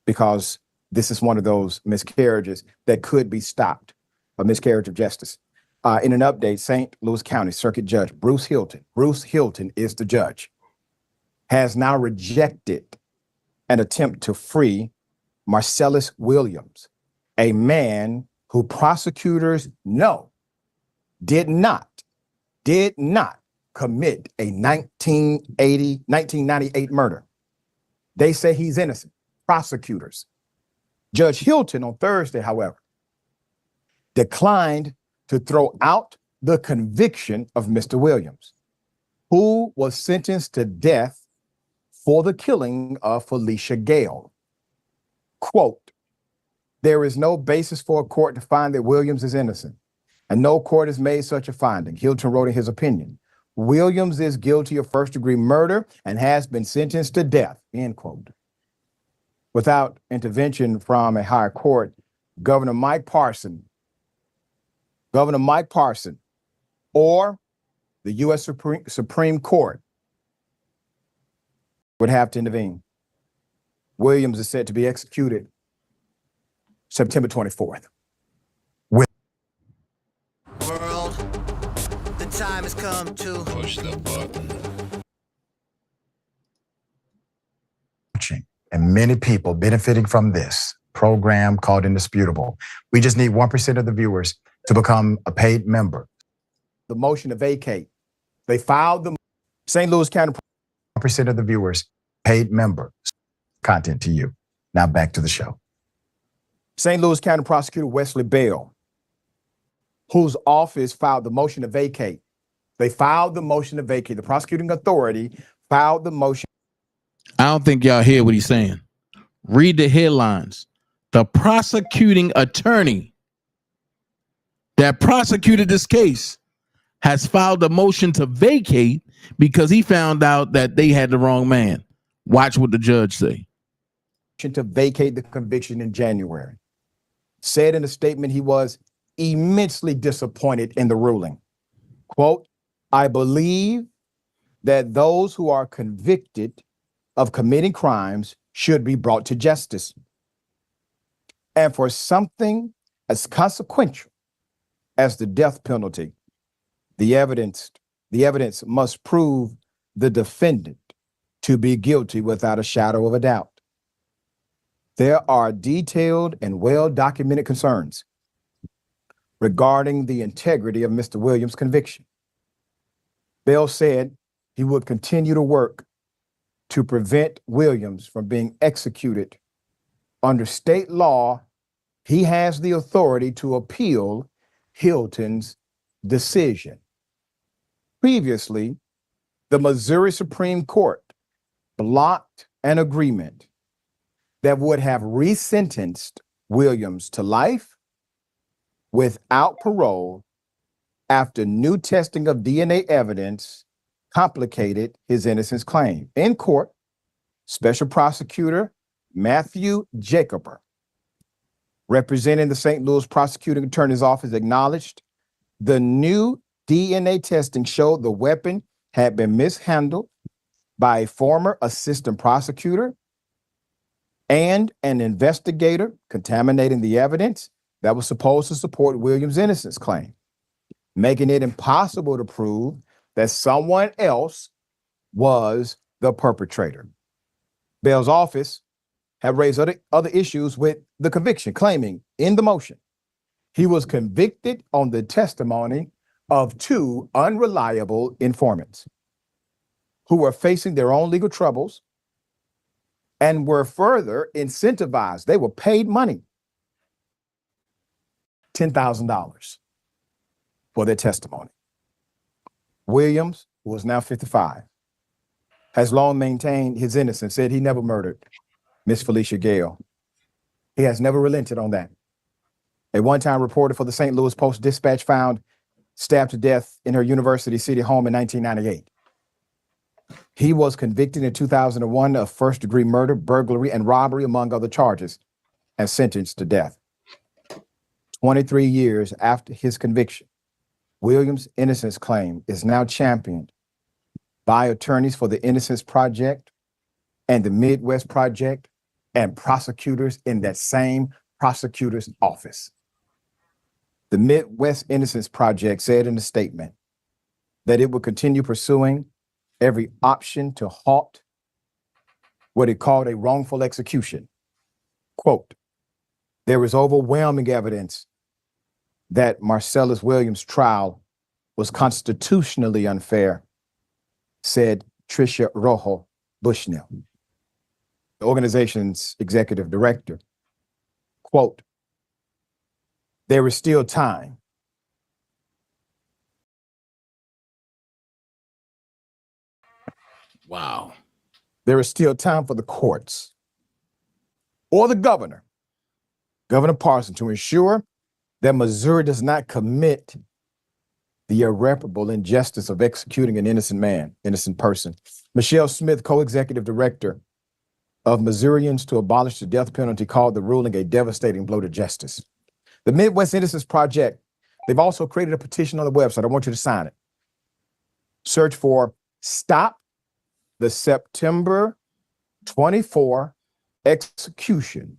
because this is one of those miscarriages that could be stopped, a miscarriage of justice. In an update, St. Louis County Circuit Judge Bruce Hilton is the judge, has now rejected an attempt to free Marcellus Williams, a man who prosecutors know did not commit a 1998 murder. They say he's innocent, prosecutors. Judge Hilton on Thursday, however, declined to throw out the conviction of Mr. Williams, who was sentenced to death for the killing of Felicia Gale. Quote, "There is no basis for a court to find that Williams is innocent, and no court has made such a finding," Hilton wrote in his opinion. "Williams is guilty of first-degree murder and has been sentenced to death," end quote. Without intervention from a higher court, Governor Mike Parson, or the U.S. Supreme Court would have to intervene. Williams is set to be executed September 24th. World, the time has come to push the button. And many people benefiting from this program called Indisputable. We just need 1% of the viewers to become a paid member. The motion to vacate, they filed the St. Louis County 1% of the viewers, paid member. Content to you. Now back to the show. St. Louis County Prosecutor Wesley Bell, whose office filed the motion to vacate. They filed the motion to vacate. The prosecuting authority filed the motion. I don't think y'all hear what he's saying. Read the headlines. The prosecuting attorney that prosecuted this case has filed a motion to vacate because he found out that they had the wrong man. Watch what the judge say. To vacate the conviction in January. Said in a statement he was immensely disappointed in the ruling. Quote, I believe that those who are convicted of committing crimes should be brought to justice. And for something as consequential as the death penalty, the evidence must prove the defendant to be guilty without a shadow of a doubt. There are detailed and well-documented concerns regarding the integrity of Mr. Williams' conviction. Bell said he would continue to work to prevent Williams from being executed. Under state law, he has the authority to appeal Hilton's decision. Previously, the Missouri Supreme Court blocked an agreement that would have resentenced Williams to life without parole after new testing of DNA evidence complicated his innocence claim. In court, Special Prosecutor Matthew Jacober, representing the St. Louis Prosecuting Attorney's Office, acknowledged the new DNA testing showed the weapon had been mishandled by a former assistant prosecutor and an investigator, contaminating the evidence that was supposed to support Williams' innocence claim, making it impossible to prove that someone else was the perpetrator. Bell's office had raised other issues with the conviction, claiming in the motion he was convicted on the testimony of two unreliable informants who were facing their own legal troubles and were further incentivized. They were paid money, $10,000 for their testimony. Williams, who is now 55, has long maintained his innocence, said he never murdered Miss Felicia Gale. He has never relented on that. A one-time reporter for the St. Louis Post-Dispatch found stabbed to death in her University City home in 1998. He was convicted in 2001 of first-degree murder, burglary, and robbery, among other charges, and sentenced to death. 23 years after his conviction, Williams' innocence claim is now championed by attorneys for the Innocence Project and the Midwest Project and prosecutors in that same prosecutor's office. The Midwest Innocence Project said in a statement that it will continue pursuing every option to halt what it called a wrongful execution. Quote, there is overwhelming evidence that Marcellus Williams' trial was constitutionally unfair, said Tricia Rojo Bushnell, the organization's executive director. Quote, there is still time. Wow. There is still time for the courts or the governor, Governor Parson, to ensure that Missouri does not commit the irreparable injustice of executing an innocent person. Michelle Smith, co-executive director of Missourians to Abolish the Death Penalty, called the ruling a devastating blow to justice. The Midwest Innocence Project, they've also created a petition on the website. I want you to sign it. Search for Stop the September 24 execution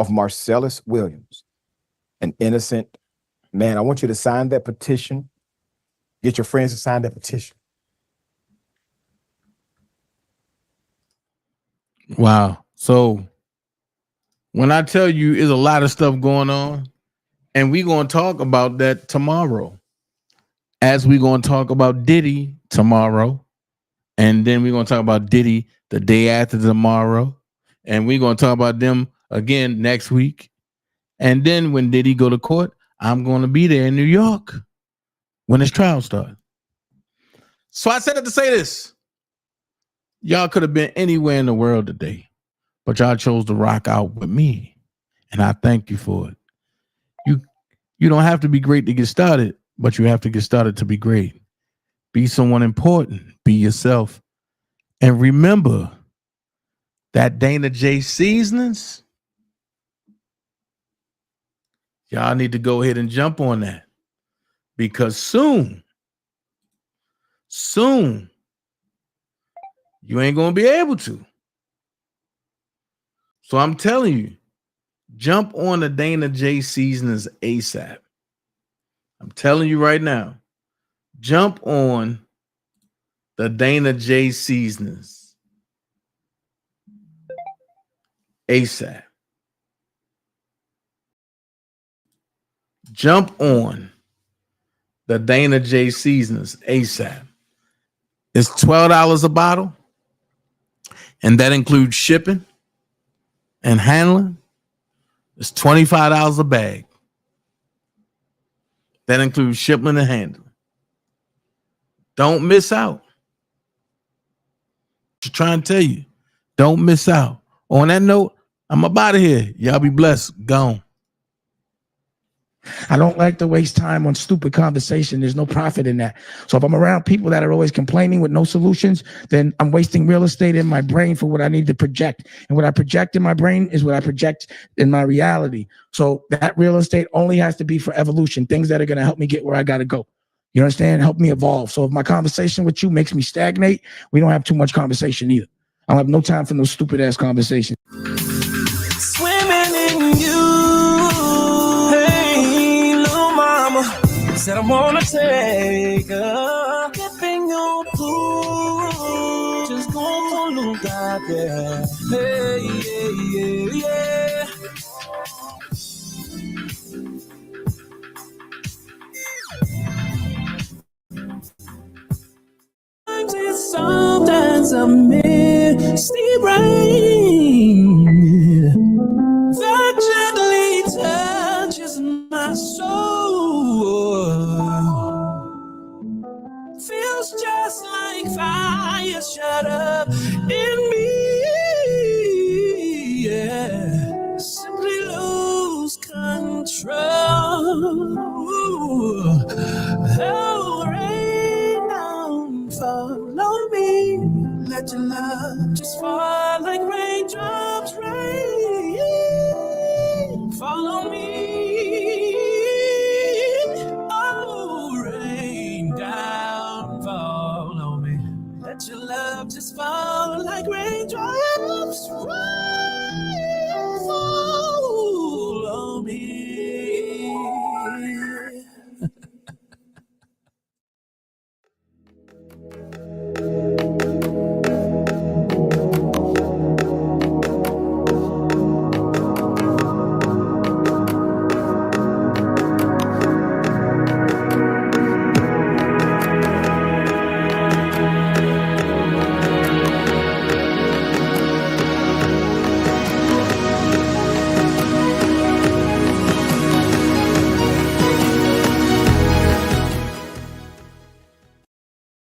of Marcellus Williams, an innocent man. I want you to sign that petition. Get your friends to sign that petition. Wow. So when I tell you there's a lot of stuff going on, and we're going to talk about that tomorrow, as we're going to talk about Diddy tomorrow, and then we're going to talk about Diddy the day after tomorrow, and we're going to talk about them again next week. And then when Diddy go to court, I'm going to be there in New York when his trial starts. So I said it to say this. Y'all could have been anywhere in the world today, but y'all chose to rock out with me. And I thank you for it. You don't have to be great to get started, but you have to get started to be great. Be someone important. Be yourself. And remember that DanaJay seasonings, y'all need to go ahead and jump on that. Because soon, you ain't going to be able to. So I'm telling you, jump on the DanaJay seasonings ASAP. I'm telling you right now, jump on the DanaJay seasonings ASAP. Jump on the DanaJay seasonings ASAP. It's $12 a bottle, and that includes shipping and handling. It's $25 a bag. That includes shipment and handling. Don't miss out. Just trying to tell you, don't miss out. On that note, I'm up out of here. Y'all be blessed. Gone. I don't like to waste time on stupid conversation. There's no profit in that. So if I'm around people that are always complaining with no solutions, then I'm wasting real estate in my brain for what I need to project. And what I project in my brain is what I project in my reality. So that real estate only has to be for evolution, things that are going to help me get where I got to go. You understand? Help me evolve. So if my conversation with you makes me stagnate, we don't have too much conversation either. I don't have no time for no stupid ass conversation. Swimming in you. Hey, little mama said I wanna take a dip in your pool. Just go look out there. Hey, yeah, yeah, yeah. Sometimes a misty rain that gently touches my soul. Feels just like fire shut up in me. Yeah, simply lose control. Oh, rain down, follow me. Let your love just fall like raindrops rain. Follow me. Oh, rain down, follow me. Let your love just fall like raindrops rain.